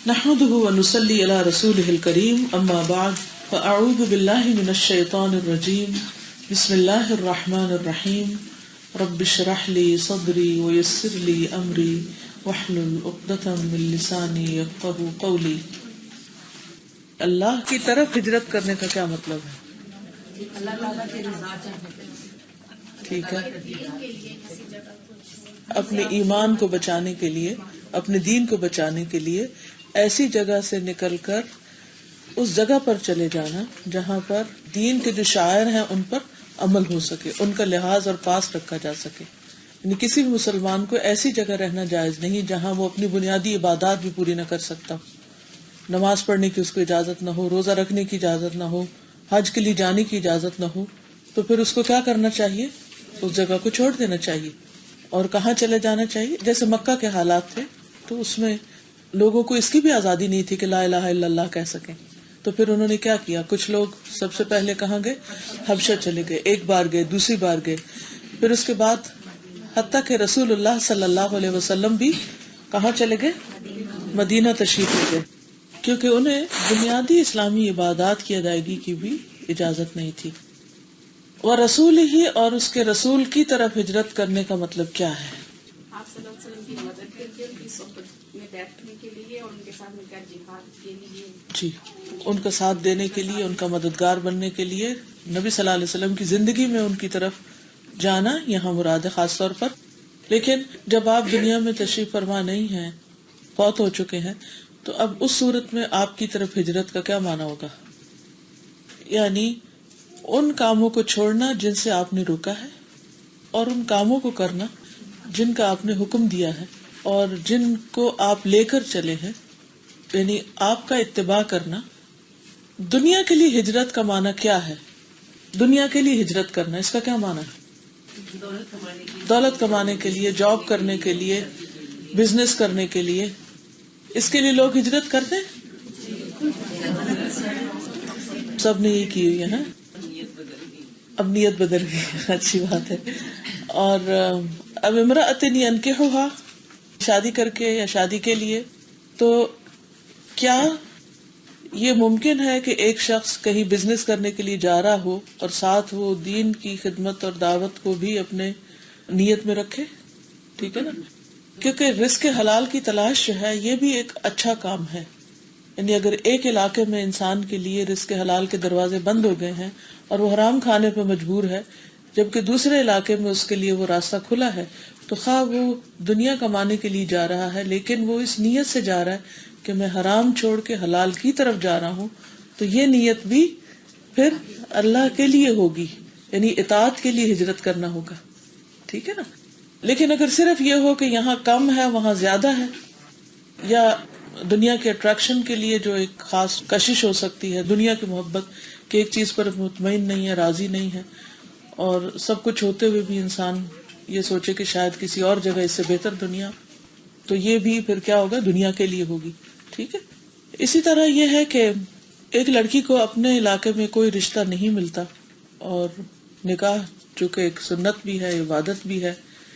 نحمده ونصلي على رسوله الكريم اما بعد فاعوذ بالله من الشيطان الرجيم بسم الله الرحمن الرحيم رب اشرح لي صدري ويسر لي امري واحلل عقدة من لساني يفقهوا قولي. اللہ کی طرف ہجرت کرنے کا کیا مطلب ہے؟ اللہ تعالیٰ کی رضا چاہتے. ٹھیک ہے، اپنے ایمان کو بچانے کے لیے، اپنے دین کو بچانے کے لیے ایسی جگہ سے نکل کر اس جگہ پر چلے جانا جہاں پر دین کے جو شاعر ہیں ان پر عمل ہو سکے، ان کا لحاظ اور پاس رکھا جا سکے. یعنی کسی بھی مسلمان کو ایسی جگہ رہنا جائز نہیں جہاں وہ اپنی بنیادی عبادات بھی پوری نہ کر سکتا ہو. نماز پڑھنے کی اس کو اجازت نہ ہو، روزہ رکھنے کی اجازت نہ ہو، حج کے لیے جانے کی اجازت نہ ہو، تو پھر اس کو کیا کرنا چاہیے؟ اس جگہ کو چھوڑ دینا چاہیے. اور کہاں چلے جانا چاہیے؟ جیسے مکہ کے حالات تھے تو اس میں لوگوں کو اس کی بھی آزادی نہیں تھی کہ لا الہ الا اللہ کہہ سکیں. تو پھر انہوں نے کیا کیا؟ کچھ لوگ سب سے پہلے کہاں گئے؟ حبشہ چلے گئے. ایک بار گئے، دوسری بار گئے، پھر اس کے بعد حتیٰ کہ رسول اللہ صلی اللہ علیہ وسلم بھی کہاں چلے گئے؟ مدینہ تشریف لے گئے، کیونکہ انہیں بنیادی اسلامی عبادات کی ادائیگی کی بھی اجازت نہیں تھی. ورسولہ ہی، اور اس کے رسول کی طرف ہجرت کرنے کا مطلب کیا ہے؟ آپ صلی اللہ علیہ وسلم کی مدد کر کے ان کی صحبت میں بیٹھنے کے لیے اور ان کے ساتھ مل کر جہاد کے لیے، جی، ان کا ساتھ دینے کے لیے، ان کا مددگار بننے کے لیے نبی صلی اللہ علیہ وسلم کی زندگی میں ان کی طرف جانا یہاں مراد ہے خاص طور پر. لیکن جب آپ دنیا میں تشریف فرما نہیں ہیں، فوت ہو چکے ہیں، تو اب اس صورت میں آپ کی طرف ہجرت کا کیا معنی ہوگا؟ یعنی ان کاموں کو چھوڑنا جن سے آپ نے روکا ہے، اور ان کاموں کو کرنا جن کا آپ نے حکم دیا ہے اور جن کو آپ لے کر چلے ہیں. یعنی آپ کا اتباع کرنا. دنیا کے لیے ہجرت کا معنی کیا ہے؟ دنیا کے لیے ہجرت کرنا، اس کا کیا معنی ہے؟ دولت کمانے کے لیے، جاب کرنے کے لیے، بزنس کرنے کے لیے. اس کے لیے لوگ ہجرت کرتے ہیں؟ سب نے یہ کی ہوئی ہے نا؟ اب نیت بدل گئی، اچھی بات ہے. اور اب امرأۃ ینکحھا، شادی کر کے یا شادی کے لیے، تو کیا یہ ممکن ہے کہ ایک شخص کہیں بزنس کرنے کے لیے جا رہا ہو اور ساتھ وہ دین کی خدمت اور دعوت کو بھی اپنے نیت میں رکھے؟ ٹھیک ہے نا؟ کیونکہ رزق حلال کی تلاش جو ہے یہ بھی ایک اچھا کام ہے. یعنی اگر ایک علاقے میں انسان کے لیے رزق حلال کے دروازے بند ہو گئے ہیں اور وہ حرام کھانے پہ مجبور ہے، جبکہ دوسرے علاقے میں اس کے لیے وہ راستہ کھلا ہے، تو خواہ وہ دنیا کمانے کے لیے جا رہا ہے لیکن وہ اس نیت سے جا رہا ہے کہ میں حرام چھوڑ کے حلال کی طرف جا رہا ہوں، تو یہ نیت بھی پھر اللہ کے لیے ہوگی، یعنی اطاعت کے لیے ہجرت کرنا ہوگا. ٹھیک ہے نا؟ لیکن اگر صرف یہ ہو کہ یہاں کم ہے وہاں زیادہ ہے، یا دنیا کے اٹریکشن کے لیے جو ایک خاص کشش ہو سکتی ہے، دنیا کی محبت کہ ایک چیز پر مطمئن نہیں ہے، راضی نہیں ہے، اور سب کچھ ہوتے ہوئے بھی انسان یہ سوچے کہ شاید کسی اور جگہ اس سے بہتر دنیا، تو یہ بھی پھر کیا ہوگا؟ دنیا کے لیے ہوگی. ٹھیک ہے. اسی طرح یہ ہے کہ ایک لڑکی کو اپنے علاقے میں کوئی رشتہ نہیں ملتا، اور نکاح چونکہ ایک سنت بھی ہے، عبادت بھی ہے،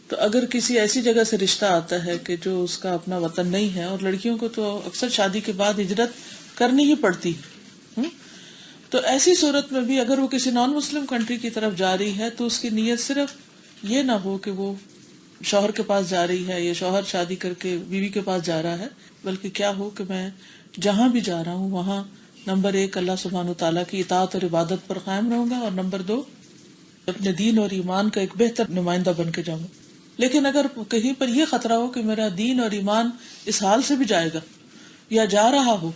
تو اگر کسی ایسی جگہ سے رشتہ آتا ہے کہ جو اس کا اپنا وطن نہیں ہے، اور لڑکیوں کو تو اکثر شادی کے بعد ہجرت کرنی ہی پڑتی، تو ایسی صورت میں بھی اگر وہ کسی نان مسلم کنٹری کی طرف جا رہی ہے تو اس کی نیت صرف یہ نہ ہو کہ وہ شوہر کے پاس جا رہی ہے یا شوہر شادی کر کے بیوی کے پاس جا رہا ہے، بلکہ کیا ہو کہ میں جہاں بھی جا رہا ہوں وہاں نمبر 1 اللہ سبحانہ وتعالیٰ کی اطاعت اور عبادت پر قائم رہوں گا، اور نمبر 2 اپنے دین اور ایمان کا ایک بہتر نمائندہ بن کے جاؤں. لیکن اگر کہیں پر یہ خطرہ ہو کہ میرا دین اور ایمان اس حال سے بھی جائے گا یا جا رہا ہو،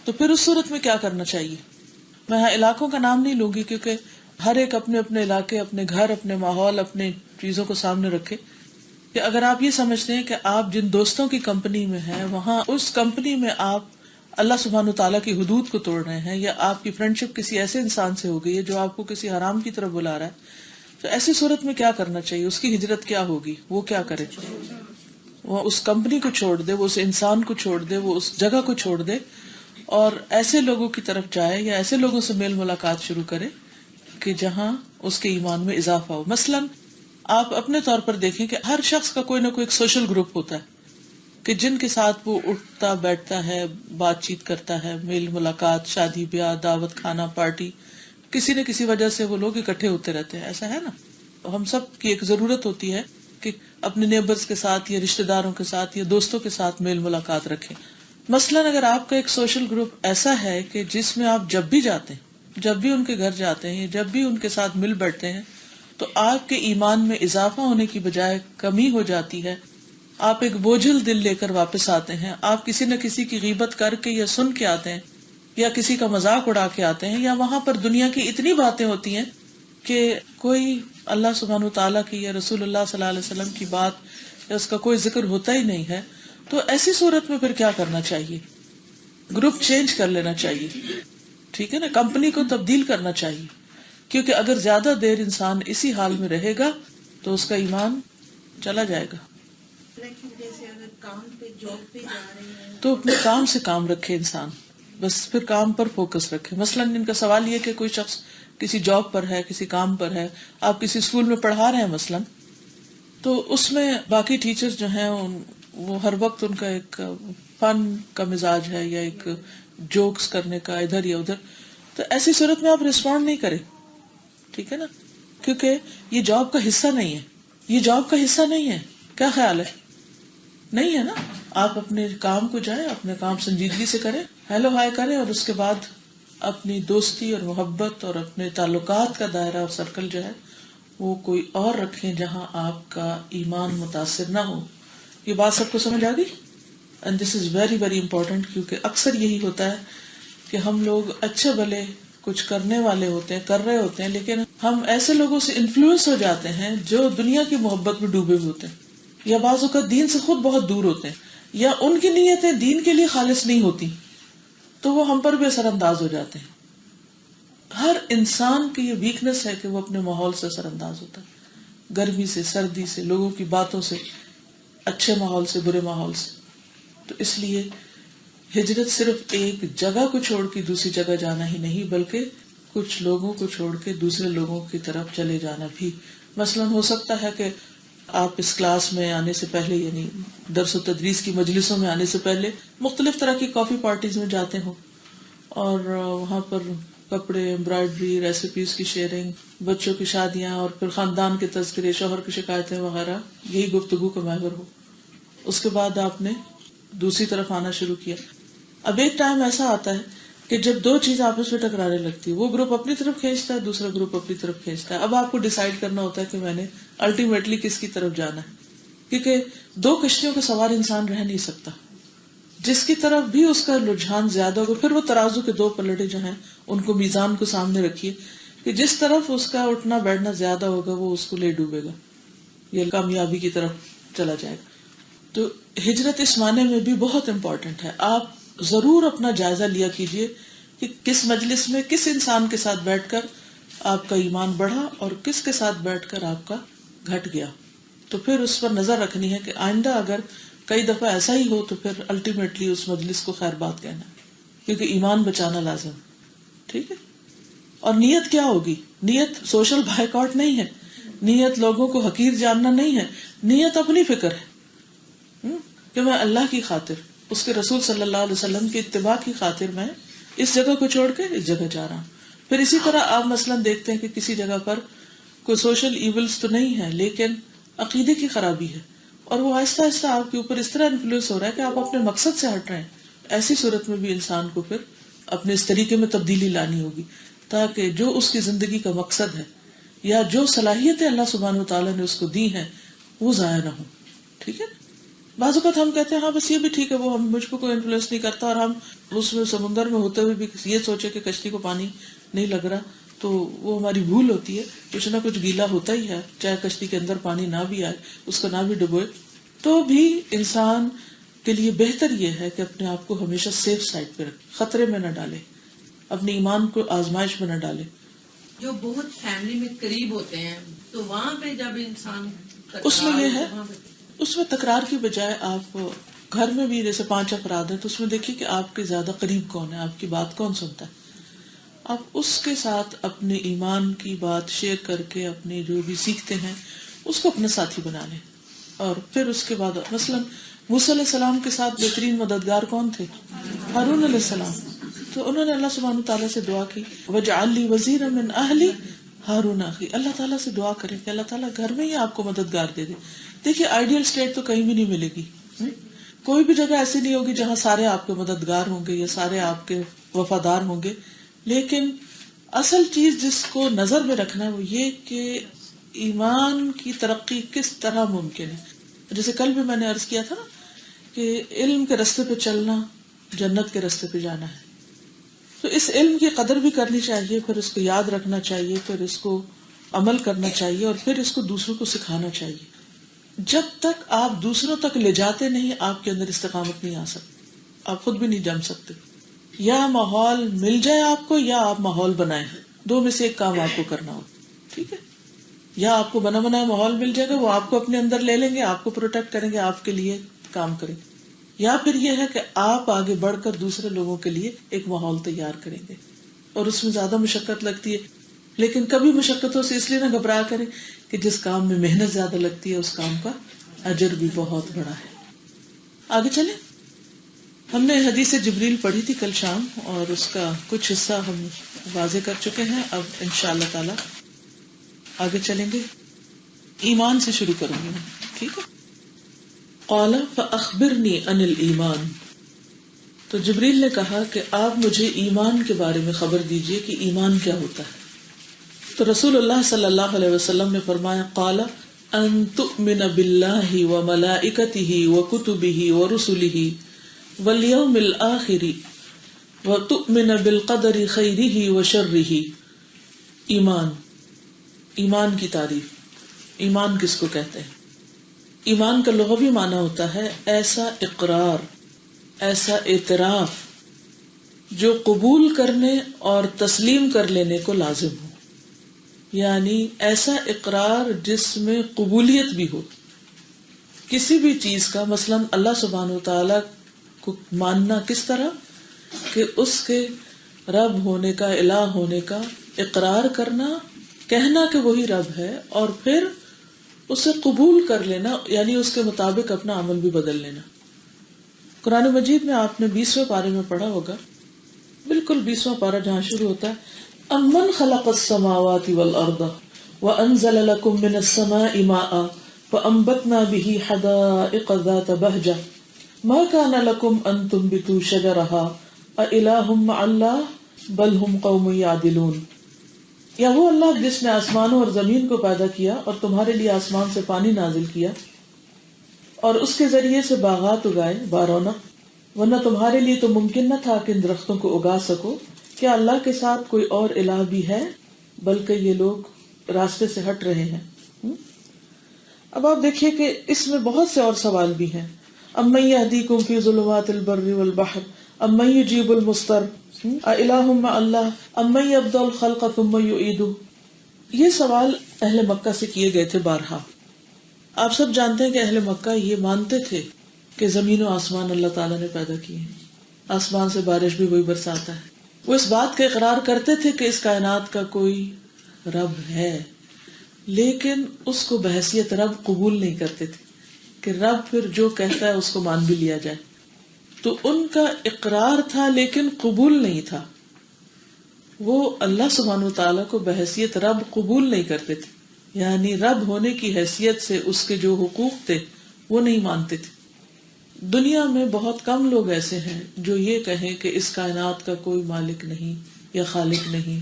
تو پھر اس صورت میں کیا کرنا چاہیے؟ میں یہاں علاقوں کا نام نہیں لوں گی کیونکہ ہر ایک اپنے اپنے علاقے، اپنے گھر، اپنے ماحول، اپنے چیزوں کو سامنے رکھے. کہ اگر آپ یہ سمجھتے ہیں کہ آپ جن دوستوں کی کمپنی میں ہیں وہاں اس کمپنی میں آپ اللہ سبحانہ تعالیٰ کی حدود کو توڑ رہے ہیں، یا آپ کی فرینڈشپ کسی ایسے انسان سے ہو گئی ہے جو آپ کو کسی حرام کی طرف بلا رہا ہے، تو ایسی صورت میں کیا کرنا چاہیے؟ اس کی ہجرت کیا ہوگی؟ وہ کیا کرے؟ وہ اس کمپنی کو چھوڑ دے، وہ اس انسان کو چھوڑ دے، وہ اس جگہ کو چھوڑ دے، اور ایسے لوگوں کی طرف جائے یا ایسے لوگوں سے میل ملاقات شروع کرے کہ جہاں اس کے ایمان میں اضافہ ہو. مثلاً آپ اپنے طور پر دیکھیں کہ ہر شخص کا کوئی نہ کوئی ایک سوشل گروپ ہوتا ہے. کہ جن کے ساتھ وہ اٹھتا بیٹھتا ہے، بات چیت کرتا ہے، میل ملاقات، شادی بیاہ، دعوت، کھانا، پارٹی، کسی نہ کسی وجہ سے وہ لوگ اکٹھے ہوتے رہتے ہیں. ایسا ہے نا؟ ہم سب کی ایک ضرورت ہوتی ہے کہ اپنے نیبرز کے ساتھ یا رشتہ داروں کے ساتھ یا دوستوں کے ساتھ میل ملاقات رکھیں. مثلاً اگر آپ کا ایک سوشل گروپ ایسا ہے کہ جس میں آپ جب بھی جاتے ہیں، جب بھی ان کے گھر جاتے ہیں، جب بھی ان کے ساتھ مل بیٹھتے ہیں، تو آپ کے ایمان میں اضافہ ہونے کی بجائے کمی ہو جاتی ہے. آپ ایک بوجھل دل لے کر واپس آتے ہیں. آپ کسی نہ کسی کی غیبت کر کے یا سن کے آتے ہیں، یا کسی کا مذاق اڑا کے آتے ہیں، یا وہاں پر دنیا کی اتنی باتیں ہوتی ہیں کہ کوئی اللہ سبحانہ وتعالیٰ کی یا رسول اللہ صلی اللہ علیہ وسلم کی بات یا اس کا کوئی ذکر ہوتا ہی نہیں ہے. تو ایسی صورت میں پھر کیا کرنا چاہیے؟ گروپ چینج کر لینا چاہیے. ٹھیک ہے نا؟ کمپنی کو تبدیل کرنا چاہیے، کیونکہ اگر زیادہ دیر انسان اسی حال میں رہے گا تو اس کا ایمان چلا جائے گا. جیسے اگر کام پہ جاب پہ جا رہے ہیں تو اپنے کام سے کام رکھے انسان، بس پھر کام پر فوکس رکھے. مثلاً ان کا سوال یہ کہ کوئی شخص کسی جاب پر ہے، کسی کام پر ہے، آپ کسی اسکول میں پڑھا رہے ہیں مثلاً، تو اس میں باقی ٹیچرز جو ہیں وہ ہر وقت ان کا ایک فن کا مزاج ہے یا ایک جوکس کرنے کا ادھر یا ادھر. تو ایسی صورت میں آپ رسپونڈ نہیں کریں. ٹھیک ہے نا؟ کیونکہ یہ جاب کا حصہ نہیں ہے. یہ جاب کا حصہ نہیں ہے. کیا خیال ہے؟ نہیں ہے نا؟ آپ اپنے کام کو جائیں، اپنے کام سنجیدگی سے کریں، ہیلو ہائی کریں، اور اس کے بعد اپنی دوستی اور محبت اور اپنے تعلقات کا دائرہ اور سرکل جو ہے وہ کوئی اور رکھیں جہاں آپ کا ایمان متاثر نہ ہو. یہ بات سب کو سمجھ آ گئی؟ And this is very very important, کیونکہ اکثر یہی ہوتا ہے کہ ہم لوگ اچھے بھلے کچھ کرنے والے ہوتے ہیں، کر رہے ہوتے ہیں، لیکن ہم ایسے لوگوں سے انفلوئنس ہو جاتے ہیں جو دنیا کی محبت میں ڈوبے ہوئے ہوتے ہیں، یا بعض اوقات دین سے خود بہت دور ہوتے ہیں، یا ان کی نیتیں دین کے لیے خالص نہیں ہوتی، تو وہ ہم پر بھی اثر انداز ہو جاتے ہیں. ہر انسان کی یہ ویکنس ہے کہ وہ اپنے ماحول سے اثر انداز ہوتا ہے، گرمی سے، سردی سے، لوگوں کی باتوں سے، اچھے ماحول سے، برے ماحول سے. تو اس لیے ہجرت صرف ایک جگہ کو چھوڑ کے دوسری جگہ جانا ہی نہیں، بلکہ کچھ لوگوں کو چھوڑ کے دوسرے لوگوں کی طرف چلے جانا بھی. مثلاً ہو سکتا ہے کہ آپ اس کلاس میں آنے سے پہلے، یعنی درس و تدریس کی مجلسوں میں آنے سے پہلے مختلف طرح کی کافی پارٹیز میں جاتے ہوں، اور وہاں پر کپڑے، امبرائڈری، ریسیپیز کی شیئرنگ، بچوں کی شادیاں، اور پھر خاندان کے تذکرے، شوہر کی شکایتیں وغیرہ، یہی گفتگو کا محور ہو. اس کے بعد آپ نے دوسری طرف آنا شروع کیا. اب ایک ٹائم ایسا آتا ہے کہ جب دو چیز آپس میں ٹکرانے لگتی ہے، وہ گروپ اپنی طرف کھینچتا ہے، دوسرا گروپ اپنی طرف کھینچتا ہے. اب آپ کو ڈیسائیڈ کرنا ہوتا ہے کہ میں نے الٹیمیٹلی کس کی طرف جانا ہے، کیونکہ دو کشتیوں کا سوار انسان رہ نہیں سکتا. جس کی طرف بھی اس کا رجحان زیادہ ہوگا، پھر وہ ترازو کے دو پلڑے جو ہیں ان کو میزان کو سامنے رکھیے کہ جس طرف اس کا اٹھنا بیٹھنا زیادہ ہوگا وہ اس کو لے ڈوبے گا، یہ کامیابی کی طرف چلا جائے گا. تو ہجرت اس معنی میں بھی بہت امپورٹنٹ ہے. آپ ضرور اپنا جائزہ لیا کیجئے کہ کس مجلس میں کس انسان کے ساتھ بیٹھ کر آپ کا ایمان بڑھا اور کس کے ساتھ بیٹھ کر آپ کا گھٹ گیا. تو پھر اس پر نظر رکھنی ہے کہ آئندہ اگر کئی دفعہ ایسا ہی ہو تو پھر الٹیمیٹلی اس مجلس کو خیر بات کہنا ہے، کیونکہ ایمان بچانا لازم. ٹھیک ہے؟ اور نیت کیا ہوگی؟ نیت سوشل بائیکاٹ نہیں ہے، نیت لوگوں کو حقیر جاننا نہیں ہے، نیت اپنی فکر ہے کہ میں اللہ کی خاطر، اس کے رسول صلی اللہ علیہ وسلم کی اتباع کی خاطر میں اس جگہ کو چھوڑ کے اس جگہ جا رہا ہوں. پھر اسی طرح آپ مثلاً دیکھتے ہیں کہ کسی جگہ پر کوئی سوشل ایولز تو نہیں ہے لیکن عقیدے کی خرابی ہے، اور وہ آہستہ آہستہ آپ کے اوپر اس طرح انفلوئنس ہو رہا ہے کہ آپ اپنے مقصد سے ہٹ رہے ہیں. ایسی صورت میں بھی انسان کو پھر اپنے اس طریقے میں تبدیلی لانی ہوگی تاکہ جو اس کی زندگی کا مقصد ہے یا جو صلاحیتیں اللہ سبحانہ وتعالیٰ نے اس کو دی ہیں وہ ضائع نہ ہو. ٹھیک ہے؟ بعض اوقات ہم کہتے ہیں ہاں بس یہ بھی ٹھیک ہے، وہ ہم مجھ کو کوئی انفلوئنس نہیں کرتا، اور ہم اس میں سمندر میں ہوتے ہوئے بھی یہ سوچے کہ کشتی کو پانی نہیں لگ رہا، تو وہ ہماری بھول ہوتی ہے. کچھ نہ کچھ گیلا ہوتا ہی ہے، چاہے کشتی کے اندر پانی نہ بھی آئے، اس کو نہ بھی ڈبوئے، تو بھی انسان کے لیے بہتر یہ ہے کہ اپنے آپ کو ہمیشہ سیف سائڈ پہ رکھے، خطرے میں نہ ڈالے، اپنے ایمان کو آزمائش میں نہ ڈالے. جو بہت فیملی میں قریب ہوتے ہیں تو وہاں پہ جب انسان اس میں یہ ہے، اس میں تکرار کی بجائے آپ گھر میں بھی جیسے 5 افراد ہیں تو اس میں دیکھیے کہ آپ کے زیادہ قریب کون ہے، آپ کی بات کون سنتا ہے. آپ اس کے ساتھ اپنے ایمان کی بات شیئر کر کے اپنے جو بھی سیکھتے ہیں اس کو اپنا ساتھی بنا لیں. اور پھر اس کے بعد مثلا موسیٰ علیہ السلام کے ساتھ بہترین مددگار کون تھے؟ ہارون علیہ السلام. تو انہوں نے اللہ سبحانہ تعالیٰ سے دعا کی وَاجْعَلْ لِي وَزِيرًا مِّنْ أَهْلِي ہارون اخی. اللہ تعالیٰ سے دعا کریں کہ اللہ تعالیٰ گھر میں ہی آپ کو مددگار دے دے. دیکھیے آئیڈیل اسٹیٹ تو کہیں بھی نہیں ملے گی، کوئی بھی جگہ ایسی نہیں ہوگی جہاں سارے آپ کے مددگار ہوں گے یا سارے آپ کے وفادار ہوں گے. لیکن اصل چیز جس کو نظر میں رکھنا ہے وہ یہ کہ ایمان کی ترقی کس طرح ممکن ہے. جیسے کل بھی میں نے عرض کیا تھا نا کہ علم کے راستے پہ چلنا جنت کے راستے پہ جانا ہے. تو اس علم کی قدر بھی کرنی چاہیے، پھر اس کو یاد رکھنا چاہیے، پھر اس کو عمل کرنا چاہیے، اور پھر اس کو دوسروں کو سکھانا چاہیے. جب تک آپ دوسروں تک لے جاتے نہیں آپ کے اندر استقامت نہیں آ سکتی، آپ خود بھی نہیں جم سکتے. یا ماحول مل جائے آپ کو یا آپ ماحول بنائیں، دو میں سے ایک کام آپ کو کرنا ہوگا. ٹھیک ہے، یا آپ کو بنا بنایا ماحول مل جائے گا، وہ آپ کو اپنے اندر لے لیں گے، آپ کو پروٹیکٹ کریں گے، آپ کے لیے کام کریں گے. یا پھر یہ ہے کہ آپ آگے بڑھ کر دوسرے لوگوں کے لیے ایک ماحول تیار کریں گے. اور اس میں زیادہ مشقت لگتی ہے، لیکن کبھی مشقتوں سے اس لیے نہ گھبرایا کریں کہ جس کام میں محنت زیادہ لگتی ہے اس کام کا اجر بھی بہت بڑا ہے. آگے چلیں. ہم نے حدیث جبریل پڑھی تھی کل شام اور اس کا کچھ حصہ ہم واضح کر چکے ہیں. اب انشاءاللہ تعالی آگے چلیں گے. ایمان سے شروع کروں گی میں. ٹھیک ہے. قال فاخبرنی عن الایمان. تو جبریل نے کہا کہ آپ مجھے ایمان کے بارے میں خبر دیجئے کہ ایمان کیا ہوتا ہے. تو رسول اللہ صلی اللہ علیہ وسلم نے فرمایا قال ان تؤمن باللہ وملائکتہ وکتبہ ورسلہ والیوم الآخر وتؤمن بالقدر خیرہ وشرہ. ایمان کی تعریف. ایمان کس کو کہتے ہیں؟ ایمان کا لغوی معنی ہوتا ہے ایسا اقرار، ایسا اعتراف جو قبول کرنے اور تسلیم کر لینے کو لازم ہو. یعنی ایسا اقرار جس میں قبولیت بھی ہو کسی بھی چیز کا. مثلا اللہ سبحانہ وتعالی کو ماننا کس طرح کہ اس کے رب ہونے کا، الہ ہونے کا اقرار کرنا، کہنا کہ وہی رب ہے، اور پھر اسے قبول کر لینا، یعنی اس کے مطابق اپنا عمل بھی بدل لینا. قرآن مجید میں آپ نے 20ویں پارے میں پڑھا ہوگا، بالکل 20واں پارہ جہاں شروع ہوتا ہے امن خلق السماوات والارض وانزل لكم من السماء ماء فانبتنا به حدائق ذات بهجة ما كان لكم ان تنبتوا شجرها أإله مع الله بل هم قوم يعدلون. یا وہ اللہ جس نے آسمانوں اور زمین کو پیدا کیا اور تمہارے لیے آسمان سے پانی نازل کیا اور اس کے ذریعے سے باغات اگائے بارونق، ورنہ تمہارے لیے تو ممکن نہ تھا کہ ان درختوں کو اگا سکو. کیا اللہ کے ساتھ کوئی اور الہ بھی ہے؟ بلکہ یہ لوگ راستے سے ہٹ رہے ہیں. اب آپ دیکھیے کہ اس میں بہت سے اور سوال بھی ہیں. امن یہدیکم فی ظلمات البر والبحر امن یجیب المضطر اِلٰہ مع اللہ امن یبدأ الخلق ثم یعیدہ. یہ سوال اہل مکہ سے کیے گئے تھے بارہا. آپ سب جانتے ہیں کہ اہل مکہ یہ مانتے تھے کہ زمین و آسمان اللہ تعالیٰ نے پیدا کیے ہیں، آسمان سے بارش بھی وہی برساتا ہے. وہ اس بات کا اقرار کرتے تھے کہ اس کائنات کا کوئی رب ہے، لیکن اس کو بحیثیت رب قبول نہیں کرتے تھے کہ رب پھر جو کہتا ہے اس کو مان بھی لیا جائے. تو ان کا اقرار تھا لیکن قبول نہیں تھا. وہ اللہ سبحانہ وتعالیٰ کو بحیثیت رب قبول نہیں کرتے تھے، یعنی رب ہونے کی حیثیت سے اس کے جو حقوق تھے وہ نہیں مانتے تھے. دنیا میں بہت کم لوگ ایسے ہیں جو یہ کہیں کہ اس کائنات کا کوئی مالک نہیں یا خالق نہیں.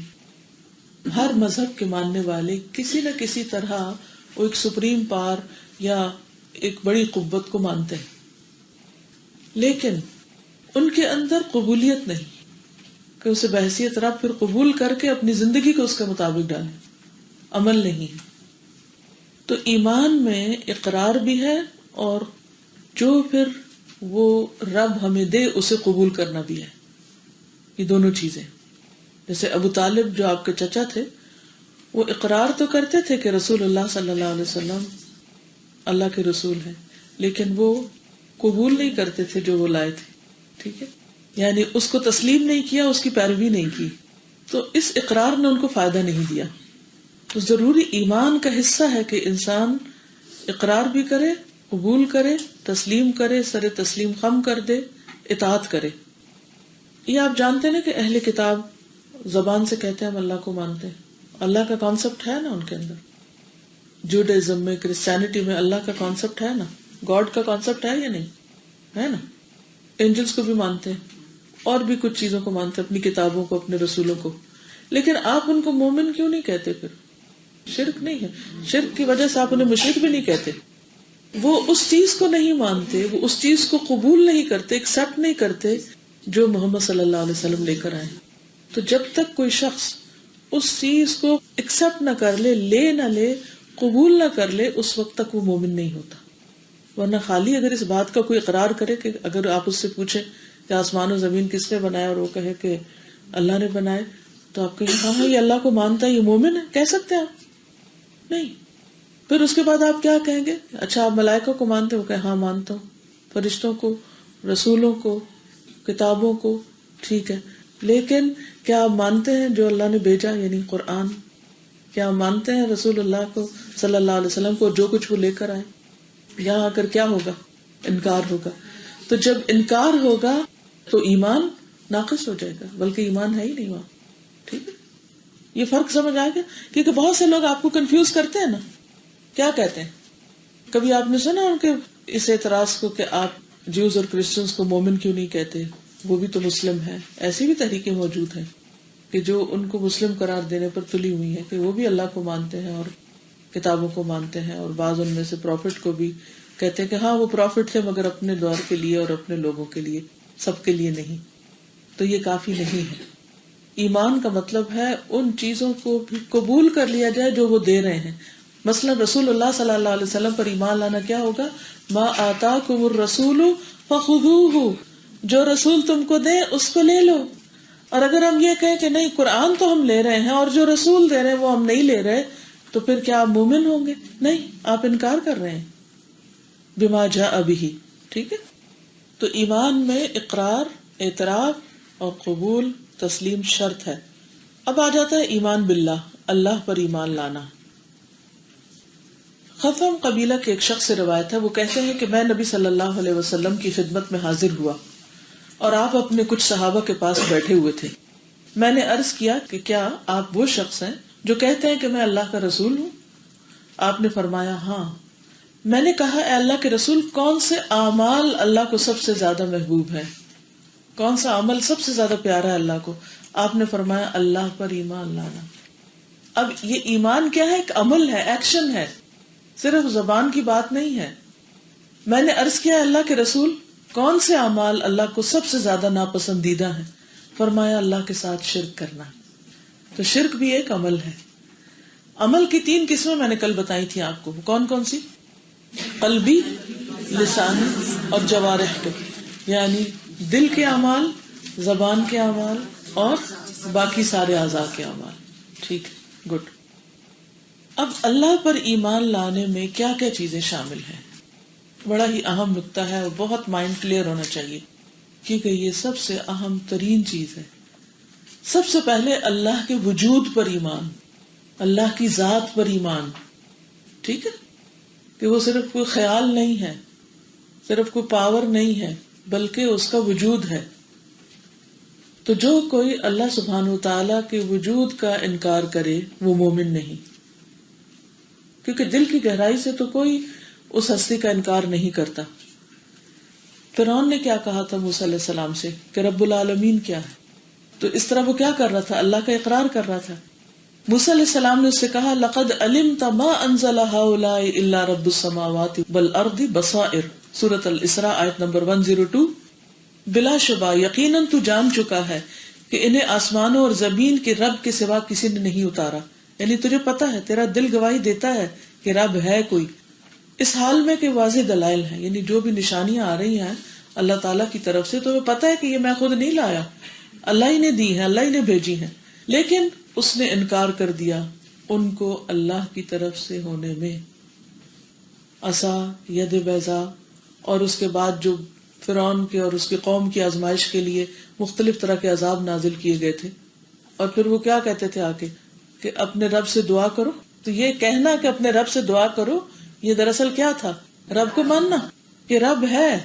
ہر مذہب کے ماننے والے کسی نہ کسی طرح وہ ایک سپریم پاور یا ایک بڑی قوت کو مانتے ہیں، لیکن ان کے اندر قبولیت نہیں کہ اسے بحیثیت رب پھر قبول کر کے اپنی زندگی کو اس کے مطابق ڈالیں. عمل نہیں. تو ایمان میں اقرار بھی ہے اور جو پھر وہ رب ہمیں دے اسے قبول کرنا بھی ہے. یہ دونوں چیزیں. جیسے ابو طالب جو آپ کے چچا تھے، وہ اقرار تو کرتے تھے کہ رسول اللہ صلی اللہ علیہ وسلم اللہ کے رسول ہیں، لیکن وہ قبول نہیں کرتے تھے جو وہ لائے تھے. ٹھیک ہے، یعنی اس کو تسلیم نہیں کیا، اس کی پیروی نہیں کی. تو اس اقرار نے ان کو فائدہ نہیں دیا. تو ضروری ایمان کا حصہ ہے کہ انسان اقرار بھی کرے قبول کرے، تسلیم کرے، سر تسلیم خم کر دے، اطاعت کرے. یہ آپ جانتے ہیں نا کہ اہل کتاب زبان سے کہتے ہیں ہم اللہ کو مانتے ہیں. اللہ کا کانسیپٹ ہے نا ان کے اندر. جوڈائزم میں، کرسچینٹی میں اللہ کا کانسیپٹ ہے نا، گاڈ کا کانسیپٹ ہے یا نہیں ہے نا. اینجلز کو بھی مانتے ہیں اور بھی کچھ چیزوں کو مانتے ہیں، اپنی کتابوں کو، اپنے رسولوں کو. لیکن آپ ان کو مومن کیوں نہیں کہتے؟ پھر شرک نہیں ہے. شرک کی وجہ سے آپ انہیں مشرک بھی نہیں کہتے. وہ اس چیز کو نہیں مانتے، وہ اس چیز کو قبول نہیں کرتے، ایکسپٹ نہیں کرتے جو محمد صلی اللہ علیہ وسلم لے کر آئے. تو جب تک کوئی شخص اس چیز کو ایکسپٹ نہ کر لے، لے نہ لے، قبول نہ کر لے، اس وقت تک وہ مومن نہیں ہوتا. ورنہ خالی اگر اس بات کا کوئی اقرار کرے کہ اگر آپ اس سے پوچھیں کہ آسمان و زمین کس نے بنایا اور وہ کہے کہ اللہ نے بنائے، تو آپ کہیں ہاں یہ اللہ کو مانتا ہے، یہ مومن ہے، کہہ سکتے ہیں آپ؟ نہیں. پھر اس کے بعد آپ کیا کہیں گے؟ اچھا آپ ملائکہ کو مانتے ہو؟ کہ ہاں مانتا ہوں. فرشتوں کو، رسولوں کو، کتابوں کو، ٹھیک ہے. لیکن کیا آپ مانتے ہیں جو اللہ نے بھیجا یعنی قرآن؟ کیا آپ مانتے ہیں رسول اللہ کو صلی اللہ علیہ وسلم کو، جو کچھ وہ لے کر آئے؟ یہاں آ کر کیا ہوگا؟ انکار ہوگا. تو جب انکار ہوگا تو ایمان ناقص ہو جائے گا، بلکہ ایمان ہے ہی نہیں وہاں. ٹھیک ہے، یہ فرق سمجھ آئے گا. کیونکہ بہت سے لوگ آپ کو کنفیوز کرتے ہیں نا. کیا کہتے ہیں؟ کبھی آپ نے سنا ان کے اس اعتراض کو کہ آپ جیوز اور کرسچنز کو مومن کیوں نہیں کہتے، وہ بھی تو مسلم ہے. ایسی بھی تحریکیں موجود ہیں کہ جو ان کو مسلم قرار دینے پر تلی ہوئی ہیں کہ وہ بھی اللہ کو مانتے ہیں اور کتابوں کو مانتے ہیں، اور بعض ان میں سے پروفٹ کو بھی کہتے ہیں کہ ہاں وہ پروفٹ تھے مگر اپنے دور کے لیے اور اپنے لوگوں کے لیے، سب کے لیے نہیں. تو یہ کافی نہیں ہے. ایمان کا مطلب ہے ان چیزوں کو بھی قبول کر لیا جائے جو وہ دے رہے ہیں. مثلا رسول اللہ صلی اللہ علیہ وسلم پر ایمان لانا کیا ہوگا؟ ما آتاکم الرسول فخذوہ، جو رسول تم کو دے اس کو لے لو. اور اگر ہم یہ کہیں کہ نہیں قرآن تو ہم لے رہے ہیں اور جو رسول دے رہے ہیں وہ ہم نہیں لے رہے، تو پھر کیا آپ مومن ہوں گے؟ نہیں، آپ انکار کر رہے ہیں بما جاء بہ. ٹھیک ہے. تو ایمان میں اقرار، اعتراف اور قبول، تسلیم شرط ہے. اب آ جاتا ہے ایمان باللہ، اللہ پر ایمان لانا. خثعم قبیلہ کے ایک شخص سے روایت ہے، وہ کہتے ہیں کہ میں نبی صلی اللہ علیہ وسلم کی خدمت میں حاضر ہوا اور آپ اپنے کچھ صحابہ کے پاس بیٹھے ہوئے تھے. میں نے عرض کیا کہ کیا آپ وہ شخص ہیں جو کہتے ہیں کہ میں اللہ کا رسول ہوں؟ آپ نے فرمایا ہاں. میں نے کہا اے اللہ کے رسول، کون سے اعمال اللہ کو سب سے زیادہ محبوب ہے؟ کون سا عمل سب سے زیادہ پیارا ہے اللہ کو؟ آپ نے فرمایا اللہ پر ایمان لانا. اب یہ ایمان کیا ہے؟ ایک عمل ہے، ایکشن ہے، صرف زبان کی بات نہیں ہے. میں نے عرض کیا اللہ کے رسول، کون سے اعمال اللہ کو سب سے زیادہ ناپسندیدہ ہیں؟ فرمایا اللہ کے ساتھ شرک کرنا. تو شرک بھی ایک عمل ہے. عمل کی 3 قسمیں میں نے کل بتائی تھی آپ کو. کون کون سی؟ قلبی، لسانی اور جوارح کے، یعنی دل کے اعمال، زبان کے اعمال اور باقی سارے اعضاء کے اعمال. ٹھیک ہے، گڈ. اب اللہ پر ایمان لانے میں کیا کیا چیزیں شامل ہیں؟ بڑا ہی اہم نکتہ ہے اور بہت مائنڈ کلیئر ہونا چاہیے، کیونکہ یہ سب سے اہم ترین چیز ہے. سب سے پہلے اللہ کے وجود پر ایمان، اللہ کی ذات پر ایمان. ٹھیک ہے، کہ وہ صرف کوئی خیال نہیں ہے، صرف کوئی پاور نہیں ہے، بلکہ اس کا وجود ہے. تو جو کوئی اللہ سبحانہ وتعالی کے وجود کا انکار کرے وہ مومن نہیں، کیونکہ دل کی گہرائی سے تو کوئی اس ہستی کا انکار نہیں کرتا. فرعون نے کیا کہا تھا موسیٰ علیہ السلام سے کہ رب العالمین کیا ہے؟ تو اس طرح وہ کیا کر رہا تھا؟ اللہ کا اقرار کر رہا تھا. موسیٰ علیہ السلام نے اس سے کہا لقد علمت ما انزل هؤلاء الا رب السماوات والارض بصائر، سورۃ الاسراء آیت نمبر 102. بلا شبہ یقیناً تو جان چکا ہے کہ انہیں آسمانوں اور زمین کے رب کے سوا کسی نے نہیں اتارا. یعنی تجھے پتا ہے، تیرا دل گواہی دیتا ہے کہ رب ہے کوئی، اس حال میں کہ واضح دلائل ہیں، یعنی جو بھی نشانیاں آ رہی ہیں اللہ تعالیٰ کی طرف سے، تو وہ پتا ہے کہ یہ میں خود نہیں لایا، اللہ ہی نے دی ہیں، اللہ ہی نے بھیجی ہیں. لیکن اس نے انکار کر دیا ان کو اللہ کی طرف سے ہونے میں. عصا، ید بیضا، اور اس کے بعد جو فرعون کے اور اس کی قوم کی آزمائش کے لیے مختلف طرح کے عذاب نازل کیے گئے تھے. اور پھر وہ کیا کہتے تھے آ کے کہ اپنے رب سے دعا کرو. تو یہ کہنا کہ اپنے رب سے دعا کرو، یہ دراصل کیا تھا؟ رب کو ماننا کہ رب ہے.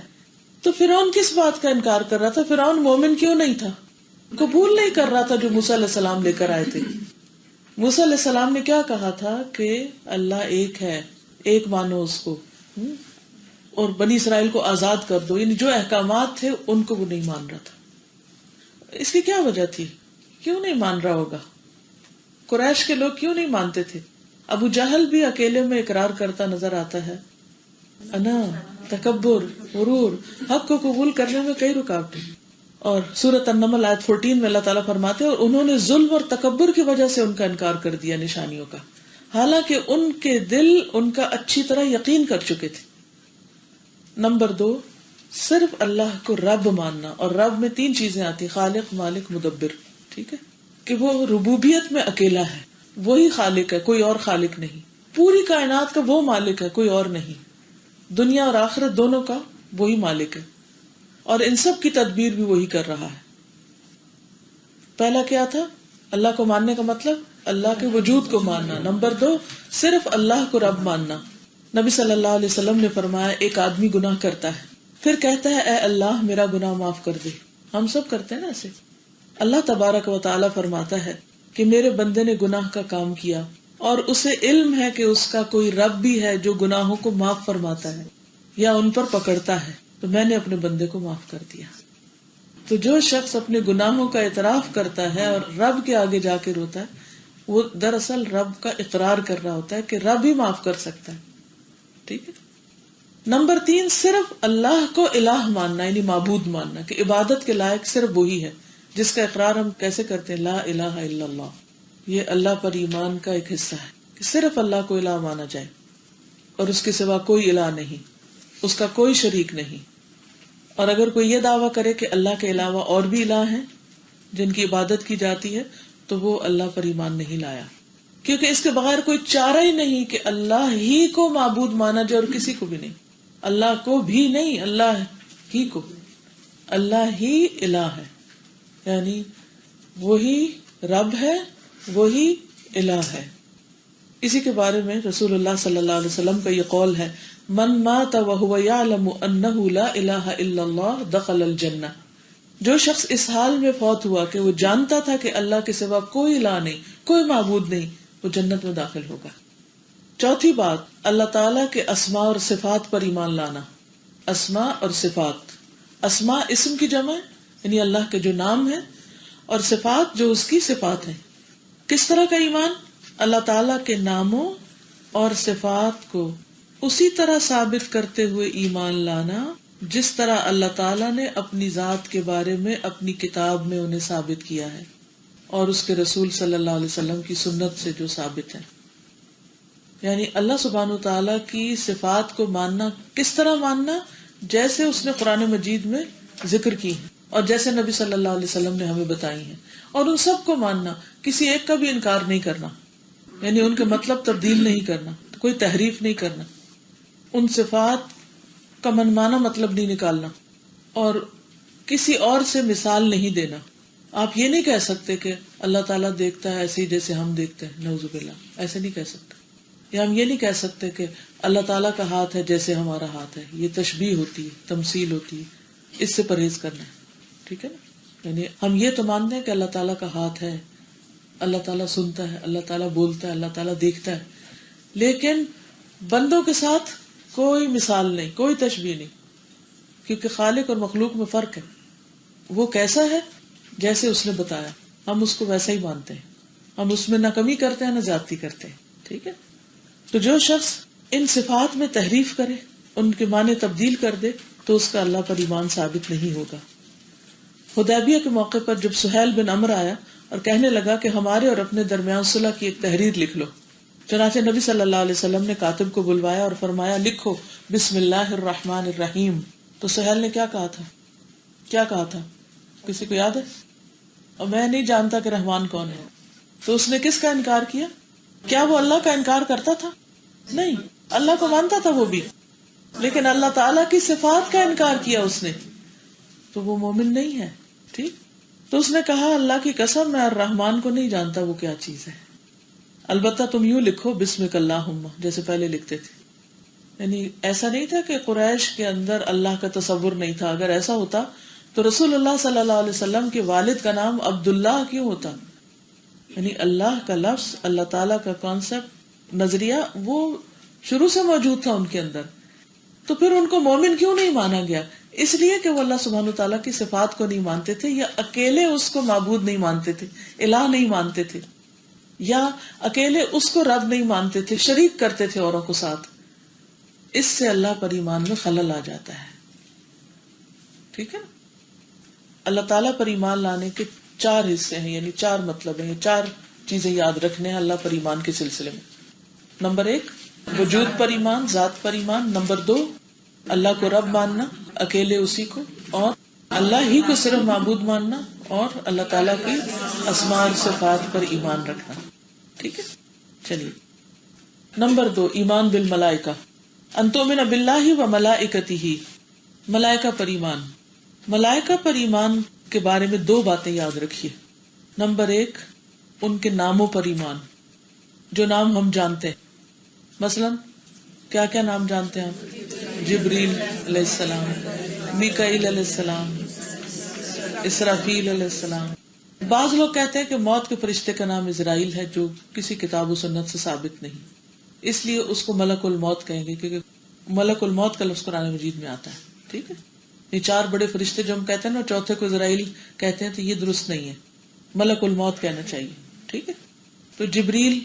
تو فرعون کس بات کا انکار کر رہا تھا؟ فرعون مومن کیوں نہیں تھا؟ قبول نہیں کر رہا تھا جو موسیٰ علیہ السلام لے کر آئے تھے. موسیٰ علیہ السلام نے کیا کہا تھا کہ اللہ ایک ہے، ایک مانو اس کو، اور بنی اسرائیل کو آزاد کر دو. یعنی جو احکامات تھے ان کو وہ نہیں مان رہا تھا. اس کی کیا وجہ تھی؟ کیوں نہیں مان رہا ہوگا؟ قریش کے لوگ کیوں نہیں مانتے تھے؟ ابو جہل بھی اکیلے میں اقرار کرتا نظر آتا ہے، انا، تکبر، غرور، حق کو قبول کرنے میں کئی رکاوٹیں. اور سورۃ النمل آیت 14 میں اللہ تعالیٰ فرماتے ہیں اور انہوں نے ظلم اور تکبر کی وجہ سے ان کا انکار کر دیا نشانیوں کا، حالانکہ ان کے دل ان کا اچھی طرح یقین کر چکے تھے. نمبر 2، صرف اللہ کو رب ماننا. اور رب میں 3 چیزیں آتی: خالق، مالک، مدبر. ٹھیک ہے کہ وہ ربوبیت میں اکیلا ہے، وہی خالق ہے، کوئی اور خالق نہیں. پوری کائنات کا وہ مالک ہے، کوئی اور نہیں. دنیا اور آخرت دونوں کا وہی مالک ہے، اور ان سب کی تدبیر بھی وہی کر رہا ہے. پہلا کیا تھا؟ اللہ کو ماننے کا مطلب اللہ کے وجود کو ماننا. نمبر 2، صرف اللہ کو رب ماننا. نبی صلی اللہ علیہ وسلم نے فرمایا ایک آدمی گناہ کرتا ہے، پھر کہتا ہے اے اللہ میرا گناہ معاف کر دے. ہم سب کرتے ہیں نا ایسے. اللہ تبارک و تعالیٰ فرماتا ہے کہ میرے بندے نے گناہ کا کام کیا اور اسے علم ہے کہ اس کا کوئی رب بھی ہے جو گناہوں کو معاف فرماتا ہے یا ان پر پکڑتا ہے، تو میں نے اپنے بندے کو معاف کر دیا. تو جو شخص اپنے گناہوں کا اعتراف کرتا ہے اور رب کے آگے جا کے روتا ہے، وہ دراصل رب کا اقرار کر رہا ہوتا ہے کہ رب ہی معاف کر سکتا ہے. ٹھیک ہے. نمبر 3، صرف اللہ کو الہ ماننا، یعنی معبود ماننا کہ عبادت کے لائق صرف وہی ہے، جس کا اقرار ہم کیسے کرتے ہیں؟ لا الہ الا اللہ. یہ اللہ پر ایمان کا ایک حصہ ہے کہ صرف اللہ کو الہ مانا جائے اور اس کے سوا کوئی الہ نہیں، اس کا کوئی شریک نہیں. اور اگر کوئی یہ دعویٰ کرے کہ اللہ کے علاوہ اور بھی الہ ہیں جن کی عبادت کی جاتی ہے، تو وہ اللہ پر ایمان نہیں لایا، کیونکہ اس کے بغیر کوئی چارہ ہی نہیں کہ اللہ ہی کو معبود مانا جائے اور کسی کو بھی نہیں. اللہ کو بھی نہیں، اللہ ہی کو. اللہ ہی الہ ہے، یعنی وہی رب ہے، وہی الہ ہے. اسی کے بارے میں رسول اللہ صلی اللہ علیہ وسلم کا یہ قول ہے: من مات وهو يعلم انه لا الہ الا اللہ دخل الجنہ. جو شخص اس حال میں فوت ہوا کہ وہ جانتا تھا کہ اللہ کے سوا کوئی الہ نہیں، کوئی معبود نہیں، وہ جنت میں داخل ہوگا. چوتھی بات، اللہ تعالیٰ کے اسماء اور صفات پر ایمان لانا. اسماء اور صفات، اسماء اسم کی جمع ہے، یعنی اللہ کے جو نام ہیں، اور صفات جو اس کی صفات ہیں. کس طرح کا ایمان؟ اللہ تعالیٰ کے ناموں اور صفات کو اسی طرح ثابت کرتے ہوئے ایمان لانا جس طرح اللہ تعالیٰ نے اپنی ذات کے بارے میں اپنی کتاب میں انہیں ثابت کیا ہے اور اس کے رسول صلی اللہ علیہ وسلم کی سنت سے جو ثابت ہے. یعنی اللہ سبحانہ و تعالیٰ کی صفات کو ماننا. کس طرح ماننا؟ جیسے اس نے قرآن مجید میں ذکر کی ہیں اور جیسے نبی صلی اللہ علیہ وسلم نے ہمیں بتائی ہیں، اور ان سب کو ماننا، کسی ایک کا بھی انکار نہیں کرنا، یعنی ان کے مطلب تبدیل نہیں کرنا، کوئی تحریف نہیں کرنا، ان صفات کا منمانا مطلب نہیں نکالنا، اور کسی اور سے مثال نہیں دینا. آپ یہ نہیں کہہ سکتے کہ اللہ تعالیٰ دیکھتا ہے ایسے ہی جیسے ہم دیکھتے ہیں، نعوذ باللہ، ایسے نہیں کہہ سکتے. یا ہم یہ نہیں کہہ سکتے کہ اللہ تعالیٰ کا ہاتھ ہے جیسے ہمارا ہاتھ ہے. یہ تشبیہ ہوتی ہے، تمثیل ہوتی ہے، اس سے پرہیز کرنا ہے. ٹھیک ہے نا. یعنی ہم یہ تو مانتے ہیں کہ اللہ تعالیٰ کا ہاتھ ہے، اللہ تعالیٰ سنتا ہے، اللہ تعالیٰ بولتا ہے، اللہ تعالیٰ دیکھتا ہے، لیکن بندوں کے ساتھ کوئی مثال نہیں، کوئی تشبیہ نہیں، کیونکہ خالق اور مخلوق میں فرق ہے. وہ کیسا ہے جیسے اس نے بتایا، ہم اس کو ویسا ہی مانتے ہیں، ہم اس میں نہ کمی کرتے ہیں نہ زیادتی کرتے ہیں. ٹھیک ہے. تو جو شخص ان صفات میں تحریف کرے، ان کے معنی تبدیل کر دے، تو اس کا اللہ پر ایمان ثابت نہیں ہوگا. حدیبیہ کے موقع پر جب سہیل بن عمرو آیا اور کہنے لگا کہ ہمارے اور اپنے درمیان صلح کی ایک تحریر لکھ لو، چنانچہ نبی صلی اللہ علیہ وسلم نے کاتب کو بلوایا اور فرمایا لکھو بسم اللہ الرحمن الرحیم. تو سہیل نے کیا کہا تھا؟ کسی کو یاد ہے؟ اور میں نہیں جانتا کہ رحمان کون ہے. تو اس نے کس کا انکار کیا؟ کیا وہ اللہ کا انکار کرتا تھا؟ نہیں، اللہ کو مانتا تھا وہ بھی، لیکن اللہ تعالیٰ کی صفات کا انکار کیا اس نے، تو وہ مومن نہیں ہے. ٹھیک. تو اس نے کہا اللہ کی قسم میں الرحمن کو نہیں جانتا وہ کیا چیز ہے. البتہ تم یوں لکھو بسمک اللہم، جیسے پہلے لکھتے تھے. یعنی ایسا نہیں تھا کہ قریش کے اندر اللہ کا تصور نہیں تھا. اگر ایسا ہوتا تو رسول اللہ صلی اللہ علیہ وسلم کے والد کا نام عبداللہ کیوں ہوتا؟ یعنی اللہ کا لفظ، اللہ تعالیٰ کا کانسیپٹ، نظریہ وہ شروع سے موجود تھا ان کے اندر. تو پھر ان کو مومن کیوں نہیں مانا گیا؟ اس لیے کہ وہ اللہ سبحانہ تعالیٰ کی صفات کو نہیں مانتے تھے، یا اکیلے اس کو معبود نہیں مانتے تھے، الہ نہیں مانتے تھے، یا اکیلے اس کو رب نہیں مانتے تھے، شریک کرتے تھے اوروں کو ساتھ. اس سے اللہ پر ایمان میں خلل آ جاتا ہے. ٹھیک ہے نا؟ اللہ تعالیٰ پر ایمان لانے کے 4 حصے ہیں، یعنی 4 مطلب ہیں، 4 چیزیں یاد رکھنے ہیں اللہ پر ایمان کے سلسلے میں. نمبر 1 وجود پر ایمان، ذات پر ایمان. نمبر 2 اللہ کو رب ماننا، اکیلے اسی کو، اور اللہ ہی کو صرف معبود ماننا، اور اللہ تعالیٰ کی اسماء اور صفات پر ایمان رکھنا. ٹھیک ہے، چلیے. نمبر 2 ایمان بالملائکہ، ان تؤمن باللہ و ملائکتہ، ملائکہ پر ایمان. ملائکہ پر ایمان کے بارے میں 2 باتیں یاد رکھیے. نمبر 1 ان کے ناموں پر ایمان، جو نام ہم جانتے ہیں. مثلا کیا کیا نام جانتے ہیں آپ؟ جبریل علیہ السلام، میکائیل علیہ السلام، اسرافیل علیہ السلام. بعض لوگ کہتے ہیں کہ موت کے فرشتے کا نام اسرائیل ہے، جو کسی کتاب و سنت سے ثابت نہیں، اس لیے اس کو ملک الموت کہیں گے، کیونکہ ملک الموت کا لفظ قرآن مجید میں آتا ہے. ٹھیک ہے، یہ 4 بڑے فرشتے جو ہم کہتے ہیں نا، چوتھے کو اسرائیل کہتے ہیں، تو یہ درست نہیں ہے، ملک الموت کہنا چاہیے. ٹھیک ہے، تو جبریل،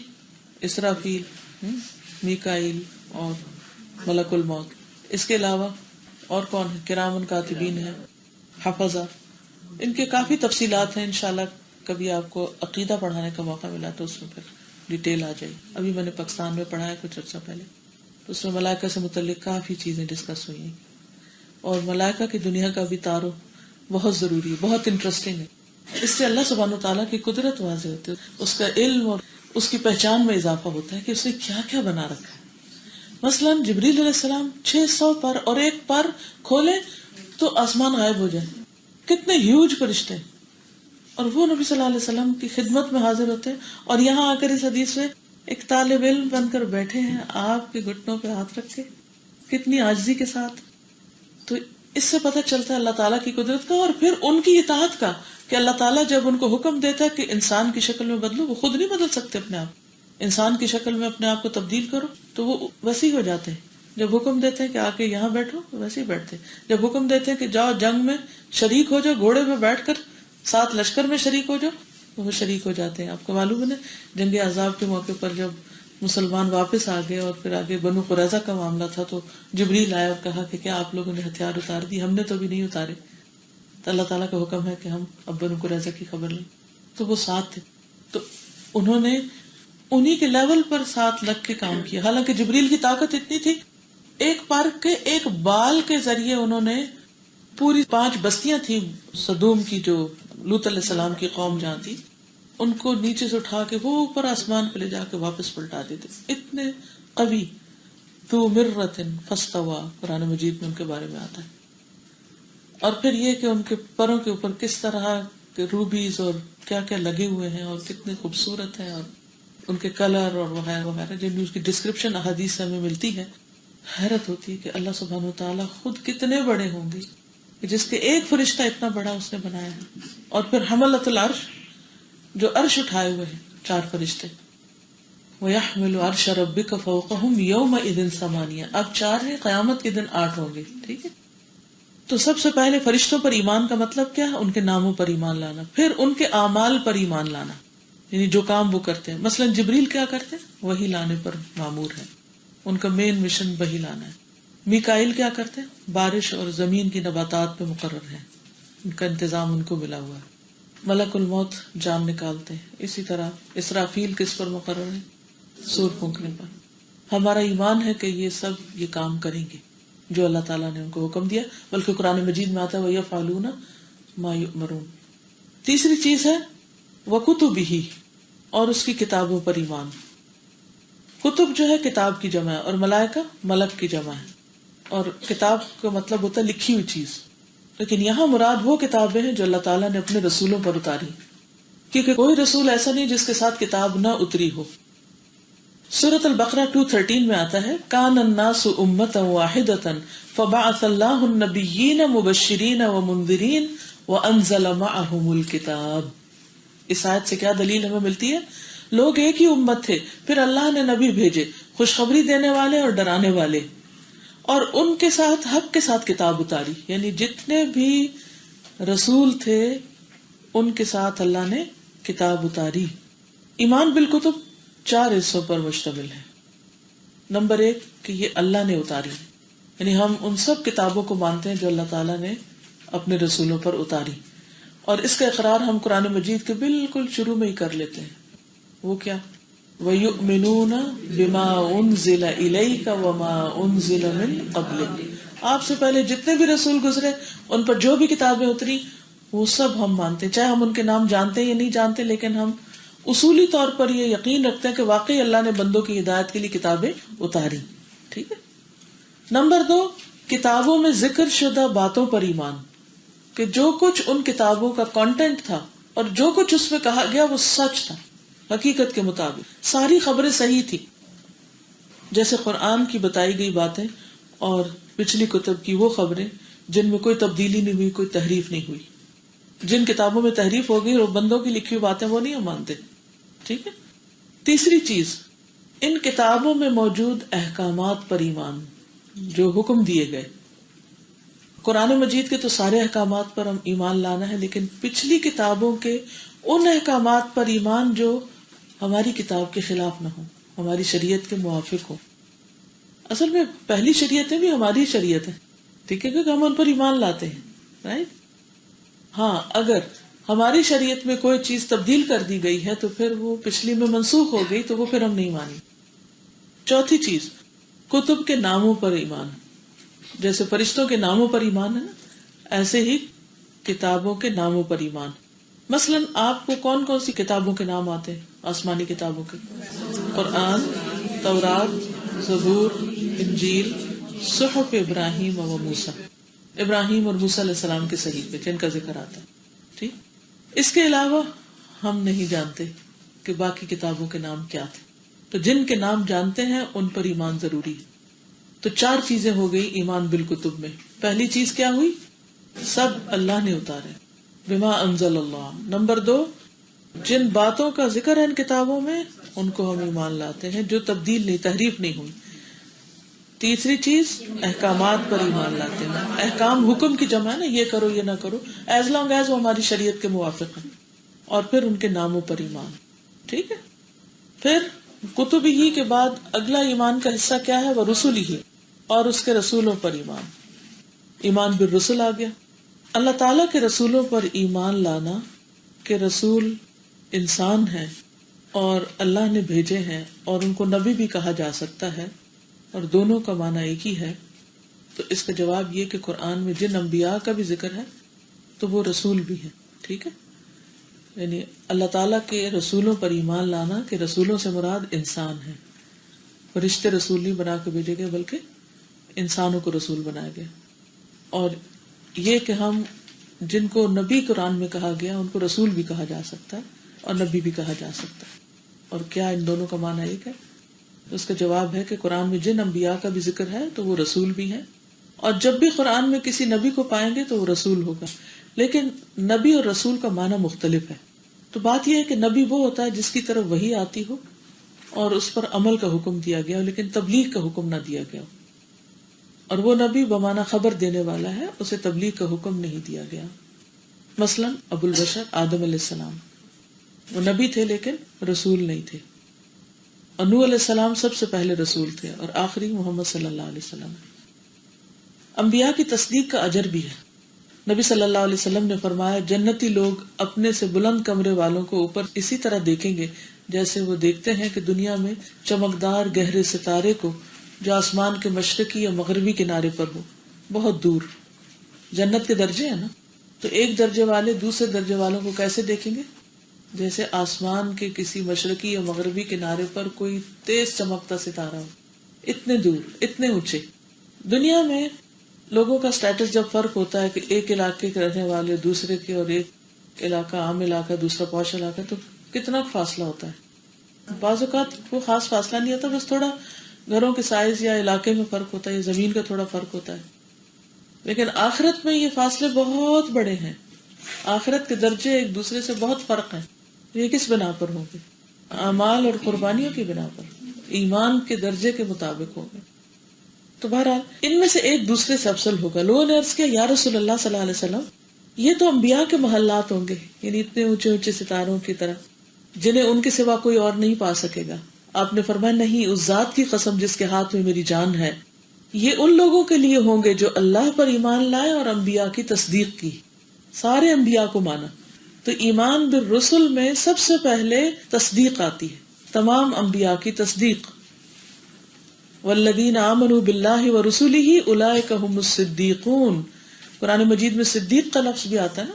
اسرافیل، میکائیل اور ملک الموت. اس کے علاوہ اور کون ہے؟ کرام کاتبین ہے، حفظہ. ان کے کافی تفصیلات ہیں، انشاءاللہ کبھی آپ کو عقیدہ پڑھانے کا موقع ملا تو اس میں پھر ڈیٹیل آ جائے. ابھی میں نے پاکستان میں پڑھایا کچھ عرصہ پہلے، تو اس میں ملائکہ سے متعلق کافی چیزیں ڈسکس ہوئی ہیں. اور ملائکہ کی دنیا کا بھی تعارف بہت ضروری ہے، بہت انٹرسٹنگ ہے. اس سے اللہ سبحانہ تعالیٰ کی قدرت واضح ہوتی ہے، اس کا علم اور اس کی پہچان میں اضافہ ہوتا ہے کہ اس نے کیا کیا بنا رکھا ہے. مثلا جبریل علیہ السلام 600 پر اور ایک پر کھولے تو آسمان غائب ہو جائے. کتنے ہیوج فرشتے، اور وہ نبی صلی اللہ علیہ وسلم کی خدمت میں حاضر ہوتے ہیں. اور یہاں آ کر اس حدیث میں ایک طالب علم بن کر بیٹھے ہیں آپ کے گھٹنوں پہ ہاتھ رکھ کے، کتنی عاجزی کے ساتھ. تو اس سے پتہ چلتا ہے اللہ تعالیٰ کی قدرت کا، اور پھر ان کی اطاعت کا، کہ اللہ تعالیٰ جب ان کو حکم دیتا ہے کہ انسان کی شکل میں بدلو، وہ خود نہیں بدل سکتے اپنے آپ. انسان کی شکل میں اپنے آپ کو تبدیل کرو تو وہ ویسے ہی ہو جاتے ہیں. جب حکم دیتے ہیں کہ آ کے یہاں بیٹھو، ویسے ہی بیٹھتے ہیں. جب حکم دیتے ہیں کہ جاؤ جنگ میں شریک ہو جاؤ، گھوڑے میں بیٹھ کر ساتھ لشکر میں شریک ہو جاؤ، وہ شریک ہو جاتے ہیں. آپ کو معلوم ہے نا، جنگ احزاب کے موقع پر جب مسلمان واپس آ گئے اور پھر آگے بنو قریظہ کا معاملہ تھا، تو جبریل آیا اور کہا کہ کیا آپ لوگوں نے ہتھیار اتار دی؟ ہم نے تو بھی نہیں اتارے. تو اللہ تعالیٰ کا حکم ہے کہ ہم اب بنو قریظہ کی خبر لیں. تو وہ ساتھ تھے، تو انہوں نے انہی کے لیول پر ساتھ لگ کے کام کیا. حالانکہ جبریل کی طاقت اتنی تھی، ایک پر کے ایک بال کے ذریعے انہوں نے پوری 5 بستیاں تھیں سدوم کی، جو لوط علیہ السلام کی قوم جہاں تھی، ان کو نیچے سے اٹھا کے وہ اوپر آسمان پہ لے جا کے واپس پلٹا دیتے. اتنے قوی. ذو مرۃ فاستوی، قرآن مجید میں ان کے بارے میں آتا ہے. اور پھر یہ کہ ان کے پروں کے اوپر کس طرح کے روبیز اور کیا کیا لگے ہوئے ہیں، اور کتنے خوبصورت ہیں، اور ان کے کلر اور وغیرہ وغیرہ، جن کی ڈسکرپشن احادیث سے ہمیں ملتی ہے. حیرت ہوتی ہے کہ اللہ سبحانہ وتعالیٰ خود کتنے بڑے ہوں گے، جس کے ایک فرشتہ اتنا بڑا اس نے بنایا ہے. اور پھر حملۃ العرش، جو عرش اٹھائے ہوئے ہیں 4 فرشتے. وَيَحْمِلُ عَرْشَ رَبِّكَ فَوْقَهُمْ يَوْمَئِذٍ ثَمَانِيَةٌ، اب 4 ہیں، قیامت کے دن 8 ہوں گے. ٹھیک ہے، تو سب سے پہلے فرشتوں پر ایمان کا مطلب کیا ہے؟ ان کے ناموں پر ایمان لانا. پھر ان کے اعمال پر ایمان لانا، یعنی جو کام وہ کرتے ہیں. مثلا جبریل کیا کرتے ہیں؟ وہی لانے پر مامور ہے، ان کا مین مشن وہی لانا ہے. میکائیل کیا کرتے ہیں؟ بارش اور زمین کی نباتات پہ مقرر ہیں، ان کا انتظام ان کو ملا ہوا ہے. ملک الموت جان نکالتے ہیں. اسی طرح اسرافیل کس پر مقرر ہے؟ سور پھونکنے پر. ہمارا ایمان ہے کہ یہ سب یہ کام کریں گے جو اللہ تعالیٰ نے ان کو حکم دیا، بلکہ قرآن مجید میں آتا ہے وَيَفْعَلُونَ مَا يُؤْمَرُونَ. تیسری چیز ہے وَكُتُبِهِ، اور اس کی کتابوں پر ایمان. کتب جو ہے کتاب کی جمع ہے، اور ملائکہ ملک کی جمع ہے. اور کتاب کا مطلب ہوتا ہے لکھی ہوئی چیز، لیکن یہاں مراد وہ کتابیں ہیں جو اللہ تعالیٰ نے اپنے رسولوں پر اتاری، کیونکہ کوئی رسول ایسا نہیں جس کے ساتھ کتاب نہ اتری ہو. سورۃ البقرہ 213 میں آتا ہے کان الناس امۃ واحدۃ فبعث اللہ النبیین مبشرین ومنذرین وانزل معهم الکتاب. اس آیت سے کیا دلیل ہمیں ملتی ہے؟ لوگ ایک ہی امت تھے، پھر اللہ نے نبی بھیجے، خوشخبری دینے والے اور ڈرانے والے، اور ان کے ساتھ حق کے ساتھ کتاب اتاری. یعنی جتنے بھی رسول تھے ان کے ساتھ اللہ نے کتاب اتاری. ایمان بالکتب 4 حصوں پر مشتمل ہے. نمبر 1 کہ یہ اللہ نے اتاری، یعنی ہم ان سب کتابوں کو مانتے ہیں جو اللہ تعالیٰ نے اپنے رسولوں پر اتاری، اور اس کا اقرار ہم قرآن مجید کے بالکل شروع میں ہی کر لیتے ہیں. وہ کیا؟ وَيُؤْمِنُونَ بِمَا أُنزِلَ إِلَيْكَ وَمَا أُنزِلَ مِن قَبْلِكَ. آپ سے پہلے جتنے بھی رسول گزرے ان پر جو بھی کتابیں اتری وہ سب ہم مانتے ہیں، چاہے ہم ان کے نام جانتے یا نہیں جانتے، لیکن ہم اصولی طور پر یہ یقین رکھتے ہیں کہ واقعی اللہ نے بندوں کی ہدایت کے لیے کتابیں اتاری. ٹھیک ہے. نمبر 2 کتابوں میں ذکر شدہ باتوں پر ایمان، کہ جو کچھ ان کتابوں کا کانٹینٹ تھا اور جو کچھ اس میں کہا گیا وہ سچ تھا، حقیقت کے مطابق ساری خبریں صحیح تھی. جیسے قرآن کی بتائی گئی باتیں اور پچھلی کتب کی وہ خبریں جن میں کوئی تبدیلی نہیں ہوئی، کوئی تحریف نہیں ہوئی. جن کتابوں میں تحریف ہو گئی وہ بندوں کی لکھی ہوئی باتیں وہ نہیں ہم مانتے. ٹھیک ہے. تیسری چیز، ان کتابوں میں موجود احکامات پر ایمان، جو حکم دیے گئے. قرآن مجید کے تو سارے احکامات پر ہم ایمان لانا ہے، لیکن پچھلی کتابوں کے ان احکامات پر ایمان جو ہماری کتاب کے خلاف نہ ہو، ہماری شریعت کے موافق ہو. اصل میں پہلی شریعتیں بھی ہماری شریعت ہیں، ٹھیک ہے، کیونکہ ہم ان پر ایمان لاتے ہیں، رائٹ. ہاں اگر ہماری شریعت میں کوئی چیز تبدیل کر دی گئی ہے تو پھر وہ پچھلی میں منسوخ ہو گئی، تو وہ پھر ہم نہیں مانیں. چوتھی چیز، کتب کے ناموں پر ایمان. جیسے فرشتوں کے ناموں پر ایمان ہے نا، ایسے ہی کتابوں کے ناموں پر ایمان. مثلا آپ کو کون کون سی کتابوں کے نام آتے ہیں؟ آسمانی کتابوں کے قرآن، تورات، زبور، انجیل، صحف ابراہیم و موسیٰ. ابراہیم اور موسیٰ علیہ السلام کے صحیفے جن کا ذکر آتا ہے. ٹھیک. اس کے علاوہ ہم نہیں جانتے کہ باقی کتابوں کے نام کیا تھے، تو جن کے نام جانتے ہیں ان پر ایمان ضروری ہے. تو 4 چیزیں ہو گئی ایمان بالکتب میں. پہلی چیز کیا ہوئی؟ سب اللہ نے اتارے، بما انزل اللہ. نمبر 2 جن باتوں کا ذکر ہے ان کتابوں میں ان کو ہم ایمان لاتے ہیں جو تبدیل نہیں، تحریف نہیں ہوئی. تیسری چیز احکامات پر ایمان لاتے ہیں. احکام حکم کی جمع ہے نا، یہ کرو یہ نہ کرو، ایز لانگ ایز وہ ہماری شریعت کے موافق ہیں. اور پھر ان کے ناموں پر ایمان. ٹھیک ہے. پھر کتب ہی کے بعد اگلا ایمان کا حصہ کیا ہے؟ وہ رسول ہی، اور اس کے رسولوں پر ایمان. ایمان بالرسل آ گیا. اللہ تعالیٰ کے رسولوں پر ایمان لانا کہ رسول انسان ہیں اور اللہ نے بھیجے ہیں اور ان کو نبی بھی کہا جا سکتا ہے، اور دونوں کا معنی ایک ہی ہے. تو اس کا جواب یہ کہ قرآن میں جن انبیاء کا بھی ذکر ہے تو وہ رسول بھی ہیں. ٹھیک ہے. یعنی اللہ تعالیٰ کے رسولوں پر ایمان لانا کہ رسولوں سے مراد انسان ہیں. فرشتے رسول نہیں بنا کے بھیجے گئے بلکہ انسانوں کو رسول بنایا گیا. اور یہ کہ ہم جن کو نبی قرآن میں کہا گیا ان کو رسول بھی کہا جا سکتا ہے اور نبی بھی کہا جا سکتا ہے. اور کیا ان دونوں کا معنی ایک ہے؟ اس کا جواب ہے کہ قرآن میں جن انبیاء کا بھی ذکر ہے تو وہ رسول بھی ہیں، اور جب بھی قرآن میں کسی نبی کو پائیں گے تو وہ رسول ہوگا. لیکن نبی اور رسول کا معنی مختلف ہے. تو بات یہ ہے کہ نبی وہ ہوتا ہے جس کی طرف وحی آتی ہو اور اس پر عمل کا حکم دیا گیا ہو لیکن تبلیغ کا حکم نہ دیا گیا ہو. اور وہ نبی بمعنی خبر دینے والا ہے، اسے تبلیغ کا حکم نہیں دیا گیا. مثلا ابو البشر آدم علیہ السلام، وہ نبی تھے لیکن رسول نہیں تھے. اور نوح علیہ السلام سب سے پہلے رسول تھے، اور آخری محمد صلی اللہ علیہ وسلم. انبیاء کی تصدیق کا اجر بھی ہے. نبی صلی اللہ علیہ وسلم نے فرمایا جنتی لوگ اپنے سے بلند کمرے والوں کو اوپر اسی طرح دیکھیں گے جیسے وہ دیکھتے ہیں کہ دنیا میں چمکدار گہرے ستارے کو جو آسمان کے مشرقی یا مغربی کنارے پر ہو، بہت دور. جنت کے درجے ہیں نا، تو ایک درجے والے دوسرے درجے والوں کو کیسے دیکھیں گے؟ جیسے آسمان کے کسی مشرقی یا مغربی کنارے پر کوئی تیز چمکتا ستارہ ہو، اتنے دور، اتنے اونچے. دنیا میں لوگوں کا سٹیٹس جب فرق ہوتا ہے کہ ایک علاقے کے رہنے والے دوسرے کے، اور ایک علاقہ عام علاقہ دوسرا پوش علاقہ، تو کتنا فاصلہ ہوتا ہے. بعض اوقات کوئی خاص فاصلہ نہیں ہوتا، بس تھوڑا گھروں کے سائز یا علاقے میں فرق ہوتا ہے، یا زمین کا تھوڑا فرق ہوتا ہے. لیکن آخرت میں یہ فاصلے بہت بڑے ہیں. آخرت کے درجے ایک دوسرے سے بہت فرق ہیں. یہ کس بنا پر ہوں گے؟ اعمال اور قربانیوں کی بنا پر، ایمان کے درجے کے مطابق ہوں گے. تو بہرحال ان میں سے ایک دوسرے سے افضل ہوگا. لوگوں نے عرض کیا یا رسول اللہ صلی اللہ علیہ وسلم، یہ تو انبیاء کے محلات ہوں گے، یعنی اتنے اونچے اونچے ستاروں کی طرح جنہیں ان کے سوا کوئی اور نہیں پا سکے گا. آپ نے فرمایا نہیں، اس ذات کی قسم جس کے ہاتھ میں میری جان ہے، یہ ان لوگوں کے لیے ہوں گے جو اللہ پر ایمان لائے اور انبیاء کی تصدیق کی. سارے انبیاء کو مانا. تو ایمان بالرسل میں سب سے پہلے تصدیق آتی ہے، تمام انبیاء کی تصدیق. والذین آمنوا باللہ ورسلہ اولئک هم الصدیقون. قرآن مجید میں صدیق کا لفظ بھی آتا ہے نا،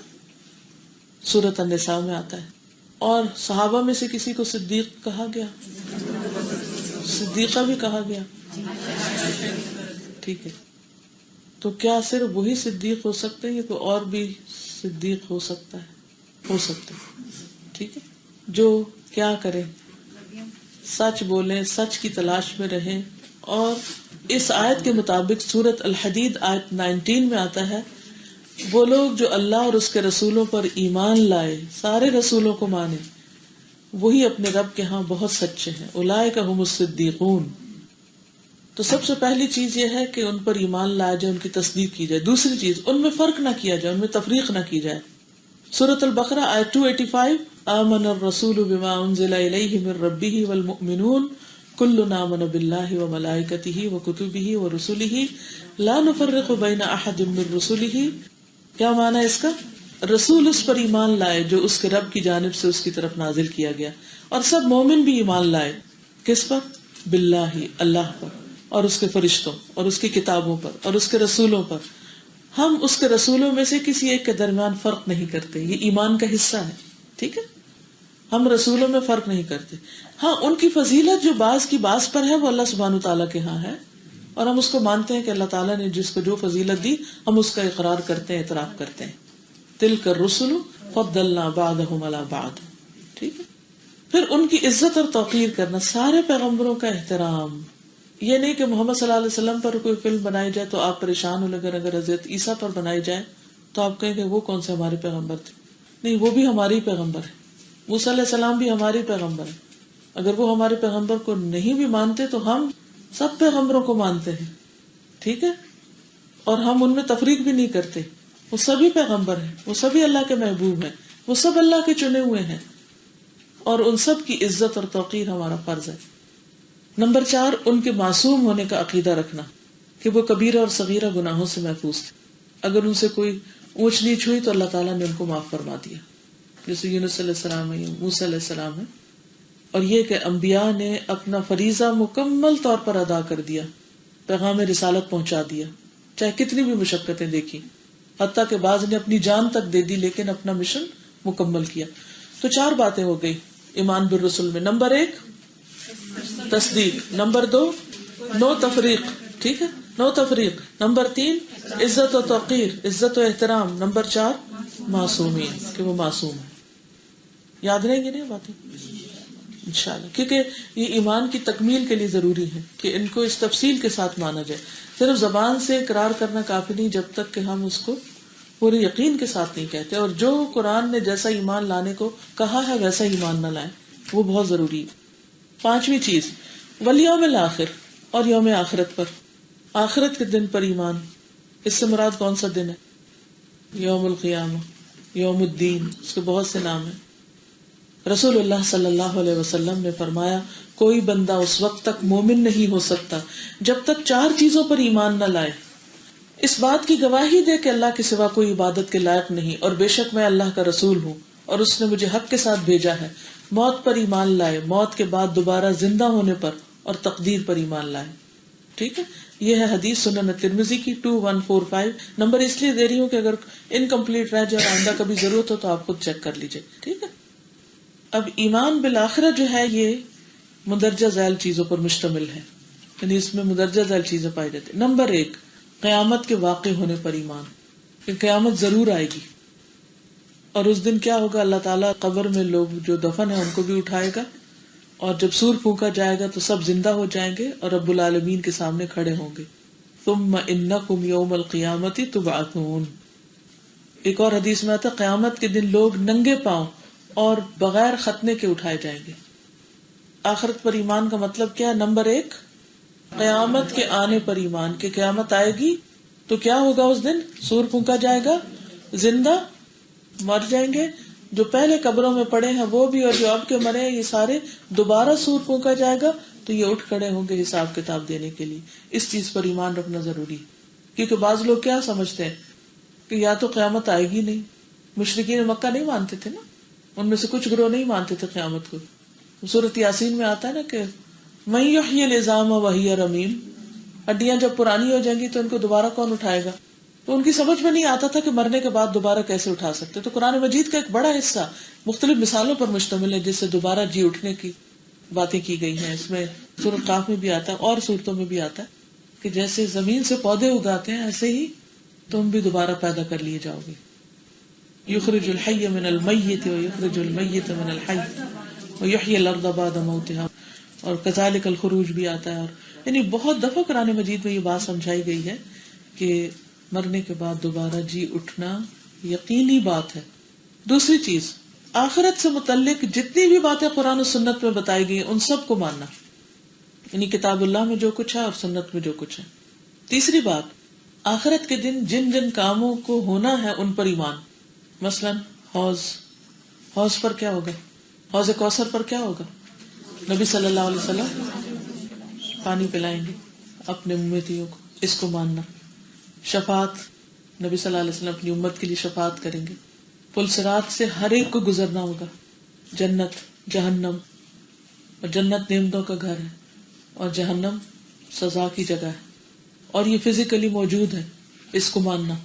سورۃ النساء میں آتا ہے. اور صحابہ میں سے کسی کو صدیق کہا گیا؟ صدیقہ بھی کہا گیا. ٹھیک ہے، تو کیا صرف وہی صدیق ہو سکتے ہیں یا کوئی اور بھی صدیق ہو سکتا ہے؟ ہو سکتا ہے. ٹھیک ہے، جو کیا کریں، سچ بولیں، سچ کی تلاش میں رہیں. اور اس آیت کے مطابق سورۃ الحدید آیت 19 میں آتا ہے، وہ لوگ جو اللہ اور اس کے رسولوں پر ایمان لائے، سارے رسولوں کو مانے، وہی اپنے رب کے ہاں بہت سچے ہیں. اولئک هم الصدیقون. تو سب سے پہلی چیز یہ ہے کہ ان پر ایمان لایا جائے، ان کی تصدیق کی جائے. دوسری چیز، ان میں فرق نہ کیا جائے، ان میں تفریق نہ کی جائے. سورۃ البقرہ آیت 285، آمن الرسول بما انزل الیہ من ربہ والمؤمنون کل آمن باللہ وملائکتہ وکتبہ ورسلہ لا نفرق بین احد من رسلہ. کیا معنی ہے اس کا؟ رسول اس پر ایمان لائے جو اس کے رب کی جانب سے اس کی طرف نازل کیا گیا، اور سب مومن بھی ایمان لائے. کس پر؟ باللہ، اللہ پر، اور اس کے فرشتوں اور اس کی کتابوں پر اور اس کے رسولوں پر. ہم اس کے رسولوں میں سے کسی ایک کے درمیان فرق نہیں کرتے. یہ ایمان کا حصہ ہے. ٹھیک ہے، ہم رسولوں میں فرق نہیں کرتے. ہاں، ان کی فضیلت جو بعض کی بعض پر ہے وہ اللہ سبحانہ تعالیٰ کے ہاں ہے، اور ہم اس کو مانتے ہیں کہ اللہ تعالیٰ نے جس کو جو فضیلت دی ہم اس کا اقرار کرتے ہیں، اعتراف کرتے ہیں. تلک الرسل فضلنا بعضهم علی بعض. ٹھیک ہے. پھر ان کی عزت اور توقیر کرنا، سارے پیغمبروں کا احترام. یہ نہیں کہ محمد صلی اللہ علیہ وسلم پر کوئی فلم بنائی جائے تو آپ پریشان ہو لگے، اگر حضرت عیسیٰ پر بنائی جائے تو آپ کہیں کہ وہ کون سے ہمارے پیغمبر تھے. نہیں، وہ بھی ہمارے ہی پیغمبر ہے. موسیٰ علیہ السلام بھی ہمارے پیغمبر ہیں. اگر وہ ہمارے پیغمبر کو نہیں بھی مانتے تو ہم سب پیغمبروں کو مانتے ہیں. ٹھیک ہے، اور ہم ان میں تفریق بھی نہیں کرتے. وہ سبھی پیغمبر ہیں، وہ سبھی اللہ کے محبوب ہیں، وہ سب اللہ کے چنے ہوئے ہیں، اور ان سب کی عزت اور توقیر ہمارا فرض ہے. نمبر 4، ان کے معصوم ہونے کا عقیدہ رکھنا کہ وہ کبیرہ اور صغیرہ گناہوں سے محفوظ تھے. اگر ان سے کوئی اونچ نیچ ہوئی تو اللہ تعالیٰ نے ان کو معاف فرما دیا، جیسے یونس علیہ السلام ہے، موسیٰ علیہ السلام ہے. اور یہ کہ انبیاء نے اپنا فریضہ مکمل طور پر ادا کر دیا، پیغام رسالت پہنچا دیا، چاہے کتنی بھی مشقتیں دیکھی، حتیٰ کہ بعض نے اپنی جان تک دے دی لیکن اپنا مشن مکمل کیا. تو 4 باتیں ہو گئی ایمان بالرسل میں. نمبر 1 تصدیق، نمبر 2 نو تفریق. ٹھیک ہے، نو تفریق. نمبر 3 عزت و توقیر، عزت و احترام. نمبر 4 معصومین، کہ وہ معصوم ہے. یاد رہیں گے نہیں باتیں انشاءاللہ، کیونکہ یہ ایمان کی تکمیل کے لیے ضروری ہے کہ ان کو اس تفصیل کے ساتھ مانا جائے. صرف زبان سے اقرار کرنا کافی نہیں جب تک کہ ہم اس کو پورے یقین کے ساتھ نہیں کہتے. اور جو قرآن نے جیسا ایمان لانے کو کہا ہے ویسا ایمان نہ لائیں، وہ بہت ضروری ہے. 5ویں چیز والیوم الآخر، اور یوم آخرت پر، آخرت کے دن پر ایمان. اس سے مراد کون سا دن ہے؟ یوم القیامہ، یوم الدین، اس کے بہت سے نام ہیں. رسول اللہ صلی اللہ علیہ وسلم نے فرمایا کوئی بندہ اس وقت تک مومن نہیں ہو سکتا جب تک 4 چیزوں پر ایمان نہ لائے. اس بات کی گواہی دے کہ اللہ کے سوا کوئی عبادت کے لائق نہیں، اور بے شک میں اللہ کا رسول ہوں اور اس نے مجھے حق کے ساتھ بھیجا ہے. موت پر ایمان لائے، موت کے بعد دوبارہ زندہ ہونے پر، اور تقدیر پر ایمان لائے. ٹھیک ہے، یہ ہے حدیث سنن ترمذی کی 2145. نمبر اس لیے دے رہی ہوں کہ اگر انکمپلیٹ رہ جائے آئندہ کبھی ضرورت ہو تو آپ خود چیک کر لیجئے. ٹھیک ہے. اب ایمان بالآخرہ جو ہے یہ مندرجہ ذیل چیزوں پر مشتمل ہے، یعنی اس میں مندرجہ ذیل چیزیں پائی جاتی ہیں. نمبر 1 قیامت کے واقع ہونے پر ایمان، کہ قیامت ضرور آئے گی، اور اس دن کیا ہوگا، اللہ تعالیٰ قبر میں لوگ جو دفن ہیں ان کو بھی اٹھائے گا اور جب سور پھونکا جائے گا تو سب زندہ ہو جائیں گے اور رب العالمین کے سامنے کھڑے ہوں گے. ثم انکم یوم القیامت تبعثون. ایک اور حدیث میں آتا ہے قیامت کے دن لوگ ننگے پاؤں اور بغیر ختنے کے اٹھائے جائیں گے. آخرت پر ایمان کا مطلب کیا ہے؟ نمبر 1 قیامت کے آنے پر ایمان، کہ قیامت آئے گی تو کیا ہوگا اس دن؟ سور پھونکا جائے گا، زندہ مر جائیں گے، جو پہلے قبروں میں پڑے ہیں وہ بھی اور جو اب کے مرے ہیں یہ سارے، دوبارہ سور پھونکا جائے گا تو یہ اٹھ کھڑے ہوں گے حساب کتاب دینے کے لیے. اس چیز پر ایمان رکھنا ضروری ہے، کیونکہ بعض لوگ کیا سمجھتے ہیں کہ یا تو قیامت آئے گی نہیں. مشرکین مکہ نہیں مانتے تھے نا، ان میں سے کچھ گروہ نہیں مانتے تھے قیامت کو. سورۃ یاسین میں آتا ہے نا کہ من یحیی العظام وہی رمیم، ہڈیاں جب پرانی ہو جائیں گی تو ان کو دوبارہ کون اٹھائے گا؟ تو ان کی سمجھ میں نہیں آتا تھا کہ مرنے کے بعد دوبارہ کیسے اٹھا سکتے. تو قرآن مجید کا ایک بڑا حصہ مختلف مثالوں پر مشتمل ہے جس سے دوبارہ جی اٹھنے کی باتیں کی گئی ہیں. اس میں سورۃ قاف میں بھی آتا ہے اور سورتوں میں بھی آتا ہے کہ جیسے زمین سے پودے اگاتے ہیں ایسے ہی تم بھی دوبارہ پیدا کر لیے جاؤ گے. یخرج الحی من المیت ویخرج المیت من الحی ویحیی الارض بعد موتها، اور کذالک الخروج بھی آتا ہے. اور یعنی بہت دفعہ قرآن مجید میں یہ بات سمجھائی گئی ہے کہ مرنے کے بعد دوبارہ جی اٹھنا یقینی بات ہے. دوسری چیز، آخرت سے متعلق جتنی بھی باتیں قرآن و سنت میں بتائی گئی ان سب کو ماننا، یعنی کتاب اللہ میں جو کچھ ہے اور سنت میں جو کچھ ہے. تیسری بات، آخرت کے دن جن جن کاموں کو ہونا ہے ان پر ایمان. مثلا حوض پر کیا ہوگا؟ حوض کوثر پر کیا ہوگا؟ نبی صلی اللہ علیہ وسلم پانی پلائیں گے اپنے امتیوں کو، اس کو ماننا. شفاعت، نبی صلی اللہ علیہ وسلم اپنی امت کے لیے شفاعت کریں گے. پل صراط سے ہر ایک کو گزرنا ہوگا. جنت، جہنم، اور جنت نعمتوں کا گھر ہے اور جہنم سزا کی جگہ ہے، اور یہ فزیکلی موجود ہے، اس کو ماننا.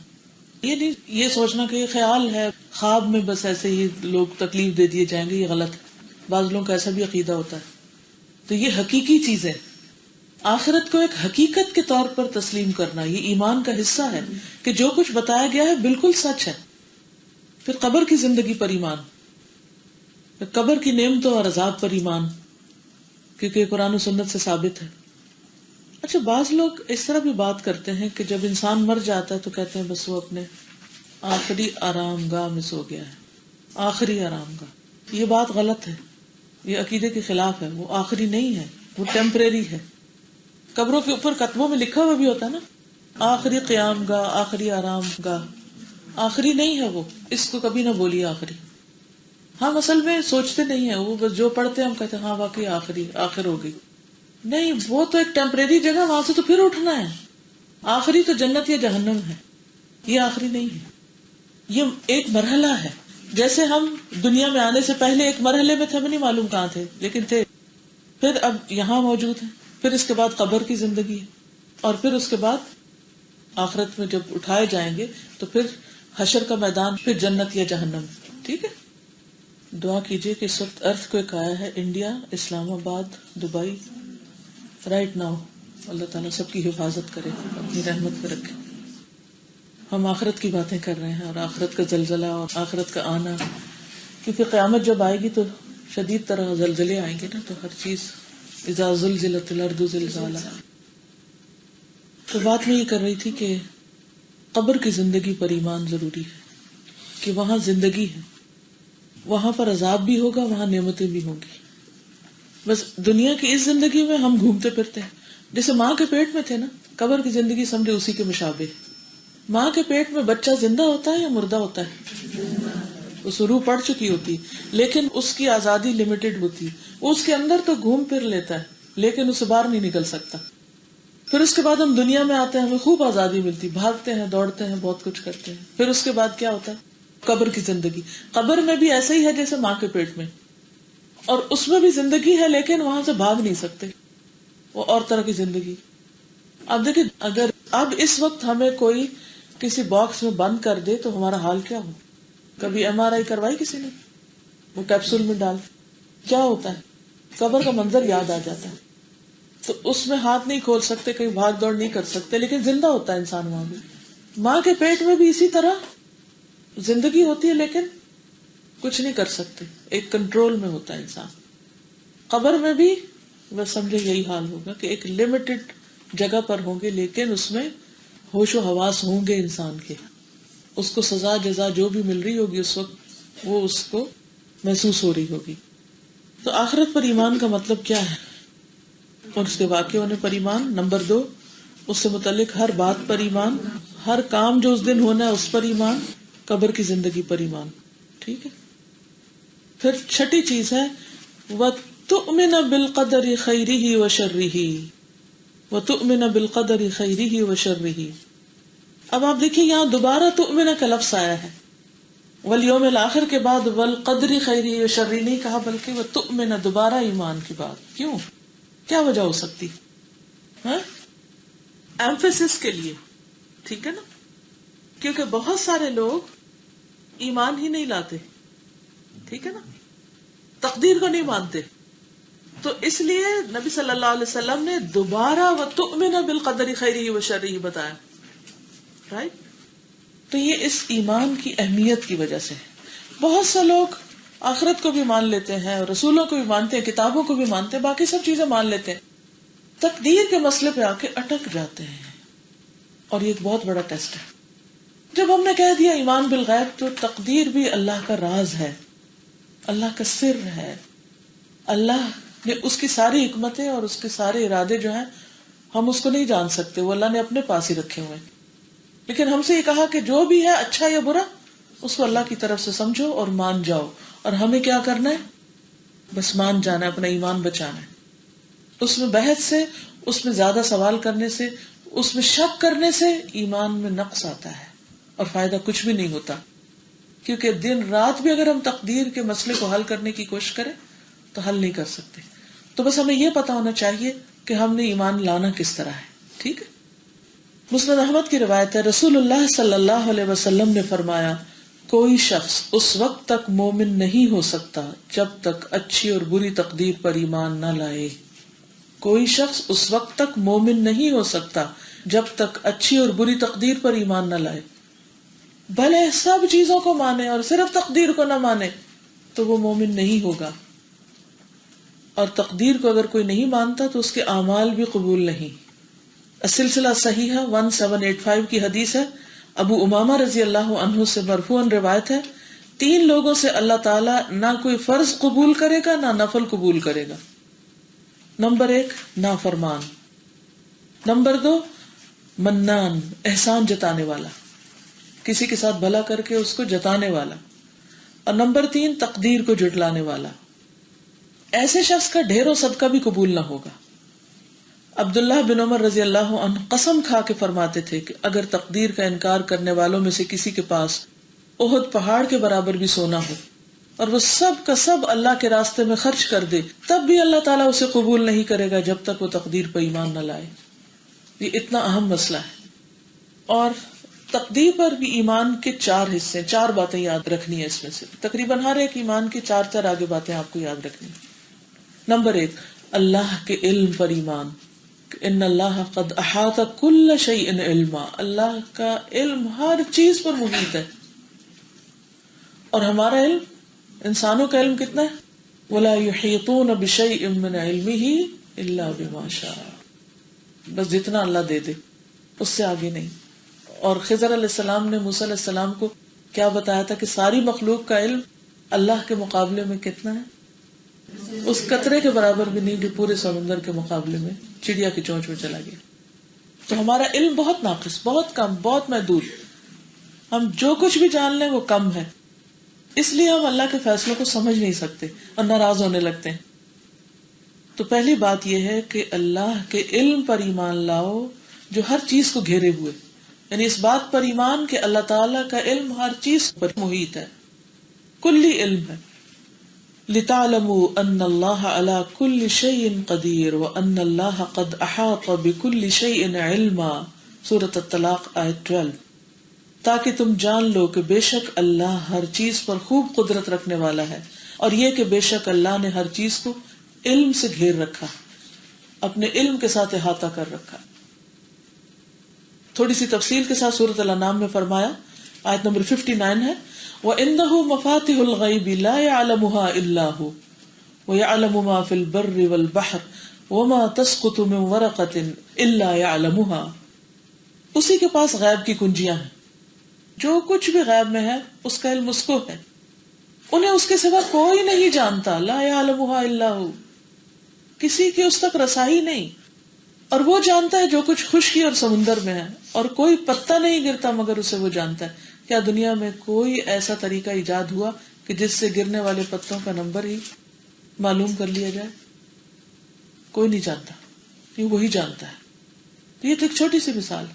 یہ نہیں یہ سوچنا کہ یہ خیال ہے، خواب میں بس ایسے ہی لوگ تکلیف دے دیے جائیں گے، یہ غلط ہے. بعض لوگوں کا ایسا بھی عقیدہ ہوتا ہے. تو یہ حقیقی چیزیں، آخرت کو ایک حقیقت کے طور پر تسلیم کرنا، یہ ایمان کا حصہ ہے کہ جو کچھ بتایا گیا ہے بالکل سچ ہے. پھر قبر کی زندگی پر ایمان، پھر قبر کی نعمتوں اور عذاب پر ایمان، کیونکہ قرآن و سنت سے ثابت ہے. اچھا، بعض لوگ اس طرح بھی بات کرتے ہیں کہ جب انسان مر جاتا ہے تو کہتے ہیں بس وہ اپنے آخری آرام گاہ میں سو گیا ہے، آخری آرام گاہ. یہ بات غلط ہے، یہ عقیدے کے خلاف ہے. وہ آخری نہیں ہے، وہ ٹیمپریری ہے. قبروں کے اوپر کتبوں میں لکھا ہوا بھی ہوتا ہے نا، آخری قیام گاہ، آخری آرام گاہ. آخری نہیں ہے وہ، اس کو کبھی نہ بولیے آخری. ہم اصل میں سوچتے نہیں ہیں، وہ بس جو پڑھتے ہیں ہم کہتے ہیں ہاں واقعی آخر ہو گئی. نہیں، وہ تو ایک ٹیمپریری جگہ، وہاں سے تو پھر اٹھنا ہے. آخری تو جنت یا جہنم ہے، یہ آخری نہیں ہے. یہ ایک مرحلہ ہے. جیسے ہم دنیا میں آنے سے پہلے ایک مرحلے میں تھے، ہمیں نہیں معلوم کہاں تھے لیکن تھے، پھر اب یہاں موجود ہیں، پھر اس کے بعد قبر کی زندگی ہے، اور پھر اس کے بعد آخرت میں جب اٹھائے جائیں گے تو پھر حشر کا میدان، پھر جنت یا جہنم. ٹھیک ہے، دعا کیجئے کہ اس وقت ارتھ کوئک آیا ہے انڈیا، اسلام آباد، دبئی، رائٹ ناؤ. اللہ تعالیٰ سب کی حفاظت کرے، اپنی رحمت پہ رکھے. ہم آخرت کی باتیں کر رہے ہیں اور آخرت کا زلزلہ اور آخرت کا آنا، کیونکہ قیامت جب آئے گی تو شدید طرح زلزلے آئیں گے نا، تو ہر چیز اذا زلزلت الارض زلزالہا. تو بات میں یہ کر رہی تھی کہ قبر کی زندگی پر ایمان ضروری ہے، کہ وہاں زندگی ہے، وہاں پر عذاب بھی ہوگا، وہاں نعمتیں بھی ہوں گی. بس دنیا کی اس زندگی میں ہم گھومتے پھرتے ہیں، جیسے ماں کے پیٹ میں تھے نا، قبر کی زندگی سمجھے اسی کے مشابہ. ماں کے پیٹ میں بچہ زندہ ہوتا ہے یا مردہ ہوتا ہے؟ اس روح پڑ چکی ہوتی، لیکن اس کی آزادی لمیٹڈ ہوتی. اس کے اندر تو گھوم پھر لیتا ہے لیکن اسے باہر نہیں نکل سکتا. پھر اس کے بعد ہم دنیا میں آتے ہیں، ہمیں خوب آزادی ملتی، بھاگتے ہیں، دوڑتے ہیں، بہت کچھ کرتے ہیں. پھر اس کے بعد کیا ہوتا ہے؟ قبر کی زندگی. قبر میں بھی ایسا ہی ہے جیسے ماں کے پیٹ میں، اور اس میں بھی زندگی ہے لیکن وہاں سے بھاگ نہیں سکتے، وہ اور طرح کی زندگی. اب دیکھیں، اگر اب اس وقت ہمیں کوئی کسی باکس میں بند کر دے تو ہمارا حال کیا ہو؟ کبھی MRI کروائی کسی نے؟ وہ کیپسول میں ڈال، کیا ہوتا ہے؟ قبر کا منظر یاد آ جاتا ہے. تو اس میں ہاتھ نہیں کھول سکتے، کہیں بھاگ دوڑ نہیں کر سکتے، لیکن زندہ ہوتا ہے انسان وہاں بھی. ماں کے پیٹ میں بھی اسی طرح زندگی ہوتی ہے لیکن کچھ نہیں کر سکتے، ایک کنٹرول میں ہوتا ہے انسان. قبر میں بھی بس سمجھے یہی حال ہوگا کہ ایک لمیٹڈ جگہ پر ہوں گے، لیکن اس میں ہوش و حواس ہوں گے انسان کے، اس کو سزا جزا جو بھی مل رہی ہوگی اس وقت وہ اس کو محسوس ہو رہی ہوگی. تو آخرت پر ایمان کا مطلب کیا ہے اور اس کے واقع ہونے پر ایمان. نمبر 2، اس سے متعلق ہر بات پر ایمان، ہر کام جو اس دن ہونا ہے اس پر ایمان، قبر کی زندگی پر ایمان. ٹھیک ہے. پھر چھٹی چیز ہے وَتُؤْمِنَ بِالْقَدَرِ خَيْرِهِ وَشَرِّهِ، وَتُؤْمِنَ بِالْقَدَرِ خَيْرِهِ وَشَرِّهِ. اب آپ دیکھیں یہاں دوبارہ تؤمن کا لفظ آیا ہے، والیوم الآخر کے بعد والقدر خیرہ وشرہ نہیں کہا، بلکہ وتؤمن دوبارہ ایمان کی بات. کیوں؟ کیا وجہ ہو سکتی؟ ہاں ایمفیسس کے لیے. ٹھیک ہے نا، کیونکہ بہت سارے لوگ ایمان ہی نہیں لاتے. ٹھیک ہے نا، تقدیر کو نہیں مانتے. تو اس لیے نبی صلی اللہ علیہ وسلم نے دوبارہ وتؤمن بالقدر خیرہ وشرہ بتایا. رائٹ. تو یہ اس ایمان کی اہمیت کی وجہ سے. بہت سے لوگ آخرت کو بھی مان لیتے ہیں، رسولوں کو بھی مانتے ہیں، کتابوں کو بھی مانتے ہیں، باقی سب چیزیں مان لیتے ہیں، تقدیر کے مسئلے پہ آ کے اٹک جاتے ہیں. اور یہ ایک بہت بڑا ٹیسٹ ہے. جب ہم نے کہہ دیا ایمان بالغیب، تو تقدیر بھی اللہ کا راز ہے، اللہ کا سر ہے. اللہ نے اس کی ساری حکمتیں اور اس کے سارے ارادے جو ہیں ہم اس کو نہیں جان سکتے، وہ اللہ نے اپنے پاس ہی رکھے ہوئے ہیں. لیکن ہم سے یہ کہا کہ جو بھی ہے اچھا یا برا اس کو اللہ کی طرف سے سمجھو اور مان جاؤ. اور ہمیں کیا کرنا ہے؟ بس مان جانا ہے، اپنا ایمان بچانا ہے. اس میں بحث سے، اس میں زیادہ سوال کرنے سے، اس میں شک کرنے سے ایمان میں نقص آتا ہے اور فائدہ کچھ بھی نہیں ہوتا. کیونکہ دن رات بھی اگر ہم تقدیر کے مسئلے کو حل کرنے کی کوشش کریں تو حل نہیں کر سکتے. تو بس ہمیں یہ پتا ہونا چاہیے کہ ہم نے ایمان لانا کس طرح ہے. ٹھیک ہے. مسند احمد کی روایت ہے، رسول اللہ صلی اللہ علیہ وسلم نے فرمایا، کوئی شخص اس وقت تک مومن نہیں ہو سکتا جب تک اچھی اور بری تقدیر پر ایمان نہ لائے. کوئی شخص اس وقت تک مومن نہیں ہو سکتا جب تک اچھی اور بری تقدیر پر ایمان نہ لائے. بھلے سب چیزوں کو مانے اور صرف تقدیر کو نہ مانے تو وہ مومن نہیں ہوگا. اور تقدیر کو اگر کوئی نہیں مانتا تو اس کے اعمال بھی قبول نہیں. السلسلہ صحیحہ 1785 کی حدیث ہے، ابو امامہ رضی اللہ عنہ سے مرفوعاً روایت ہے، 3 لوگوں سے اللہ تعالیٰ نہ کوئی فرض قبول کرے گا نہ نفل قبول کرے گا. نمبر 1 نافرمان، نمبر 2 منان احسان جتانے والا، کسی کے ساتھ بھلا کر کے اس کو جتانے والا، اور نمبر 3 تقدیر کو جھٹلانے والا. ایسے شخص کا ڈھیروں صدقہ بھی قبول نہ ہوگا. عبداللہ بن عمر رضی اللہ عنہ قسم کھا کے فرماتے تھے کہ اگر تقدیر کا انکار کرنے والوں میں سے کسی کے پاس احد پہاڑ کے برابر بھی سونا ہو اور وہ سب کا سب اللہ کے راستے میں خرچ کر دے، تب بھی اللہ تعالیٰ اسے قبول نہیں کرے گا جب تک وہ تقدیر پر ایمان نہ لائے. یہ اتنا اہم مسئلہ ہے. اور تقدیر پر بھی ایمان کے 4 حصے، 4 باتیں یاد رکھنی ہے. اس میں سے تقریباً ہر ایک ایمان کی 4 آگے باتیں آپ کو یاد رکھنی. نمبر 1 اللہ کے علم پر ایمان. ان اللہ قد احاط کل شیء علما، اللہ کا علم ہر چیز پر محیط ہے. اور ہمارا علم، انسانوں کا علم کتنا ہے؟ ولا یحیطون بشیء من علمہ الا بما شاء، بس جتنا اللہ دے دے اس سے آگے نہیں. اور خضر علیہ السلام نے موسیٰ علیہ السلام کو کیا بتایا تھا کہ ساری مخلوق کا علم اللہ کے مقابلے میں کتنا ہے؟ اس قطرے کے برابر بھی نہیں جو پورے سمندر کے مقابلے میں چڑیا کی چونچ میں چلا گیا. تو ہمارا علم بہت ناقص، بہت کم، بہت محدود. ہم جو کچھ بھی جان لیں وہ کم ہے. اس لیے ہم اللہ کے فیصلوں کو سمجھ نہیں سکتے اور ناراض ہونے لگتے ہیں. تو پہلی بات یہ ہے کہ اللہ کے علم پر ایمان لاؤ جو ہر چیز کو گھیرے ہوئے، یعنی اس بات پر ایمان کہ اللہ تعالیٰ کا علم ہر چیز پر محیط ہے، کلی علم ہے. لِتَعْلَمُوا أَنَّ اللَّهَ عَلَى كُلِّ شَيْءٍ قَدِيرٌ وَأَنَّ اللَّهَ قَدْ أَحَاطَ بِكُلِّ شَيْءٍ عِلْمًا. سورۃ الطلاق آیت 12. تاکہ تم جان لو کہ بے شک اللہ ہر چیز پر خوب قدرت رکھنے والا ہے، اور یہ کہ بے شک اللہ نے ہر چیز کو علم سے گھیر رکھا، اپنے علم کے ساتھ احاطہ کر رکھا. تھوڑی سی تفصیل کے ساتھ سورۃ الانعام میں فرمایا، آیت نمبر 59 ہے، وَإِنَّهُ مَفَاتِحُ الْغَيْبِ لَا يَعْلَمُهَا إِلَّا هُ وَيَعْلَمُ مَا فِي الْبَرِّ وَالْبَحْرِ وَمَا تَسْقُطُ مِنْ وَرَقَةٍ إِلَّا يَعْلَمُهَا. اسی کے پاس غیب کی کنجیاں ہیں، جو کچھ بھی غیب میں ہے اس کا علم اس کو ہے، انہیں اس کے سوا کوئی نہیں جانتا. لا يعلمها الا هو، کسی کی اس تک رسائی نہیں. اور وہ جانتا ہے جو کچھ خشکی اور سمندر میں ہے، اور کوئی پتا نہیں گرتا مگر اسے وہ جانتا ہے. کیا دنیا میں کوئی ایسا طریقہ ایجاد ہوا کہ جس سے گرنے والے پتوں کا نمبر ہی معلوم کر لیا جائے؟ کوئی نہیں جانتا، یہ وہی جانتا ہے. تو یہ تو ایک چھوٹی سی مثال.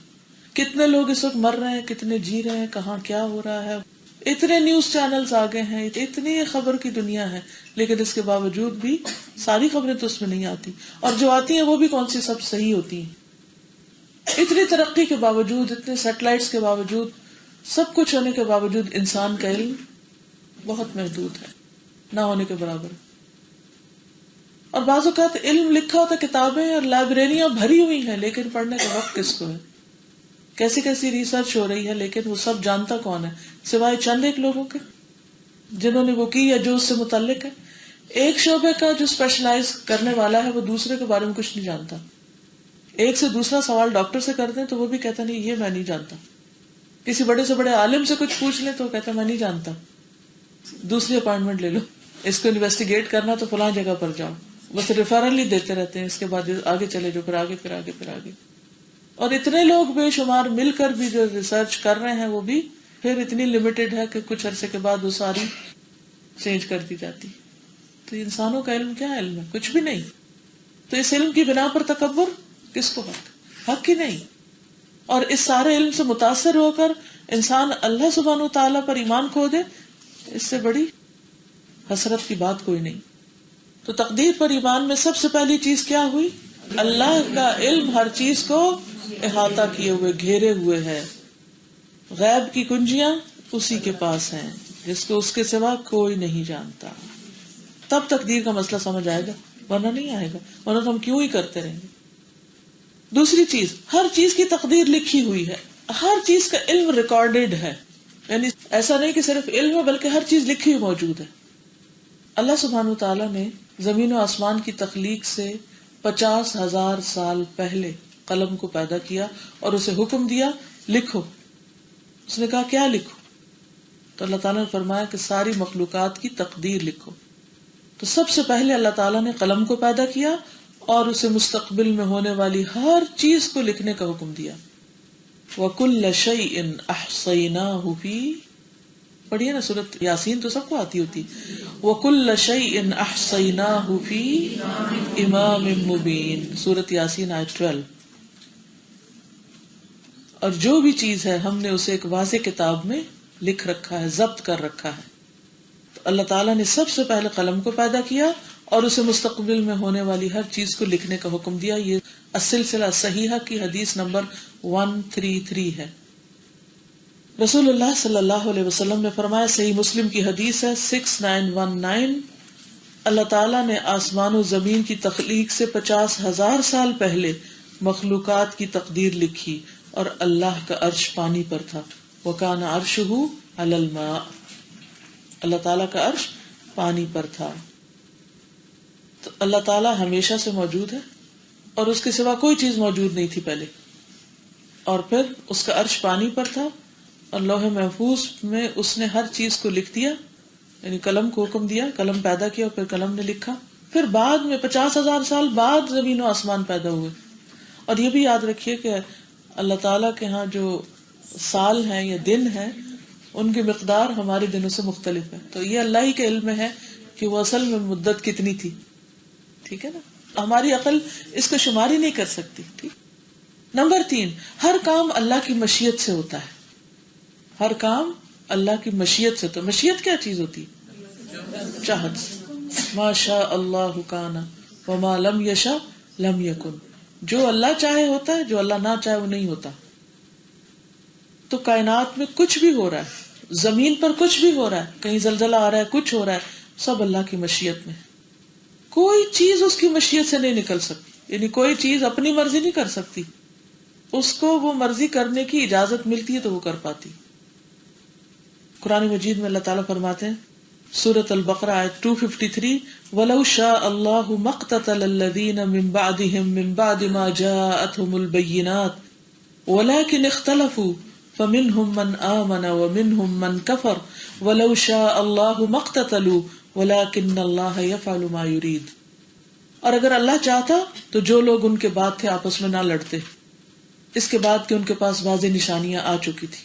کتنے لوگ اس وقت مر رہے ہیں، کتنے جی رہے ہیں، کہاں کیا ہو رہا ہے، اتنے نیوز چینلز آگے ہیں، اتنی خبر کی دنیا ہے، لیکن اس کے باوجود بھی ساری خبریں تو اس میں نہیں آتی، اور جو آتی ہیں وہ بھی کون سی سب صحیح ہوتی ہیں. اتنی ترقی کے باوجود، اتنے سیٹلائٹس کے باوجود، سب کچھ ہونے کے باوجود انسان کا علم بہت محدود ہے، نہ ہونے کے برابر. اور بعض اوقات علم لکھا ہوتا، کتابیں اور لائبریریاں بھری ہوئی ہیں، لیکن پڑھنے کا وقت کس کو ہے؟ کیسی کیسی ریسرچ ہو رہی ہے، لیکن وہ سب جانتا کون ہے سوائے چند ایک لوگوں کے جنہوں نے وہ کی یا جو اس سے متعلق ہے. ایک شعبے کا جو اسپیشلائز کرنے والا ہے وہ دوسرے کے بارے میں کچھ نہیں جانتا. ایک سے دوسرا سوال ڈاکٹر سے کرتے ہیں تو وہ بھی کہتا نہیں یہ میں نہیں جانتا. کسی بڑے سے بڑے عالم سے کچھ پوچھ لیں تو وہ کہتا میں نہیں جانتا، دوسری اپائنٹمنٹ لے لو، اس کو انویسٹیگیٹ کرنا تو فلاں جگہ پر جاؤ. بس ریفرل ہی دیتے رہتے ہیں، اس کے بعد آگے چلے جو، پھر آگے پھر آگے پھر آگے. اور اتنے لوگ بے شمار مل کر بھی جو ریسرچ کر رہے ہیں وہ بھی پھر اتنی لمیٹڈ ہے کہ کچھ عرصے کے بعد وہ ساری چینج کر دی جاتی. تو انسانوں کا علم کیا علم ہے؟ کچھ بھی نہیں. تو اس علم کی بنا پر تکبر کس کو حق ہی نہیں. اور اس سارے علم سے متاثر ہو کر انسان اللہ سبحانہ و تعالیٰ پر ایمان کھو دے، اس سے بڑی حسرت کی بات کوئی نہیں. تو تقدیر پر ایمان میں سب سے پہلی چیز کیا ہوئی؟ اللہ کا علم ہر چیز کو احاطہ کیے ہوئے، گھیرے ہوئے ہے. غیب کی کنجیاں اسی کے پاس ہیں جس کو اس کے سوا کوئی نہیں جانتا. تب تقدیر کا مسئلہ سمجھ آئے گا، ورنہ نہیں آئے گا، ورنہ تو ہم کیوں ہی کرتے رہیں گے. دوسری چیز، ہر چیز کی تقدیر لکھی ہوئی ہے، ہر چیز کا علم ریکارڈڈ ہے. یعنی ایسا نہیں کہ صرف علم ہے بلکہ ہر چیز لکھی ہوئی موجود ہے. اللہ سبحانہ وتعالیٰ نے زمین و آسمان کی تخلیق سے 50,000 سال پہلے قلم کو پیدا کیا اور اسے حکم دیا لکھو. اس نے کہا کیا لکھو؟ تو اللہ تعالیٰ نے فرمایا کہ ساری مخلوقات کی تقدیر لکھو. تو سب سے پہلے اللہ تعالیٰ نے قلم کو پیدا کیا اور اسے مستقبل میں ہونے والی ہر چیز کو لکھنے کا حکم دیا. وَكُلَّ شَيْءٍ أَحْصَيْنَاهُ فِي، پڑھیے نا سورۃ یاسین تو سب کو آتی ہوتی. وَكُلَّ شَيْءٍ أَحْصَيْنَاهُ فِي إِمَامٍ مُبِينٍ، سورۃ یاسین آیت 12. اور جو بھی چیز ہے ہم نے اسے ایک واضح کتاب میں لکھ رکھا ہے، ضبط کر رکھا ہے. تو اللہ تعالیٰ نے سب سے پہلے قلم کو پیدا کیا اور اسے مستقبل میں ہونے والی ہر چیز کو لکھنے کا حکم دیا. یہ السلسلہ صحیحہ کی حدیث نمبر 133 ہے. رسول اللہ صلی اللہ علیہ وسلم نے فرمایا، صحیح مسلم کی حدیث ہے 6919، اللہ تعالیٰ نے آسمان و زمین کی تخلیق سے 50,000 سال پہلے مخلوقات کی تقدیر لکھی اور اللہ کا عرش پانی پر تھا. وَكَانَ عَرْشُهُ عَلَى الْمَاءِ، اللہ تعالیٰ کا عرش پانی پر تھا. تو اللہ تعالیٰ ہمیشہ سے موجود ہے اور اس کے سوا کوئی چیز موجود نہیں تھی پہلے. اور پھر اس کا عرش پانی پر تھا اور لوح محفوظ میں اس نے ہر چیز کو لکھ دیا، یعنی قلم کو حکم دیا، قلم پیدا کیا اور پھر قلم نے لکھا. پھر بعد میں 50,000 سال بعد زمین و آسمان پیدا ہوئے. اور یہ بھی یاد رکھیے کہ اللہ تعالیٰ کے ہاں جو سال ہیں یا دن ہیں ان کی مقدار ہمارے دنوں سے مختلف ہے. تو یہ اللہ ہی کے علم میں ہے کہ وہ اصل میں مدت کتنی تھی. ٹھیک ہے نا، ہماری عقل اس کو شمار ہی نہیں کر سکتی. ٹھیک. نمبر 3، ہر کام اللہ کی مشیت سے ہوتا ہے. ہر کام اللہ کی مشیت سے. تو مشیت کیا چیز ہوتی؟ چاہت سے. ما شاء اللہ کان وما لم یشاء لم یکن. جو اللہ چاہے ہوتا ہے، جو اللہ نہ چاہے وہ نہیں ہوتا. تو کائنات میں کچھ بھی ہو رہا ہے، زمین پر کچھ بھی ہو رہا ہے، کہیں زلزلہ آ رہا ہے، کچھ ہو رہا ہے، سب اللہ کی مشیت میں. کوئی چیز اس کی مشیت سے نہیں نکل سکتی. یعنی کوئی چیز اپنی مرضی نہیں کر سکتی، اس کو وہ مرضی کرنے کی اجازت ملتی ہے تو وہ کر پاتی. قرآن مجید میں اللہ تعالیٰ فرماتے ہیں سورۃ البقرہ آیت 253 وَلَوْ شَاءَ اللَّهُ مَا اقْتَتَلَ الَّذِينَ مِن بَعْدِهِم مِّن بَعْدِ مَا جَاءَتْهُمُ الْبَيِّنَاتُ وَلَكِنِ اخْتَلَفُوا فَمِنْهُم مَّنْ آمَنَ وَمِنْهُم مَّنْ كَفَرَ وَلَوْ شَاءَ اللَّهُ مَا اقْتَتَلُوا وَلَكِنَّ اللَّهَ يَفْعَلُ مَا يُرِيدُ. اور اگر اللہ چاہتا تو جو لوگ ان کے بعد تھے آپس میں نہ لڑتے، اس کے بعد کہ ان کے پاس واضح نشانیاں آ چکی تھی،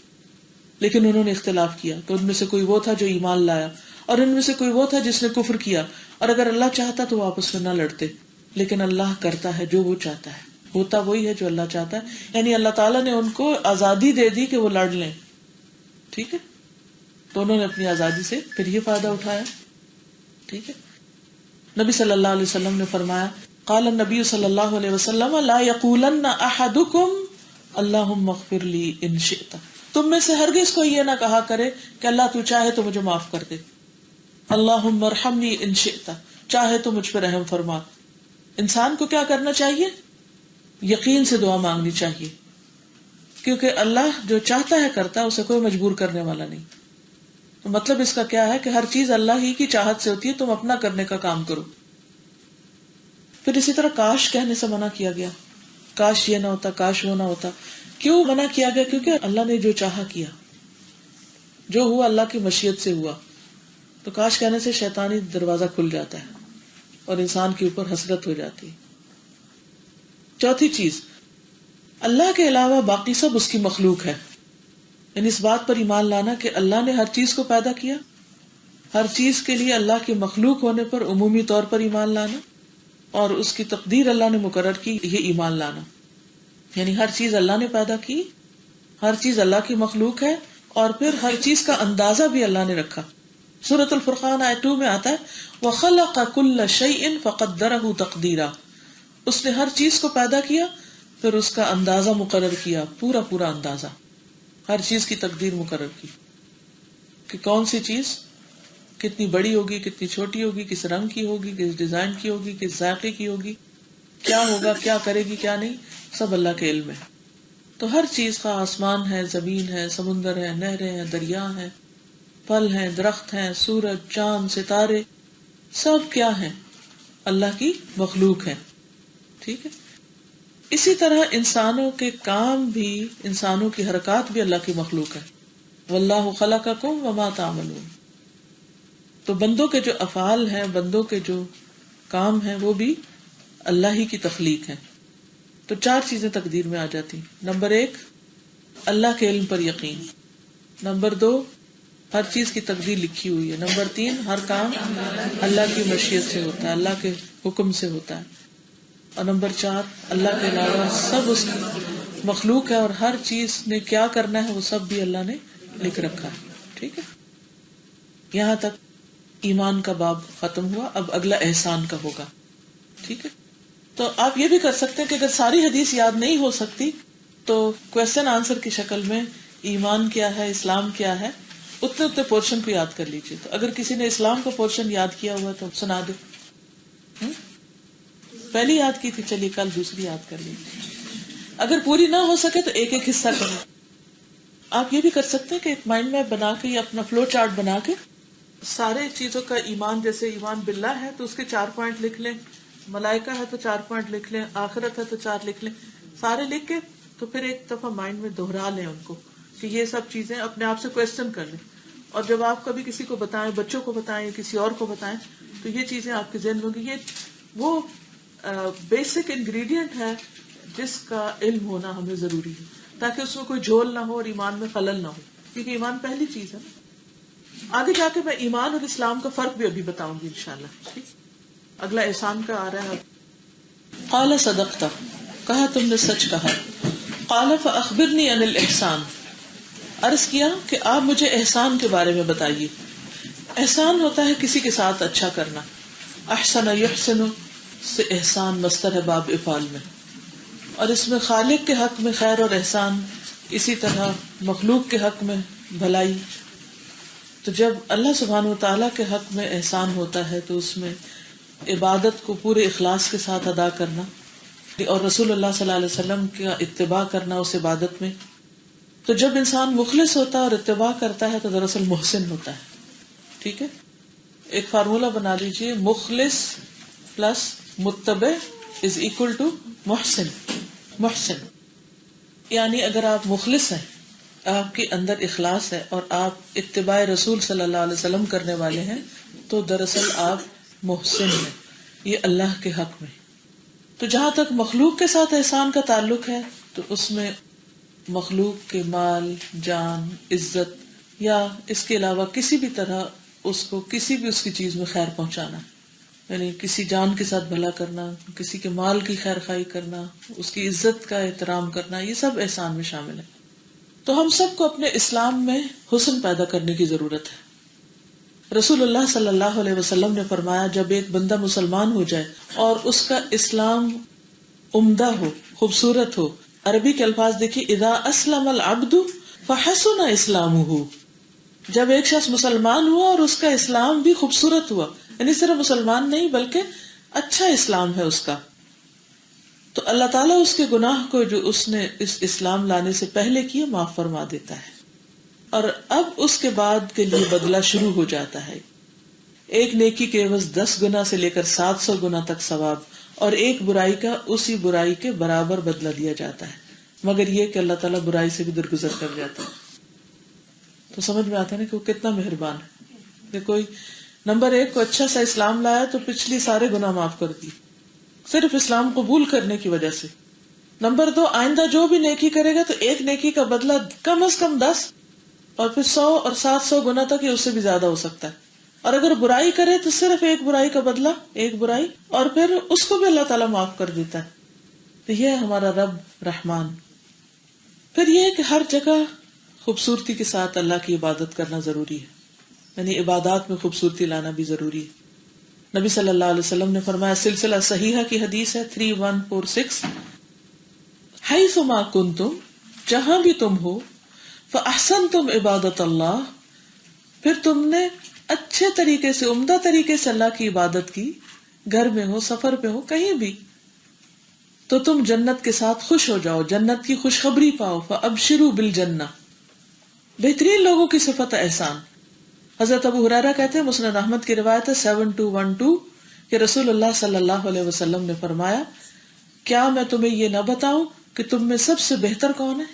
لیکن انہوں نے اختلاف کیا. تو ان میں سے کوئی وہ تھا جو ایمان لایا اور ان میں سے کوئی وہ تھا جس نے کفر کیا. اور اگر اللہ چاہتا تو وہ آپس میں نہ لڑتے، لیکن اللہ کرتا ہے جو وہ چاہتا ہے، ہوتا وہی ہے جو اللہ چاہتا ہے. یعنی اللہ تعالیٰ نے ان کو آزادی دے دی کہ وہ لڑ لیں. ٹھیک ہے، تو انہوں نے اپنی آزادی سے پھر یہ فائدہ اٹھایا. ٹھیک ہے. نبی صلی اللہ علیہ وسلم نے فرمایا قال النبی صلی اللہ علیہ وسلم لا یقولن احدکم اللہم اغفر لی ان شئت. تم میں سے ہرگز کوئی یہ نہ کہا کرے کہ اللہ تو چاہے تو مجھے معاف کر دے. اللہم ارحمنی ان شئت، چاہے تو مجھ پر رحم فرما. انسان کو کیا کرنا چاہیے؟ یقین سے دعا مانگنی چاہیے، کیونکہ اللہ جو چاہتا ہے کرتا ہے، اسے کوئی مجبور کرنے والا نہیں. تو مطلب اس کا کیا ہے کہ ہر چیز اللہ ہی کی چاہت سے ہوتی ہے، تم اپنا کرنے کا کام کرو. پھر اسی طرح کاش کہنے سے منع کیا گیا، کاش یہ نہ ہوتا، کاش وہ نہ ہوتا. کیوں منع کیا گیا؟ کیونکہ اللہ نے جو چاہا کیا، جو ہوا اللہ کی مشیت سے ہوا. تو کاش کہنے سے شیطانی دروازہ کھل جاتا ہے اور انسان کے اوپر حسرت ہو جاتی ہے. چوتھی چیز، اللہ کے علاوہ باقی سب اس کی مخلوق ہے. یعنی اس بات پر ایمان لانا کہ اللہ نے ہر چیز کو پیدا کیا، ہر چیز کے لیے اللہ کی مخلوق ہونے پر عمومی طور پر ایمان لانا، اور اس کی تقدیر اللہ نے مقرر کی، یہ ایمان لانا. یعنی ہر چیز اللہ نے پیدا کی، ہر چیز اللہ کی مخلوق ہے، اور پھر ہر چیز کا اندازہ بھی اللہ نے رکھا. سورۃ الفرقان آیت 2 میں آتا ہے وَخَلَقَ كُلَّ شَيْءٍ فَقَدَّرَهُ تَقْدِيرًا. اس نے ہر چیز کو پیدا کیا، پھر اس کا اندازہ مقرر کیا، پورا پورا اندازہ، ہر چیز کی تقدیر مقرر کی کہ کون سی چیز کتنی بڑی ہوگی، کتنی چھوٹی ہوگی، کس رنگ کی ہوگی، کس ڈیزائن کی ہوگی، کس ذائقے کی ہوگی، کیا ہوگا، کیا کرے گی، کیا نہیں، سب اللہ کے علم ہے. تو ہر چیز کا، آسمان ہے، زمین ہے، سمندر ہے، نہریں ہیں، دریا ہیں، پھل ہیں، درخت ہیں، سورج، چاند، ستارے، سب کیا ہیں؟ اللہ کی مخلوق ہے. ٹھیک ہے. اسی طرح انسانوں کے کام بھی، انسانوں کی حرکات بھی اللہ کی مخلوق ہے. واللہ خلقکم وما تعملون. تو بندوں کے جو افعال ہیں، بندوں کے جو کام ہیں، وہ بھی اللہ ہی کی تخلیق ہے. تو 4 چیزیں تقدیر میں آ جاتی. نمبر 1 اللہ کے علم پر یقین. نمبر 2 ہر چیز کی تقدیر لکھی ہوئی ہے. نمبر 3 ہر کام اللہ کی مشیت سے ہوتا ہے، اللہ کے حکم سے ہوتا ہے. اور نمبر 4 اللہ کے علاوہ سب اس کی مخلوق ہے، اور ہر چیز نے کیا کرنا ہے وہ سب بھی اللہ نے لکھ رکھا ہے. ٹھیک ہے. یہاں تک ایمان کا باب ختم ہوا. اب اگلا احسان کا ہوگا. ٹھیک ہے. تو آپ یہ بھی کر سکتے ہیں کہ اگر ساری حدیث یاد نہیں ہو سکتی تو کویسچن آنسر کی شکل میں ایمان کیا ہے، اسلام کیا ہے، اتنے پورشن کو یاد کر لیجیے. تو اگر کسی نے اسلام کا پورشن یاد کیا ہوا تو سنا دے. پہلی یاد کی تھی، چلیے کل دوسری یاد کر لیجیے. اگر پوری نہ ہو سکے تو ایک ایک حصہ کریں. آپ یہ بھی کر سکتے ہیں کہ ایک مائنڈ میپ بنا کے یا اپنا فلو چارٹ بنا کے سارے چیزوں کا ایمان، جیسے ایمان باللہ ہے تو اس کے 4 پوائنٹ لکھ لیں، ملائکہ ہے تو 4 پوائنٹ لکھ لیں، آخرت ہے تو 4 لکھ لیں. سارے لکھ کے تو پھر ایک دفعہ مائنڈ میں دہرا لیں ان کو کہ یہ سب چیزیں اپنے آپ سے کویسچن کر لیں. اور جب آپ کبھی کسی کو بتائیں، بچوں کو بتائیں، کسی اور کو بتائیں، تو یہ چیزیں آپ کے ذہن میں ہوگی. یہ وہ بیسک انگریڈینٹ ہے جس کا علم ہونا ہمیں ضروری ہے، تاکہ اس میں کوئی جھول نہ ہو اور ایمان میں خلل نہ ہو، کیونکہ ایمان پہلی چیز ہے. آگے جا کے میں ایمان اور اسلام کا فرق بھی ابھی بتاؤں گی انشاءاللہ. ٹھیک. اگلا احسان کا آ رہا ہے. قال صدقت، کہا تم نے سچ کہا. قال فاخبرنی عن الاحسان، عرض کیا کہ آپ مجھے احسان کے بارے میں بتائیے. احسان ہوتا ہے کسی کے ساتھ اچھا کرنا. احسن یحسن سے احسان مصدر ہے باب افعال میں، اور اس میں خالق کے حق میں خیر اور احسان، اسی طرح مخلوق کے حق میں بھلائی. تو جب اللہ سبحانہ و تعالیٰ کے حق میں احسان ہوتا ہے تو اس میں عبادت کو پورے اخلاص کے ساتھ ادا کرنا، اور رسول اللہ صلی اللہ علیہ وسلم کا اتباع کرنا اس عبادت میں. تو جب انسان مخلص ہوتا ہے اور اتباع کرتا ہے تو دراصل محسن ہوتا ہے. ٹھیک ہے. ایک فارمولا بنا لیجیے، مخلص پلس متبع از اکول ٹو محسن. محسن یعنی اگر آپ مخلص ہیں، آپ کے اندر اخلاص ہے اور آپ اتباع رسول صلی اللہ علیہ وسلم کرنے والے ہیں، تو دراصل آپ محسن ہیں، یہ اللہ کے حق میں. تو جہاں تک مخلوق کے ساتھ احسان کا تعلق ہے تو اس میں مخلوق کے مال، جان، عزت یا اس کے علاوہ کسی بھی طرح اس کو کسی بھی اس کی چیز میں خیر پہنچانا، یعنی کسی جان کے ساتھ بھلا کرنا، کسی کے مال کی خیر خواہی کرنا، اس کی عزت کا احترام کرنا، یہ سب احسان میں شامل ہے. تو ہم سب کو اپنے اسلام میں حسن پیدا کرنے کی ضرورت ہے. رسول اللہ صلی اللہ علیہ وسلم نے فرمایا، جب ایک بندہ مسلمان ہو جائے اور اس کا اسلام عمدہ ہو، خوبصورت ہو، عربی کے الفاظ دیکھیے، اذا اسلم العبد فحسن اسلامہ، جب ایک شخص مسلمان ہوا اور اس کا اسلام بھی خوبصورت ہوا، یعنی صرف مسلمان نہیں بلکہ اچھا اسلام ہے اس کا، تو اللہ تعالیٰ اس کے گناہ کو جو اس نے اس اسلام لانے سے پہلے کیے معاف فرما دیتا ہے، اور اب اس کے بعد کے لیے بدلہ شروع ہو جاتا ہے. ایک نیکی کے عوض 10 گنا سے لے کر 700 گنا تک ثواب، اور ایک برائی کا اسی برائی کے برابر بدلہ دیا جاتا ہے، مگر یہ کہ اللہ تعالیٰ برائی سے بھی درگزر کر جاتا ہے. تو سمجھ میں آتا ہے نا کہ وہ کتنا مہربان ہے کہ کوئی نمبر 1 کو اچھا سا اسلام لایا تو پچھلی سارے گناہ معاف کر دی صرف اسلام قبول کرنے کی وجہ سے. نمبر 2، آئندہ جو بھی نیکی کرے گا تو ایک نیکی کا بدلہ کم از کم 10 اور پھر 100 اور 700 گنا تک، یہ اس سے بھی زیادہ ہو سکتا ہے. اور اگر برائی کرے تو صرف ایک برائی کا بدلہ ایک برائی، اور پھر اس کو بھی اللہ تعالیٰ معاف کر دیتا ہے. تو یہ ہے ہمارا رب رحمان. پھر یہ کہ ہر جگہ خوبصورتی کے ساتھ اللہ کی عبادت کرنا ضروری ہے، یعنی عبادات میں خوبصورتی لانا بھی ضروری ہے. نبی صلی اللہ علیہ وسلم نے فرمایا، سلسلہ صحیحہ کی حدیث ہے 3146، حیث ما کنتم، جہاں بھی تم ہو، فاحسنتم عبادت اللہ، پھر تم نے اچھے طریقے سے، عمدہ طریقے سے اللہ کی عبادت کی، گھر میں ہو، سفر پہ ہو، کہیں بھی، تو تم جنت کے ساتھ خوش ہو جاؤ، جنت کی خوشخبری پاؤ. فابشروا بالجنہ، بہترین لوگوں کی صفت احسان. حضرت ابو ہریرہ کہتے ہیں، مسند احمد کی روایت ہے 7212، کہ رسول اللہ صلی اللہ علیہ وسلم نے فرمایا، کیا میں تمہیں یہ نہ بتاؤں کہ تم میں سب سے بہتر کون ہے؟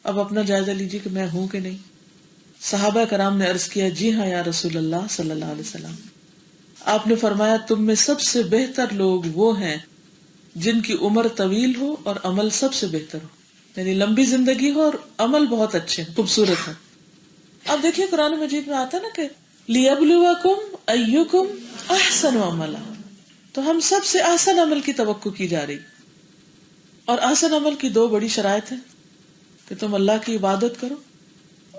اب اپنا جائزہ لیجیے کہ میں ہوں کہ نہیں. صحابہ کرام نے عرض کیا، جی ہاں یا رسول اللہ صلی اللہ علیہ وسلم. آپ نے فرمایا، تم میں سب سے بہتر لوگ وہ ہیں جن کی عمر طویل ہو اور عمل سب سے بہتر ہو، یعنی لمبی زندگی ہو اور عمل بہت اچھے خوبصورت ہو. اب دیکھیے قرآن مجید میں آتا ہے نا کہ لِيَبْلُوَكُمْ أَيُّكُمْ أَحْسَنُ عَمَلًا، تو ہم سب سے احسن عمل کی توقع کی جا رہی. اور احسن عمل کی 2 بڑی شرائط ہیں کہ تم اللہ کی عبادت کرو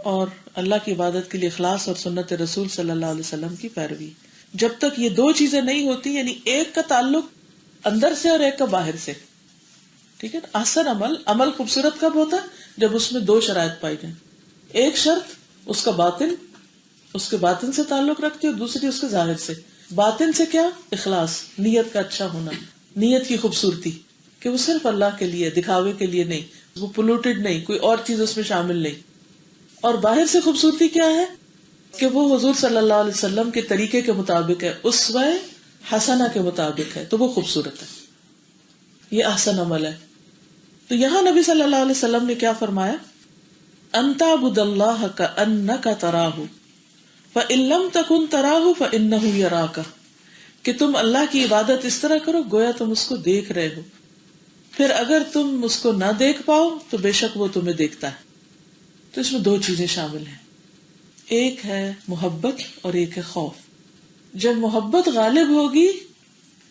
اور اللہ کی عبادت کے لیے اخلاص اور سنت رسول صلی اللہ علیہ وسلم کی پیروی. جب تک یہ 2 چیزیں نہیں ہوتی، یعنی ایک کا تعلق اندر سے اور ایک کا باہر سے، ٹھیک ہے. احسن عمل خوبصورت کب ہوتا ہے؟ جب اس میں 2 شرائط پائی جائیں. ایک شرط اس کا باطن، اس کے باطن سے تعلق رکھتی ہے، اور دوسری اس کے ظاہر سے. باطن سے کیا؟ اخلاص، نیت کا اچھا ہونا، نیت کی خوبصورتی کہ وہ صرف اللہ کے لیے، دکھاوے کے لیے نہیں، وہ پولوٹیڈ نہیں، کوئی اور چیز اس میں شامل نہیں. اور باہر سے خوبصورتی کیا ہے کہ وہ حضور صلی اللہ علیہ وسلم کے طریقے کے مطابق ہے، اسوہ حسنہ کے مطابق ہے، تو وہ خوبصورت ہے. یہ احسن عمل ہے. تو یہاں نبی صلی اللہ علیہ وسلم نے کیا فرمایا؟ ان تعبد اللہ کأنک تراہ فإن لم تکن تراہ فإنہ یراک، کہ تم اللہ کی عبادت اس طرح کرو گویا تم اس کو دیکھ رہے ہو، پھر اگر تم اس کو نہ دیکھ پاؤ تو بے شک وہ تمہیں دیکھتا ہے. تو اس میں 2 چیزیں شامل ہیں، ایک ہے محبت اور ایک ہے خوف. جب محبت غالب ہوگی،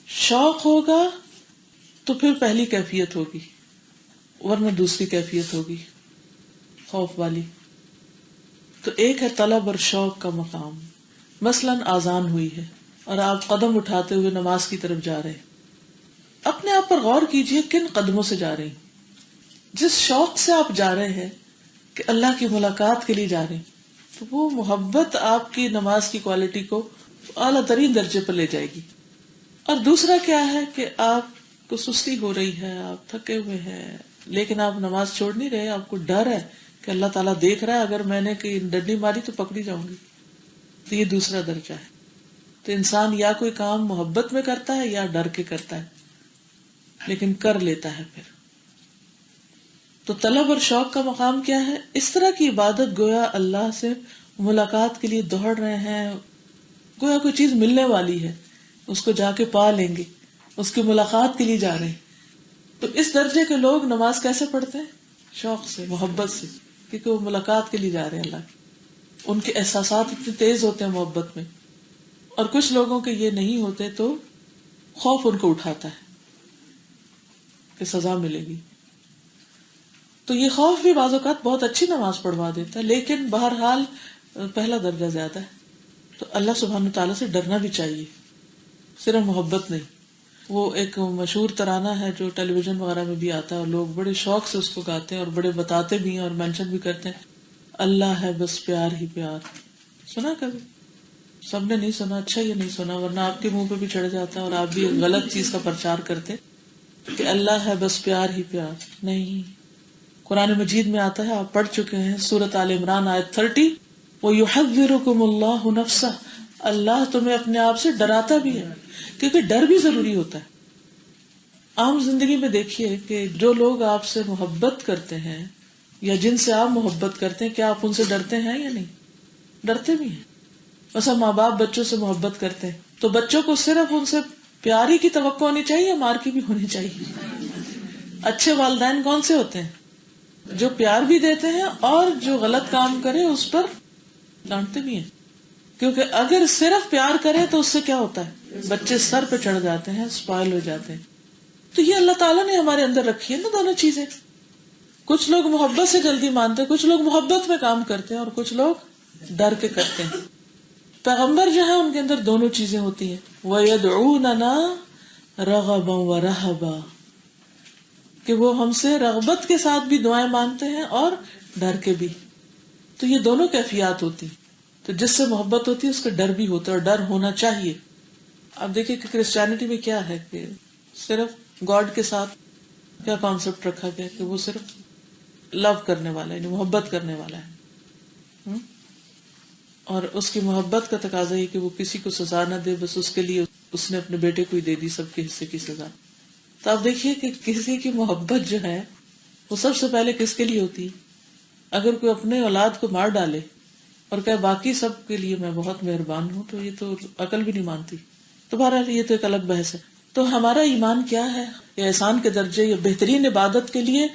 شوق ہوگا، تو پھر پہلی کیفیت ہوگی، ورنہ دوسری کیفیت ہوگی خوف والی. تو ایک ہے طلب اور شوق کا مقام. مثلاً آذان ہوئی ہے اور آپ قدم اٹھاتے ہوئے نماز کی طرف جا رہے ہیں، اپنے آپ پر غور کیجئے کن قدموں سے جا رہے ہیں. جس شوق سے آپ جا رہے ہیں کہ اللہ کی ملاقات کے لیے جا رہے ہیں، تو وہ محبت آپ کی نماز کی کوالٹی کو اعلیٰ ترین درجے پر لے جائے گی. اور دوسرا کیا ہے کہ آپ کو سستی ہو رہی ہے، آپ تھکے ہوئے ہیں، لیکن آپ نماز چھوڑ نہیں رہے، آپ کو ڈر ہے کہ اللہ تعالیٰ دیکھ رہا ہے، اگر میں نے کہیں ڈنڈی ماری تو پکڑی جاؤں گی. تو یہ دوسرا درجہ ہے. تو انسان یا کوئی کام محبت میں کرتا ہے یا ڈر کے کرتا ہے، لیکن کر لیتا ہے پھر. تو طلب اور شوق کا مقام کیا ہے؟ اس طرح کی عبادت گویا اللہ سے ملاقات کے لیے دوڑ رہے ہیں، گویا کوئی چیز ملنے والی ہے، اس کو جا کے پا لیں گے، اس کی ملاقات کے لیے جا رہے ہیں. تو اس درجے کے لوگ نماز کیسے پڑھتے ہیں؟ شوق سے، محبت سے، کیونکہ وہ ملاقات کے لیے جا رہے ہیں اللہ کی. ان کے احساسات اتنے تیز ہوتے ہیں محبت میں. اور کچھ لوگوں کے یہ نہیں ہوتے تو خوف ان کو اٹھاتا ہے کہ سزا ملے گی. تو یہ خوف بھی بعض اوقات بہت اچھی نماز پڑھوا دیتا ہے، لیکن بہرحال پہلا درجہ زیادہ ہے. تو اللہ سبحانہ تعالیٰ سے ڈرنا بھی چاہیے، صرف محبت نہیں. وہ ایک مشہور ترانہ ہے جو ٹیلی ویژن وغیرہ میں بھی آتا ہے اور لوگ بڑے شوق سے اس کو گاتے ہیں اور بڑے بتاتے بھی ہیں اور مینشن بھی کرتے ہیں، اللہ ہے بس پیار ہی پیار. سنا کبھی؟ سب نے نہیں سنا. اچھا یہ نہیں سنا، ورنہ آپ کے منہ پہ بھی چڑھ جاتا ہے اور آپ بھی ایک غلط چیز کا پرچار کرتے کہ اللہ ہے بس پیار ہی پیار. نہیں، قرآن مجید میں آتا ہے، آپ پڑھ چکے ہیں، سورۃ آل عمران آیت 30، وَيُحَذِّرُكُمُ اللَّهُ نَفْسَهُ، اللہ تمہیں اپنے آپ سے ڈراتا بھی ہے، کیونکہ ڈر بھی ضروری ہوتا ہے. عام زندگی میں دیکھیے کہ جو لوگ آپ سے محبت کرتے ہیں یا جن سے آپ محبت کرتے ہیں، کیا آپ ان سے ڈرتے ہیں یا نہیں؟ ڈرتے بھی ہیں. مثلا ماں باپ بچوں سے محبت کرتے ہیں تو بچوں کو صرف ان سے پیار ہی کی توقع ہونی چاہیے، مار کی بھی ہونی چاہیے. اچھے والدین کون سے ہوتے ہیں؟ جو پیار بھی دیتے ہیں اور جو غلط کام کرے اس پر ڈانٹتے بھی ہیں. کیونکہ اگر صرف پیار کرے تو اس سے کیا ہوتا ہے؟ بچے سر پہ چڑھ جاتے ہیں، اسپائل ہو جاتے ہیں. تو یہ اللہ تعالیٰ نے ہمارے اندر رکھی ہے نا دونوں چیزیں. کچھ لوگ محبت سے جلدی مانتے ہیں، کچھ لوگ محبت میں کام کرتے ہیں اور کچھ لوگ ڈر کے کرتے ہیں. پیغمبر جو ہے ان کے اندر دونوں چیزیں ہوتی ہیں. وَيَدْعُونَنَا رَغَبًا وَرَهَبًا، کہ وہ ہم سے رغبت کے ساتھ بھی دعائیں مانگتے ہیں اور ڈر کے بھی. تو یہ دونوں کیفیات ہوتی. تو جس سے محبت ہوتی ہے اس کا ڈر بھی ہوتا ہے اور ڈر ہونا چاہیے. اب دیکھیں کہ کرسچینٹی میں کیا ہے کہ صرف گاڈ کے ساتھ کیا کانسیپٹ رکھا گیا کہ وہ صرف لو کرنے والا ہے، یعنی محبت کرنے والا ہے. اور اس کی محبت کا تقاضا یہ کہ وہ کسی کو سزا نہ دے، بس اس کے لیے اس نے اپنے بیٹے کو ہی دے دی سب کے حصے کی سزا. تو آپ دیکھیے کہ کسی کی محبت جو ہے وہ سب سے پہلے کس کے لیے ہوتی ہے؟ اگر کوئی اپنے اولاد کو مار ڈالے اور کہ باقی سب کے لیے میں بہت مہربان ہوں، تو یہ تو عقل بھی نہیں مانتی. تو بہرحال یہ تو ایک الگ بحث ہے. تو ہمارا ایمان کیا ہے، یا احسان کے درجے یا بہترین عبادت کے لیے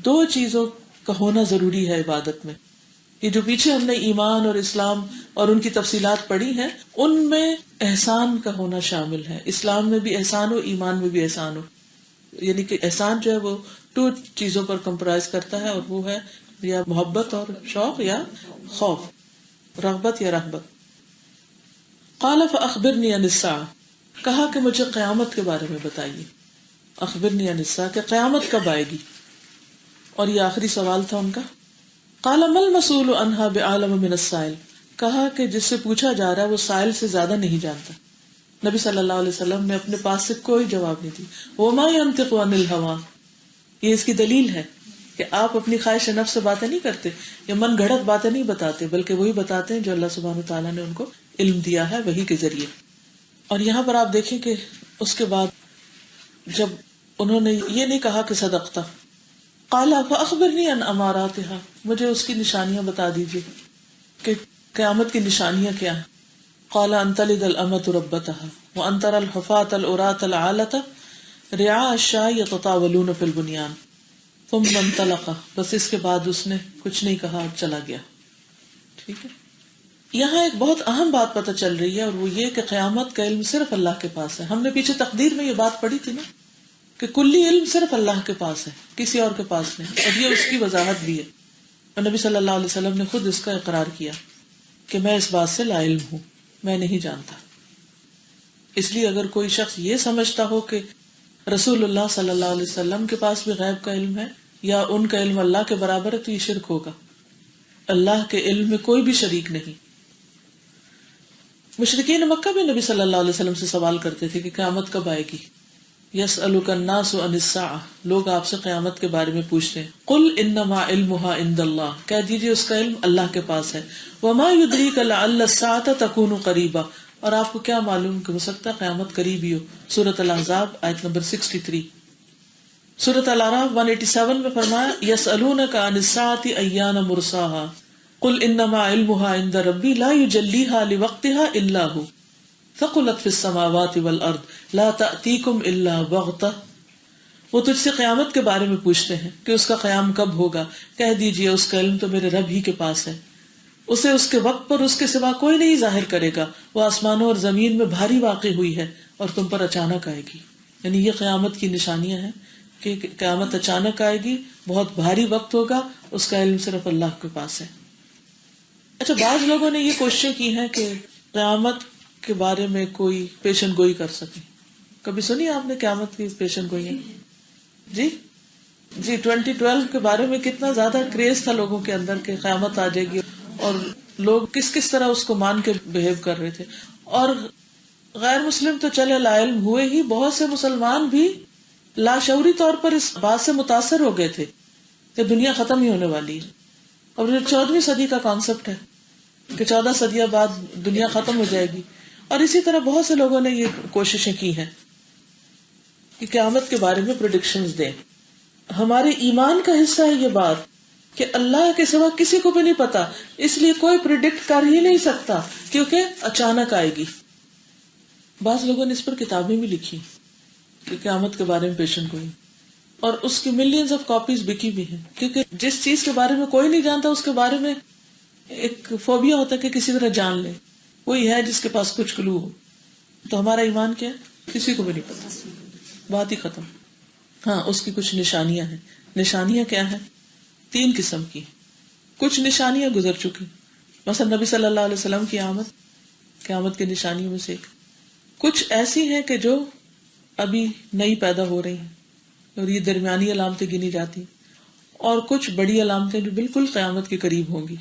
دو چیزوں کا ہونا ضروری ہے عبادت میں. یہ جو پیچھے ہم نے ایمان اور اسلام اور ان کی تفصیلات پڑھی ہیں، ان میں احسان کا ہونا شامل ہے. اسلام میں بھی احسان ہو، ایمان میں بھی احسان ہو. یعنی کہ احسان جو ہے وہ 2 چیزوں پر کمپرائز کرتا ہے، اور وہ ہے یا محبت اور شوق، یا خوف، رغبت یا رہبت. قال فاخبرنی عن الساعة، کہا کہ مجھے قیامت کے بارے میں بتائیے. اخبرنی عن الساعة کہ قیامت کب آئے گی. اور یہ آخری سوال تھا ان کا. قال ما المسؤول عنها بعالم من السائل، کہا کہ جس سے پوچھا جا رہا ہے وہ سائل سے زیادہ نہیں جانتا. نبی صلی اللہ علیہ وسلم نے اپنے پاس سے کوئی جواب نہیں دی. وما ينطق عن الهوى، یہ اس کی دلیل ہے کہ آپ اپنی خواہش نفس سے باتیں نہیں کرتے یا من گھڑت باتیں نہیں بتاتے، بلکہ وہی بتاتے ہیں جو اللہ سبحانہ تعالیٰ نے ان کو علم دیا ہے وحی کے ذریعے. اور یہاں پر آپ دیکھیں کہ اس کے بعد جب انہوں نے یہ نہیں کہا کہ صدقتا، قال فاخبرنی عن اماراتها، مجھے اس کی نشانیاں بتا دیجیے کہ قیامت کی نشانیاں کیا ہیں. قال ان تلد الامۃ ربتها وان ترى الحفاة العراة العالة رعاء الشاة يتطاولون في البنيان ثم انطلق. بس اس کے بعد اس نے کچھ نہیں کہا اور چلا گیا. ٹھیک ہے، یہاں ایک بہت اہم بات پتہ چل رہی ہے، اور وہ یہ کہ قیامت کا علم صرف اللہ کے پاس ہے. ہم نے پیچھے تقدیر میں یہ بات پڑھی تھی نا کہ کلی علم صرف اللہ کے پاس ہے، کسی اور کے پاس نہیں. اور یہ اس کی وضاحت بھی ہے، اور نبی صلی اللہ علیہ وسلم نے خود اس کا اقرار کیا کہ میں اس بات سے لا علم ہوں، میں نہیں جانتا. اس لیے اگر کوئی شخص یہ سمجھتا ہو کہ رسول اللہ صلی اللہ علیہ وسلم کے پاس بھی غیب کا علم ہے یا ان کا علم اللہ کے برابر ہے، تو یہ شرک ہوگا. اللہ کے علم میں کوئی بھی شریک نہیں. مشرکین مکہ بھی نبی صلی اللہ علیہ وسلم سے سوال کرتے تھے کہ قیامت کب آئے گی. یسألک الناس عن الساعہ، لوگ آپ سے قیامت کے بارے میں پوچھتے ہیں. قل انما علمها عند اللہ، کہہ دیجیے اس کا علم اللہ کے پاس ہے. وما یدریک لعل الساعة تکون قریبا، اور آپ کو کیا معلوم کہ ہو سکتا ہے قیامت قریب ہی ہو. سورۃ الاحزاب آیت نمبر 63. سورۃ الاعراف 187 میں فرمایا یسألونک عن الساعة ایان مرساها قل انما علمها عند ربی لا یجلیها لوقتها الا هو ثقلت فی السماوات والارض لا تأتیکم الا بغتہ. وہ تجھ سے قیامت کے بارے میں پوچھتے ہیں کہ اس کا قیام کب ہوگا، کہہ دیجئے اس کا علم تو میرے رب ہی کے پاس ہے، اسے اس کے وقت پر اس کے سوا کوئی نہیں ظاہر کرے گا. وہ آسمانوں اور زمین میں بھاری واقع ہوئی ہے اور تم پر اچانک آئے گی. یعنی یہ قیامت کی نشانیاں ہیں کہ قیامت اچانک آئے گی، بہت بھاری وقت ہوگا، اس کا علم صرف اللہ کے پاس ہے. اچھا، بعض لوگوں نے یہ کوششیں کی ہیں کہ قیامت کے بارے میں کوئی پیشن گوئی کر سکے. کبھی سنی آپ نے قیامت کی پیشن گوئی ہے؟ جی 2012 کے بارے میں کتنا زیادہ کریز تھا لوگوں کے اندر کہ قیامت آ جائے گی، اور لوگ کس کس طرح اس کو مان کے بہیو کر رہے تھے. اور غیر مسلم تو چلے لا علم ہوئے ہی، بہت سے مسلمان بھی لاشعوری طور پر اس بات سے متاثر ہو گئے تھے کہ دنیا ختم ہی ہونے والی ہے. اور یہ 14ویں صدی کا کانسیپٹ ہے کہ 14 صدیاں بعد دنیا ختم ہو جائے گی. اور اسی طرح بہت سے لوگوں نے یہ کوششیں کی ہیں کہ قیامت کے بارے میں پریڈکشنز دیں. ہمارے ایمان کا حصہ ہے یہ بات کہ اللہ کے سوا کسی کو بھی نہیں پتا، اس لیے کوئی پریڈکٹ کر ہی نہیں سکتا کیونکہ اچانک آئے گی. بعض لوگوں نے اس پر کتابیں بھی لکھی کہ قیامت کے بارے میں پیشن گوئی، اور اس کی ملینز آف کاپیز بکی بھی ہیں. کیونکہ جس چیز کے بارے میں کوئی نہیں جانتا اس کے بارے میں ایک فوبیا ہوتا ہے کہ کسی طرح جان لے. کوئی ہے جس کے پاس کچھ کلو ہو. تو ہمارا ایمان کیا ہے؟ کسی کو بھی نہیں پتا، بات ہی ختم. ہاں، اس کی کچھ نشانیاں ہیں. نشانیاں کیا ہیں؟ 3 قسم کی. کچھ نشانیاں گزر چکی، مثلا نبی صلی اللہ علیہ وسلم کی آمد قیامت کی نشانیوں میں سے ایک. کچھ ایسی ہیں کہ جو ابھی نئی پیدا ہو رہی ہیں اور یہ درمیانی علامتیں گنی جاتی، اور کچھ بڑی علامتیں جو بالکل قیامت کے قریب ہوں گی.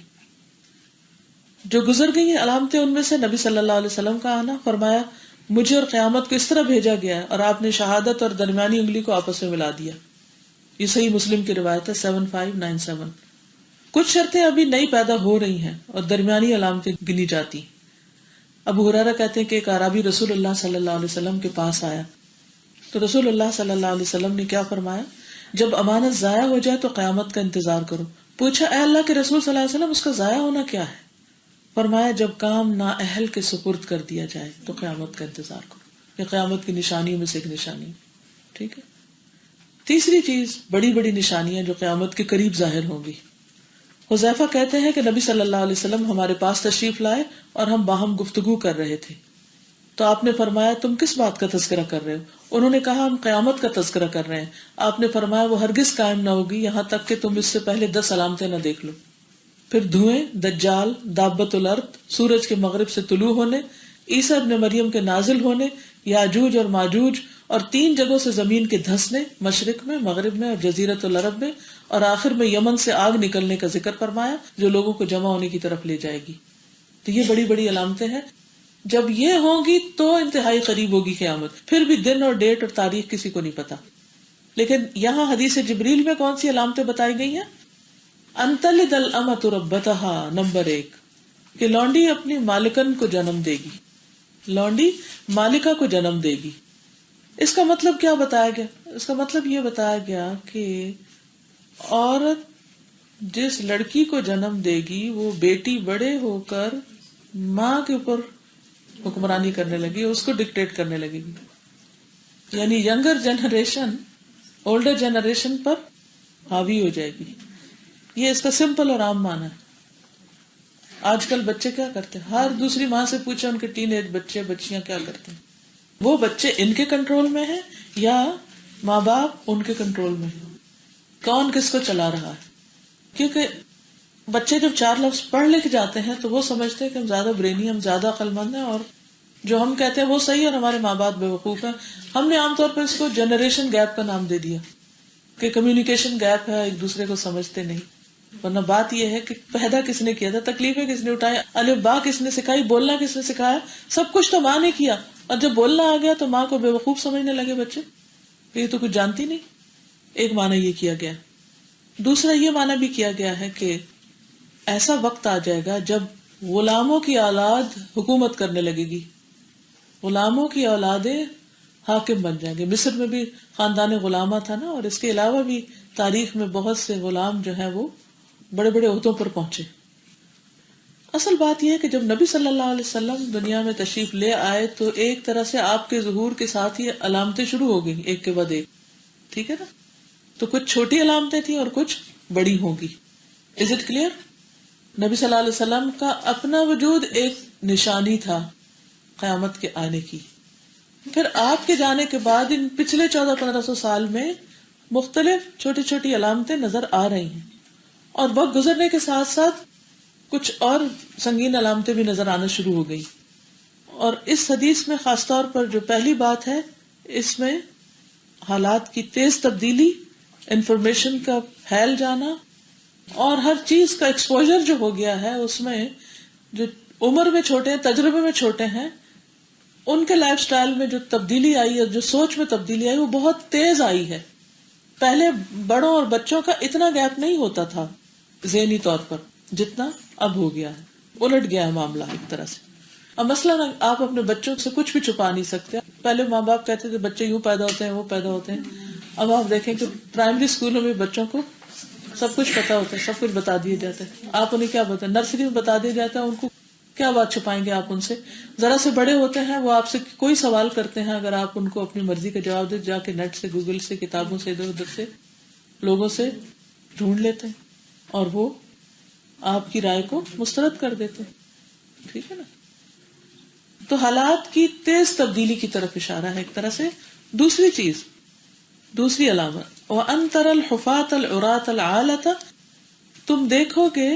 جو گزر گئی ہیں علامتیں، ان میں سے نبی صلی اللہ علیہ وسلم کا آنا. فرمایا مجھے اور قیامت کو اس طرح بھیجا گیا ہے، اور آپ نے شہادت اور درمیانی انگلی کو آپس میں ملا دیا. یہ صحیح مسلم کی روایت ہے 7597. کچھ شرطیں ابھی نئی پیدا ہو رہی ہیں اور درمیانی علامتیں گنی جاتی. ابو ہریرہ کہتے ہیں کہ ایک اعرابی رسول اللہ صلی اللہ علیہ وسلم کے پاس آیا تو رسول اللہ صلی اللہ علیہ وسلم نے کیا فرمایا؟ جب امانت ضائع ہو جائے تو قیامت کا انتظار کرو. پوچھا اے اللہ کے رسول صلی اللہ علیہ وسلم، اس کا ضائع ہونا کیا ہے؟ فرمایا جب کام نااہل کے سپرد کر دیا جائے تو قیامت کا انتظار کرو. یہ قیامت کی نشانیوں میں سے ایک نشانی. ٹھیک ہے. تیسری چیز، بڑی بڑی نشانیاں جو قیامت کے قریب ظاہر ہوں گی. حذیفہ کہتے ہیں کہ نبی صلی اللہ علیہ وسلم ہمارے پاس تشریف لائے اور ہم باہم گفتگو کر رہے تھے تو آپ نے فرمایا تم کس بات کا تذکرہ کر رہے ہو؟ انہوں نے کہا ہم قیامت کا تذکرہ کر رہے ہیں. آپ نے فرمایا وہ ہرگز قائم نہ ہوگی یہاں تک کہ تم اس سے پہلے 10 علامتیں نہ دیکھ لو. پھر دھوئیں، دجال، دابت الارض، سورج کے مغرب سے طلوع ہونے، عیسیٰ ابن مریم کے نازل ہونے، یاجوج اور ماجوج، اور 3 جگہوں سے زمین کے دھسنے، مشرق میں، مغرب میں اور جزیرۃ العرب میں، اور آخر میں یمن سے آگ نکلنے کا ذکر فرمایا جو لوگوں کو جمع ہونے کی طرف لے جائے گی. تو یہ بڑی بڑی علامتیں ہیں. جب یہ ہوں گی تو انتہائی قریب ہوگی قیامت. پھر بھی دن اور ڈیٹ اور تاریخ کسی کو نہیں پتا. لیکن یہاں حدیث جبریل میں کون سی علامتیں بتائی گئی ہیں؟ انتلد الامۃ ربتہا، نمبر 1 کہ لونڈی اپنی مالکن کو جنم دے گی. لونڈی مالکہ کو جنم دے گی. اس کا مطلب کیا بتایا گیا؟ اس کا مطلب یہ بتایا گیا کہ عورت جس لڑکی کو جنم دے گی وہ بیٹی بڑے ہو کر ماں کے اوپر حکمرانی کرنے لگی، اس کو ڈکٹیٹ کرنے لگے گی. یعنی ینگر جنریشن اولڈر جنریشن پر حاوی ہو جائے گی. یہ اس کا سمپل اور عام معنی ہے. آج کل بچے کیا کرتے ہیں؟ ہر دوسری ماں سے پوچھا ان کے ٹین ایج بچے بچیاں کیا کرتے ہیں. وہ بچے ان کے کنٹرول میں ہیں یا ماں باپ ان کے کنٹرول میں ہیں؟ کون کس کو چلا رہا ہے؟ کیونکہ بچے جب 4 لفظ پڑھ لکھ جاتے ہیں تو وہ سمجھتے ہیں کہ ہم زیادہ برینی، ہم زیادہ عقل مند ہیں، اور جو ہم کہتے ہیں وہ صحیح اور ہمارے ماں باپ بے وقوف ہیں. ہم نے عام طور پر اس کو جنریشن گیپ کا نام دے دیا کہ کمیونیکیشن گیپ ہے، ایک دوسرے کو سمجھتے نہیں. ورنہ بات یہ ہے کہ پیدا کس نے کیا تھا، تکلیفیں کس نے اٹھائی، الف با کس نے سکھائی، بولنا کس نے سکھایا، سب کچھ تو ماں نے کیا. اور جب بولنا آ گیا تو ماں کو بے وقوف سمجھنے لگے بچے. یہ تو کچھ جانتی نہیں. ایک معنی یہ کیا گیا. دوسرا یہ معنی بھی کیا گیا ہے کہ ایسا وقت آ جائے گا جب غلاموں کی اولاد حکومت کرنے لگے گی، غلاموں کی اولادیں حاکم بن جائیں گے. مصر میں بھی خاندان غلامہ تھا نا، اور اس کے علاوہ بھی تاریخ میں بہت سے غلام جو ہیں وہ بڑے بڑے عہدوں پر پہنچے. اصل بات یہ ہے کہ جب نبی صلی اللہ علیہ وسلم دنیا میں تشریف لے آئے تو ایک طرح سے آپ کے ظہور کے ساتھ ہی علامتیں شروع ہو گئی ایک کے بعد ایک. ٹھیک ہے نا؟ تو کچھ چھوٹی علامتیں تھیں اور کچھ بڑی ہوں گی. Is it clear? نبی صلی اللہ علیہ وسلم کا اپنا وجود ایک نشانی تھا قیامت کے آنے کی. پھر آپ کے جانے کے بعد ان پچھلے 1400-1500 سال میں مختلف چھوٹی چھوٹی علامتیں نظر آ رہی ہیں، اور وقت گزرنے کے ساتھ ساتھ کچھ اور سنگین علامتیں بھی نظر آنا شروع ہو گئی. اور اس حدیث میں خاص طور پر جو پہلی بات ہے، اس میں حالات کی تیز تبدیلی، انفارمیشن کا پھیل جانا، اور ہر چیز کا ایکسپوجر جو ہو گیا ہے، اس میں جو عمر میں چھوٹے ہیں، تجربے میں چھوٹے ہیں، ان کے لائف سٹائل میں جو تبدیلی آئی ہے، جو سوچ میں تبدیلی آئی، وہ بہت تیز آئی ہے. پہلے بڑوں اور بچوں کا اتنا گیپ نہیں ہوتا تھا ذہنی طور پر جتنا اب ہو گیا ہے. الٹ گیا ہے معاملہ ایک طرح سے. اب مثلاً آپ اپنے بچوں سے کچھ بھی چھپا نہیں سکتے. پہلے ماں باپ کہتے تھے بچے یوں پیدا ہوتے ہیں، وہ پیدا ہوتے ہیں. اب آپ دیکھیں کہ پرائمری اسکولوں میں بچوں کو سب کچھ پتا ہوتا ہے، سب کچھ بتا دیا جاتا ہے. آپ انہیں کیا بتائیں؟ نرسری میں بتا دیا جاتا ہے. ان کو کیا بات چھپائیں گے آپ ان سے؟ ذرا سے بڑے ہوتے ہیں وہ آپ سے کوئی سوال کرتے ہیں، اگر آپ ان کو اپنی مرضی کا جواب دے، جا کے نیٹ سے، گوگل سے، کتابوں سے، ادھر ادھر سے لوگوں سے ڈھونڈ لیتے ہیں، اور وہ آپ کی رائے کو مسترد کر دیتے ہیں. ٹھیک ہے نا؟ تو حالات کی تیز تبدیلی کی طرف اشارہ ہے ایک طرح سے. دوسری چیز، دوسری علامت، وَأَن تَرَ الْحُفَاةَ الْعُرَاةَ الْعَالَةَ، تم دیکھو گے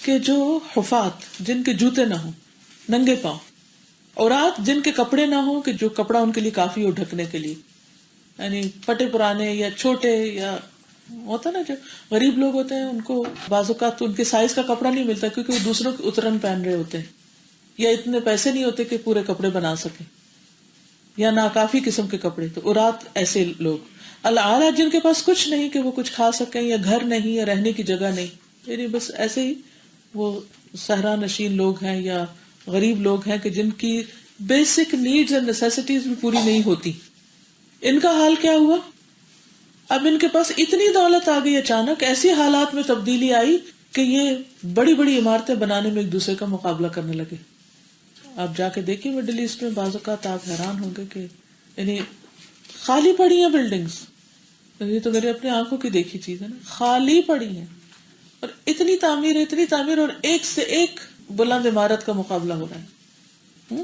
کہ جو حفات، جن کے جوتے نہ ہوں، ننگے پاؤں، عورات جن کے کپڑے نہ ہوں، کہ جو کپڑا ان کے لیے کافی ہو ڈھکنے کے لیے، یعنی پھٹے پرانے یا چھوٹے، یا ہوتا نا جو غریب لوگ ہوتے ہیں ان کو بعض اوقات ان کے سائز کا کپڑا نہیں ملتا کیونکہ وہ دوسروں کے اترن پہن رہے ہوتے ہیں، یا اتنے پیسے نہیں ہوتے کہ پورے کپڑے بنا سکیں، یا ناکافی قسم کے کپڑے. تو عورات ایسے لوگ. العالیٰ جن کے پاس کچھ نہیں کہ وہ کچھ کھا سکیں، یا گھر نہیں، یا رہنے کی جگہ نہیں، یعنی بس ایسے ہی وہ صحرا نشین لوگ ہیں یا غریب لوگ ہیں کہ جن کی بیسک نیڈز اینڈ نیسیسٹیز بھی پوری نہیں ہوتی. ان کا حال کیا ہوا؟ اب ان کے پاس اتنی دولت آ گئی، اچانک ایسی حالات میں تبدیلی آئی کہ یہ بڑی بڑی عمارتیں بنانے میں ایک دوسرے کا مقابلہ کرنے لگے. آپ جا کے دیکھیں مڈل ایسٹ میں، بعض اوقات آپ حیران ہوں گے کہ یعنی خالی پڑی ہیں بلڈنگز. یہ تو میرے اپنے آنکھوں کی دیکھی چیز ہے نا، خالی پڑی ہیں، اور اتنی تعمیر، اور ایک سے ایک بلند عمارت کا مقابلہ ہو رہا ہے.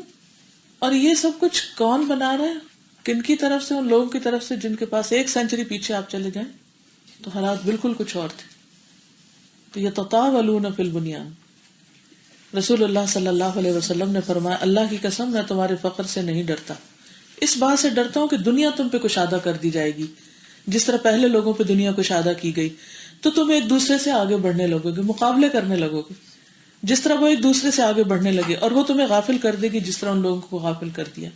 اور یہ سب کچھ کون بنا رہا ہے؟ کن کی طرف سے؟ ان لوگوں کی طرف سے جن کے پاس ایک سینچری پیچھے آپ چلے جائیں تو حالات بالکل کچھ اور تھے. تو یتطاولون فی البنیان. رسول اللہ صلی اللہ علیہ وسلم نے فرمایا، اللہ کی قسم میں تمہارے فقر سے نہیں ڈرتا، اس بات سے ڈرتا ہوں کہ دنیا تم پہ کشادہ کر دی جائے گی، جس طرح پہلے لوگوں پہ دنیا کشادہ کی گئی. تو تم ایک دوسرے سے آگے بڑھنے لگو گے، مقابلے کرنے لگو گے، جس طرح وہ ایک دوسرے سے آگے بڑھنے لگے، اور وہ تمہیں غافل کر دے گی جس طرح ان لوگوں کو غافل کر دیا.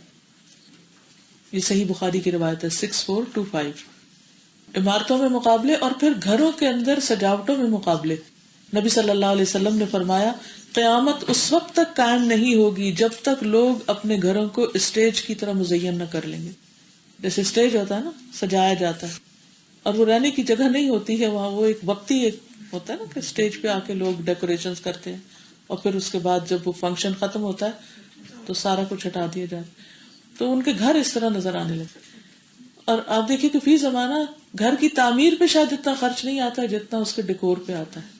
یہ صحیح بخاری کی روایت ہے 6425. عمارتوں میں مقابلے، اور پھر گھروں کے اندر سجاوٹوں میں مقابلے. نبی صلی اللہ علیہ وسلم نے فرمایا، قیامت اس وقت تک قائم نہیں ہوگی جب تک لوگ اپنے گھروں کو اسٹیج کی طرح مزین نہ کر لیں گے. جیسے اسٹیج ہوتا ہے نا، سجایا جاتا ہے، اور وہ رہنے کی جگہ نہیں ہوتی ہے وہاں، وہ ایک وقتی ایک ہوتا ہے نا کہ اسٹیج پہ آ کے لوگ ڈیکوریشنز کرتے ہیں، اور پھر اس کے بعد جب وہ فنکشن ختم ہوتا ہے تو سارا کچھ ہٹا دیا جاتا ہے. تو ان کے گھر اس طرح نظر آنے لگے. اور آپ دیکھیں کہ فی زمانہ گھر کی تعمیر پہ شاید اتنا خرچ نہیں آتا جتنا اس کے ڈیکور پہ آتا ہے.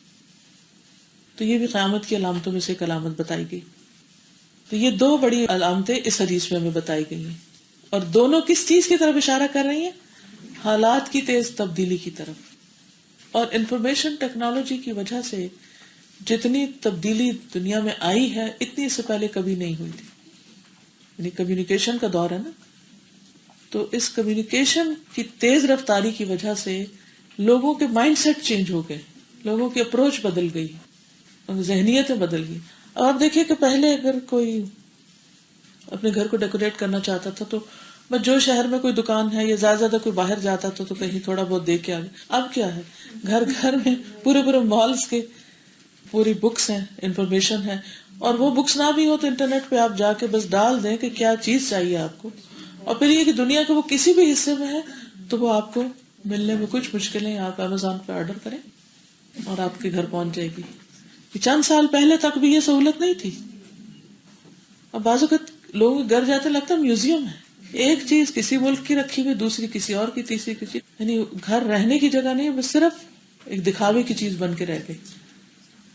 تو یہ بھی قیامت کی علامتوں میں سے ایک علامت بتائی گئی. تو یہ دو بڑی علامتیں اس حدیث میں ہمیں بتائی گئی ہیں، اور دونوں کس چیز کی طرف اشارہ کر رہی ہیں؟ حالات کی تیز تبدیلی کی طرف. اور انفارمیشن ٹیکنالوجی کی وجہ سے جتنی تبدیلی دنیا میں آئی ہے، اتنی اس سے پہلے کبھی نہیں ہوئی تھی. یعنی کمیونیکیشن کا دور ہے نا، تو اس کمیونیکیشن کی تیز رفتاری کی وجہ سے لوگوں کے مائنڈ سیٹ چینج ہو گئے، لوگوں کی اپروچ بدل گئی، ذہنیتیں بدل گئی. اب آپ دیکھیے کہ پہلے اگر کوئی اپنے گھر کو ڈیکوریٹ کرنا چاہتا تھا تو بس جو شہر میں کوئی دکان ہے یا زیادہ زیادہ کوئی باہر جاتا تو کہیں تھوڑا بہت دیکھ کے آ گئے. اب کیا ہے, گھر گھر میں پورے مالز کے پوری بکس ہیں, انفارمیشن ہے, اور وہ بکس نہ بھی ہو تو انٹرنیٹ پہ آپ جا کے بس ڈال دیں کہ کیا چیز چاہیے آپ کو, اور پھر یہ کہ دنیا کے وہ کسی بھی حصے میں ہے تو وہ آپ کو ملنے میں کچھ مشکلیں, آپ امیزون پہ آرڈر کریں اور آپ کے گھر پہنچ جائے گی. چند سال پہلے تک بھی یہ سہولت نہیں تھی. اب بعض اوقات لوگوں کے گھر جاتے لگتا ہے میوزیم ہے, ایک چیز کسی ملک کی رکھی ہوئی, دوسری کسی اور کی, تیسری کسی, یعنی گھر رہنے کی جگہ نہیں, بس صرف ایک دکھاوے کی چیز بن کے رہ گئی.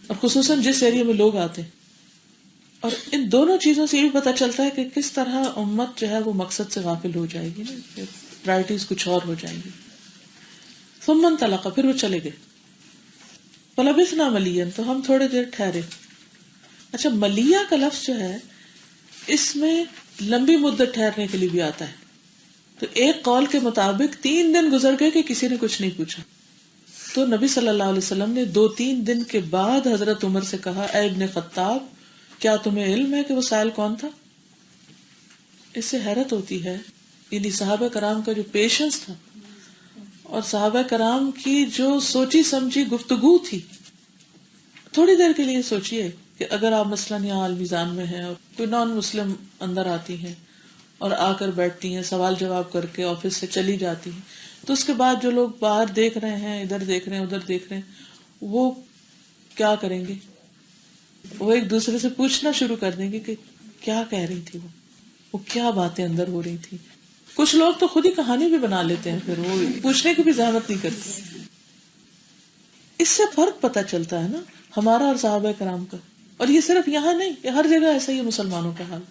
اور خصوصاً جس ایریا میں لوگ آتے ہیں. اور ان دونوں چیزوں سے یہ بھی پتہ چلتا ہے کہ کس طرح امت جو ہے وہ مقصد سے غافل ہو جائے گی نا, پرائرٹیز کچھ اور ہو جائیں گی. ثم انطلق, پھر وہ چلے گئے. فلبثنا ملیا, تو ہم تھوڑے دیر ٹھہرے. اچھا, ملیا کا لفظ جو ہے اس میں لمبی مدت ٹھہرنے کے لیے بھی آتا ہے. تو ایک قول کے مطابق 3 دن گزر گئے کہ کسی نے کچھ نہیں پوچھا. تو نبی صلی اللہ علیہ وسلم نے 2-3 دن کے بعد حضرت عمر سے کہا, اے ابن خطاب, کیا تمہیں علم ہے کہ وہ سائل کون تھا؟ اس سے حیرت ہوتی ہے, یعنی صحابہ کرام کا جو پیشنس تھا اور صحابہ کرام کی جو سوچی سمجھی گفتگو تھی. تھوڑی دیر کے لیے سوچئے کہ اگر آپ مثلاً یہاں المیزان میں ہیں اور کوئی نان مسلم اندر آتی ہیں اور آ کر بیٹھتی ہیں, سوال جواب کر کے آفس سے چلی جاتی ہیں, تو اس کے بعد جو لوگ باہر دیکھ رہے ہیں, ادھر دیکھ رہے ہیں, ادھر دیکھ رہے ہیں, وہ کیا کریں گے؟ وہ ایک دوسرے سے پوچھنا شروع کر دیں گے کہ کیا کہہ رہی تھی, وہ کیا باتیں اندر ہو رہی تھی. کچھ لوگ تو خود ہی کہانی بھی بنا لیتے ہیں, پھر وہ پوچھنے کی بھی زحمت نہیں کرتے. اس سے فرق پتہ چلتا ہے نا ہمارا اور صحابہ کرام کا. اور یہ صرف یہاں نہیں, یہ ہر جگہ ایسا ہی ہے مسلمانوں کا حال.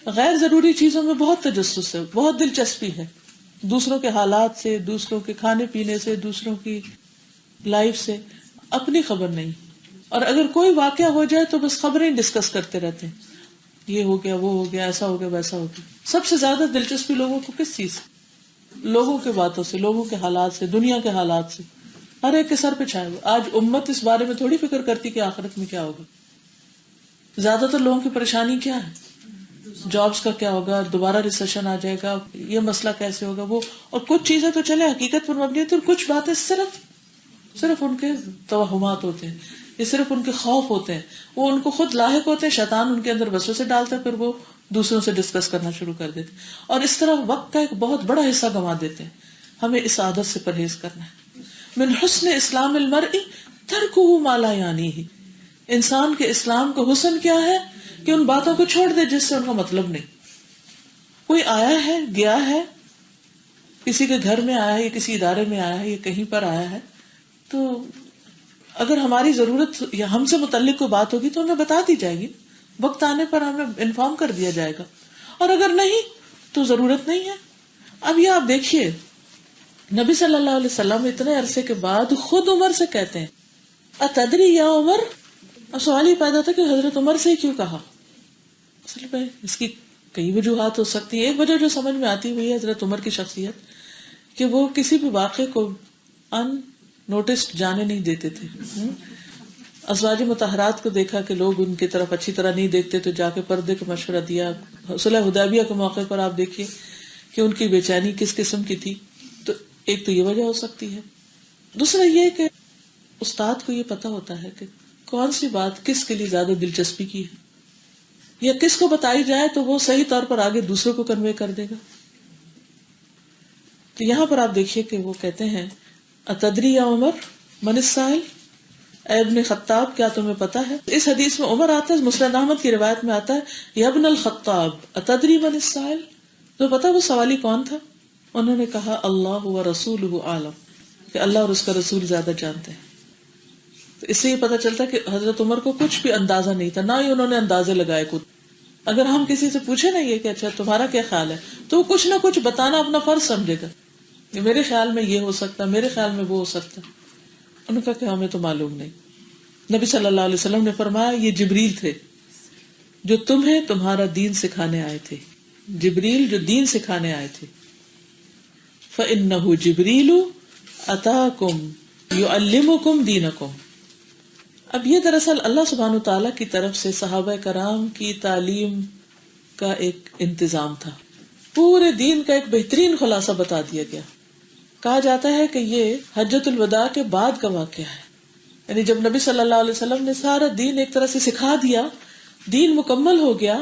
غیر ضروری چیزوں میں بہت تجسس ہے, بہت دلچسپی ہے, دوسروں کے حالات سے, دوسروں کے کھانے پینے سے, دوسروں کی لائف سے اپنی خبر نہیں. اور اگر کوئی واقعہ ہو جائے تو بس خبریں ڈسکس کرتے رہتے ہیں, یہ ہو گیا, وہ ہو گیا, ایسا ہو گیا, ویسا ہو گیا. سب سے زیادہ دلچسپی لوگوں کو کس چیز سے؟ لوگوں کے باتوں سے, لوگوں کے حالات سے, دنیا کے حالات سے. ہر ایک کے سر پہ چھائے ہوئے. آج امت اس بارے میں تھوڑی فکر کرتی کہ آخرت میں کیا ہوگا. زیادہ تر لوگوں کی پریشانی کیا ہے؟ جابز کا کیا ہوگا, دوبارہ ریسیشن آ جائے گا, یہ مسئلہ کیسے ہوگا, وہ. اور کچھ چیزیں تو چلے حقیقت پر مبنی ہوتی, اور کچھ باتیں صرف ان کے توہمات ہوتے ہیں, یہ صرف ان کے خوف ہوتے ہیں, وہ ان کو خود لاحق ہوتے ہیں, شیطان ان کے اندر وسوسے ڈالتا ہے, پھر وہ دوسروں سے ڈسکس کرنا شروع کر دیتے, اور اس طرح وقت کا ایک بہت بڑا حصہ گنوا دیتے ہیں. ہمیں اس عادت سے پرہیز کرنا ہے. من حسن اسلام المرء ترکہ ما لا یعنیہ, انسان کے اسلام کا حسن کیا ہے کہ ان باتوں کو چھوڑ دے جس سے ان کا مطلب نہیں. کوئی آیا ہے, گیا ہے, کسی کے گھر میں آیا ہے, یا کسی ادارے میں آیا ہے, یا کہیں پر آیا ہے, تو اگر ہماری ضرورت یا ہم سے متعلق کوئی بات ہوگی تو ہمیں بتا دی جائے گی, وقت آنے پر ہمیں انفارم کر دیا جائے گا. اور اگر نہیں تو ضرورت نہیں ہے. اب یہ آپ دیکھیے, نبی صلی اللہ علیہ وسلم اتنے عرصے کے بعد خود عمر سے کہتے ہیں, اتدری یا عمر. اب سوال یہ پیدا تھا کہ حضرت عمر سے ہی کیوں کہا؟ اصل میں اس کی کئی وجوہات ہو سکتی ہیں. ایک وجہ جو سمجھ میں آتی ہوئی ہے حضرت عمر کی شخصیت, کہ وہ کسی بھی واقعے کو ان نوٹسڈ جانے نہیں دیتے تھے. ازواج مطہرات کو دیکھا کہ لوگ ان کی طرف اچھی طرح نہیں دیکھتے, تو جا کے پردے کا مشورہ دیا. صلح حدیبیہ کے موقع پر آپ دیکھیے کہ ان کی بے چینی کس قسم کی تھی. تو ایک تو یہ وجہ ہو سکتی ہے. دوسرا یہ کہ استاد کو یہ پتا ہوتا ہے کہ کون سی بات کس کے لیے زیادہ دلچسپی کی ہے, یا کس کو بتائی جائے تو وہ صحیح طور پر آگے دوسروں کو کنوے کر دے گا. تو یہاں پر آپ دیکھیے کہ وہ کہتے ہیں, اتدری یا عمر من السائل, اے ابن خطاب کیا تمہیں پتا ہے. اس حدیث میں عمر آتا ہے, مسند احمد کی روایت میں آتا ہے, یا ابن الخطاب اتدری من السائل, تو پتا وہ سوالی کون تھا؟ انہوں نے کہا اللہ و رسولہ عالم, کہ اللہ اور اس کا رسول زیادہ جانتے ہیں. تو اس سے یہ پتا چلتا کہ حضرت عمر کو کچھ بھی اندازہ نہیں تھا, نہ ہی انہوں نے اندازے لگائے کچھ. اگر ہم کسی سے پوچھے نا یہ کہ اچھا تمہارا کیا خیال ہے, تو وہ کچھ نہ کچھ بتانا اپنا فرض سمجھے گا, کہ میرے خیال میں یہ ہو سکتا, میرے خیال میں وہ ہو سکتا. انہوں نے کہا کہ ہمیں تو معلوم نہیں. نبی صلی اللہ علیہ وسلم نے فرمایا, یہ جبریل تھے جو تمہیں تمہارا دین سکھانے آئے تھے. جبریل جو دین سکھانے آئے تھے. فَإِنَّهُ جِبْرِيلُ أَتَاكُمْ يُعَلِّمُكُمْ دِينَكُمْ. اب یہ دراصل اللہ سبحانہ تعالیٰ کی طرف سے صحابہ کرام کی تعلیم کا ایک انتظام تھا. پورے دین کا ایک بہترین خلاصہ بتا دیا گیا. کہا جاتا ہے کہ یہ حجۃ الوداع کے بعد کا واقعہ ہے. یعنی جب نبی صلی اللہ علیہ وسلم نے سارا دین ایک طرح سے سکھا دیا، دین مکمل ہو گیا،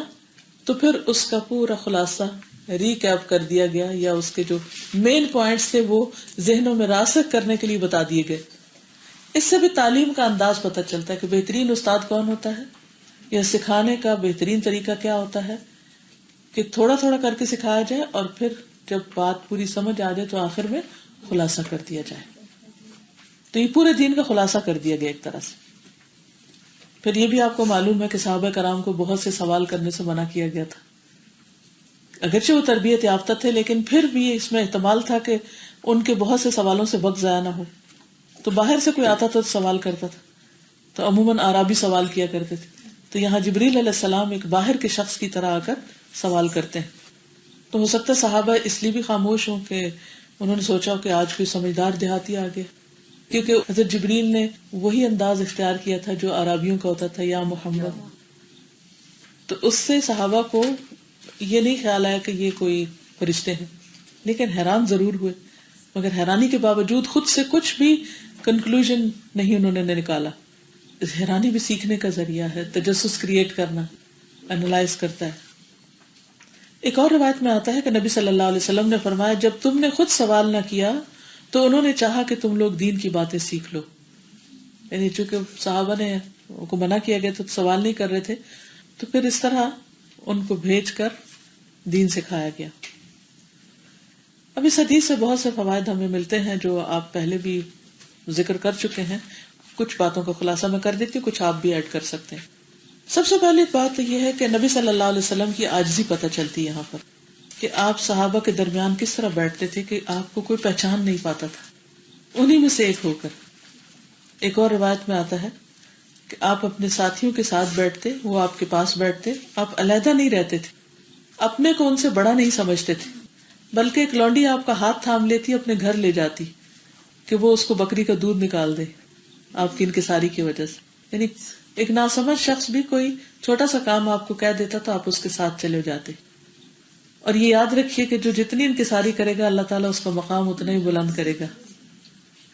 تو پھر اس کا پورا خلاصہ ریکیپ کر دیا گیا، یا اس کے جو مین پوائنٹس تھے وہ ذہنوں میں راسخ کرنے کے لیے بتا دیے گئے. اس سے بھی تعلیم کا انداز پتہ چلتا ہے کہ بہترین استاد کون ہوتا ہے، یا سکھانے کا بہترین طریقہ کیا ہوتا ہے، کہ تھوڑا تھوڑا کر کے سکھایا جائے اور پھر جب بات پوری سمجھ آ جائے تو آخر میں خلاصہ کر دیا جائے. تو یہ پورے دین کا خلاصہ کر دیا گیا ایک طرح سے. پھر یہ بھی آپ کو معلوم ہے کہ صحابہ کرام کو بہت سے سوال کرنے سے منع کیا گیا تھا. اگرچہ وہ تربیت یافتہ تھے، لیکن پھر بھی اس میں احتمال تھا کہ ان کے بہت سے سوالوں سے وقت ضائع نہ ہو. تو باہر سے کوئی آتا تھا تو سوال کرتا تھا، تو عموماً اعرابی سوال کیا کرتے تھے. تو یہاں جبریل علیہ السلام ایک باہر کے شخص کی طرح آ کر سوال کرتے ہیں. تو ہو سکتا ہے صحابہ اس لیے بھی خاموش ہوں کہ انہوں نے سوچا کہ آج کوئی سمجھدار دیہاتی آ گیا، کیونکہ حضرت جبریل نے وہی انداز اختیار کیا تھا جو عربیوں کا ہوتا تھا، یا محمد. تو اس سے صحابہ کو یہ نہیں خیال آیا کہ یہ کوئی فرشتے ہیں، لیکن حیران ضرور ہوئے. مگر حیرانی کے باوجود خود سے کچھ بھی کنکلوژن نہیں انہوں نے نکالا. حیرانی بھی سیکھنے کا ذریعہ ہے، تجسس کریٹ کرنا، انالائز کرتا ہے. ایک اور روایت میں آتا ہے کہ نبی صلی اللہ علیہ وسلم نے فرمایا، جب تم نے خود سوال نہ کیا تو انہوں نے چاہا کہ تم لوگ دین کی باتیں سیکھ لو. یعنی چونکہ صحابہ نے کو منع کیا گیا تو سوال نہیں کر رہے تھے، تو پھر اس طرح ان کو بھیج کر دین سکھایا گیا. اب اس حدیث سے بہت سے فوائد ہمیں ملتے ہیں جو آپ پہلے بھی ذکر کر چکے ہیں. کچھ باتوں کا خلاصہ میں کر دیتی ہوں، کچھ آپ بھی ایڈ کر سکتے ہیں. سب سے پہلی بات یہ ہے کہ نبی صلی اللہ علیہ وسلم کی عاجزی پتہ چلتی ہے یہاں پر، کہ آپ صحابہ کے درمیان کس طرح بیٹھتے تھے کہ آپ کو کوئی پہچان نہیں پاتا تھا، انہی میں سے ایک ہو کر. ایک اور روایت میں آتا ہے کہ آپ اپنے ساتھیوں کے ساتھ بیٹھتے، وہ آپ کے پاس بیٹھتے، آپ علیحدہ نہیں رہتے تھے، اپنے کو ان سے بڑا نہیں سمجھتے تھے، بلکہ ایک لونڈی آپ کا ہاتھ تھام لیتی، اپنے گھر لے جاتی کہ وہ اس کو بکری کا دودھ نکال دے آپ کی انکساری کی وجہ سے. یعنی ایک ناسمجھ شخص بھی کوئی چھوٹا سا کام آپ کو کہہ دیتا تو آپ اس کے ساتھ چلے جاتے. اور یہ یاد رکھیے کہ جو جتنی انکساری کرے گا اللہ تعالیٰ اس کا مقام اتنا ہی بلند کرے گا.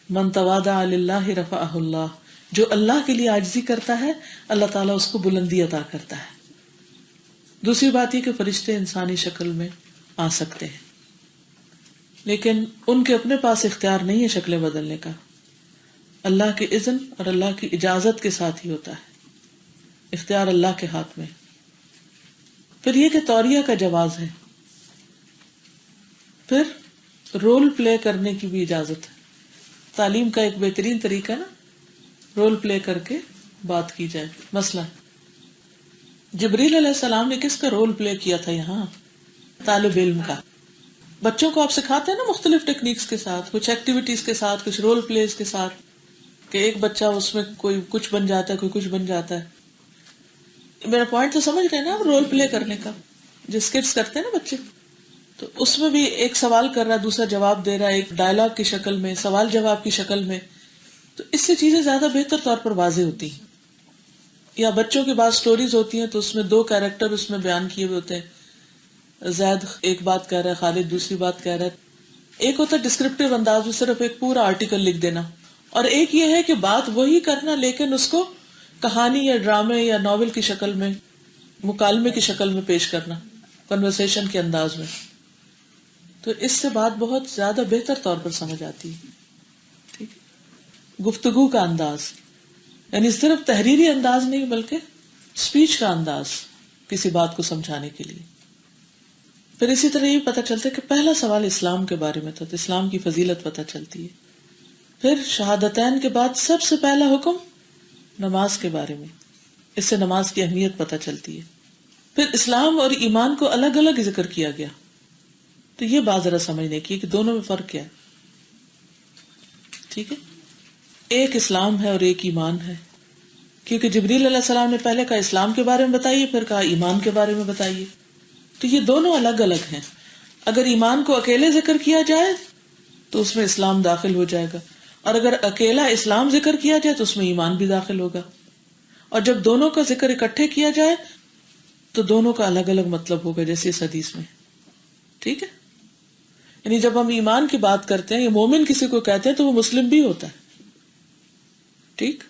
من تواضع للہ رفعہ اللہ، جو اللہ کے لیے عاجزی کرتا ہے اللہ تعالیٰ اس کو بلندی عطا کرتا ہے. دوسری بات یہ کہ فرشتے انسانی شکل میں آ سکتے ہیں، لیکن ان کے اپنے پاس اختیار نہیں ہے شکلیں بدلنے کا، اللہ کے اذن اور اللہ کی اجازت کے ساتھ ہی ہوتا ہے، اختیار اللہ کے ہاتھ میں. پھر یہ کہ توریہ کا جواز ہے. پھر رول پلے کرنے کی بھی اجازت ہے. تعلیم کا ایک بہترین طریقہ نا رول پلے کر کے بات کی جائے. مثلا جبریل علیہ السلام نے کس کا رول پلے کیا تھا یہاں؟ طالب علم کا. بچوں کو آپ سکھاتے ہیں نا مختلف ٹیکنیکس کے ساتھ، کچھ ایکٹیویٹیز کے ساتھ، کچھ رول پلیز کے ساتھ، کہ ایک بچہ اس میں کوئی کچھ بن جاتا ہے، کوئی کچھ بن جاتا ہے. میرا پوائنٹ تو سمجھ رہے ہیں نا آپ؟ رول پلے کرنے کا جو اسکٹس کرتے ہیں نا بچے، تو اس میں بھی ایک سوال کر رہا ہے، دوسرا جواب دے رہا ہے، ایک ڈائلاگ کی شکل میں، سوال جواب کی شکل میں. تو اس سے چیزیں زیادہ بہتر طور پر واضح ہوتی ہیں. یا بچوں کی بعض سٹوریز ہوتی ہیں تو اس میں دو کیریکٹر اس میں بیان کیے ہوئے ہوتے ہیں، زید ایک بات کہہ رہا ہے، خالد دوسری بات کہہ رہا ہے. ایک ہوتا ہے ڈسکرپٹیو انداز میں صرف ایک پورا آرٹیکل لکھ دینا، اور ایک یہ ہے کہ بات وہی کرنا لیکن اس کو کہانی یا ڈرامے یا ناول کی شکل میں، مکالمے کی شکل میں پیش کرنا، کنورسیشن کے انداز میں. تو اس سے بات بہت زیادہ بہتر طور پر سمجھ آتی ہے. ٹھیک ہے، گفتگو کا انداز، یعنی صرف تحریری انداز نہیں بلکہ اسپیچ کا انداز کسی بات کو سمجھانے کے لیے. پھر اسی طرح یہ پتہ چلتا ہے کہ پہلا سوال اسلام کے بارے میں تھا تو اسلام کی فضیلت پتہ چلتی ہے. پھر شہادتین کے بعد سب سے پہلا حکم نماز کے بارے میں، اس سے نماز کی اہمیت پتہ چلتی ہے. پھر اسلام اور ایمان کو الگ الگ ذکر کیا گیا. تو یہ بات ذرا سمجھنے کی کہ دونوں میں فرق کیا ہے. ٹھیک ہے، ایک اسلام ہے اور ایک ایمان ہے، کیونکہ جبریل علیہ السلام نے پہلے کہا اسلام کے بارے میں بتائیے، پھر کہا ایمان کے بارے میں بتائیے. تو یہ دونوں الگ الگ ہیں. اگر ایمان کو اکیلے ذکر کیا جائے تو اس میں اسلام داخل ہو جائے گا، اور اگر اکیلا اسلام ذکر کیا جائے تو اس میں ایمان بھی داخل ہوگا. اور جب دونوں کا ذکر اکٹھے کیا جائے تو دونوں کا الگ الگ مطلب ہوگا، جیسے اس حدیث میں. ٹھیک ہے، یعنی جب ہم ایمان کی بات کرتے ہیں یا مومن کسی کو کہتے ہیں تو وہ مسلم بھی ہوتا ہے. ٹھیک،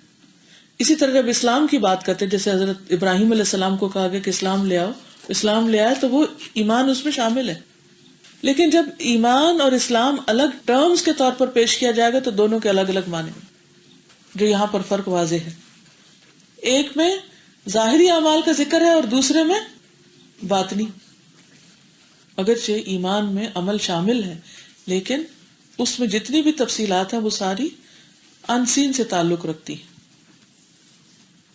اسی طرح جب اسلام کی بات کرتے ہیں، جیسے حضرت ابراہیم علیہ السلام کو کہا گیا کہ اسلام لے آؤ، اسلام لے آئے تو وہ ایمان اس میں شامل ہے. لیکن جب ایمان اور اسلام الگ ٹرمز کے طور پر پیش کیا جائے گا تو دونوں کے الگ الگ معنی، جو یہاں پر فرق واضح ہے. ایک میں ظاہری اعمال کا ذکر ہے اور دوسرے میں باطنی. اگرچہ ایمان میں عمل شامل ہے لیکن اس میں جتنی بھی تفصیلات ہیں وہ ساری ان سین سے تعلق رکھتی ہیں.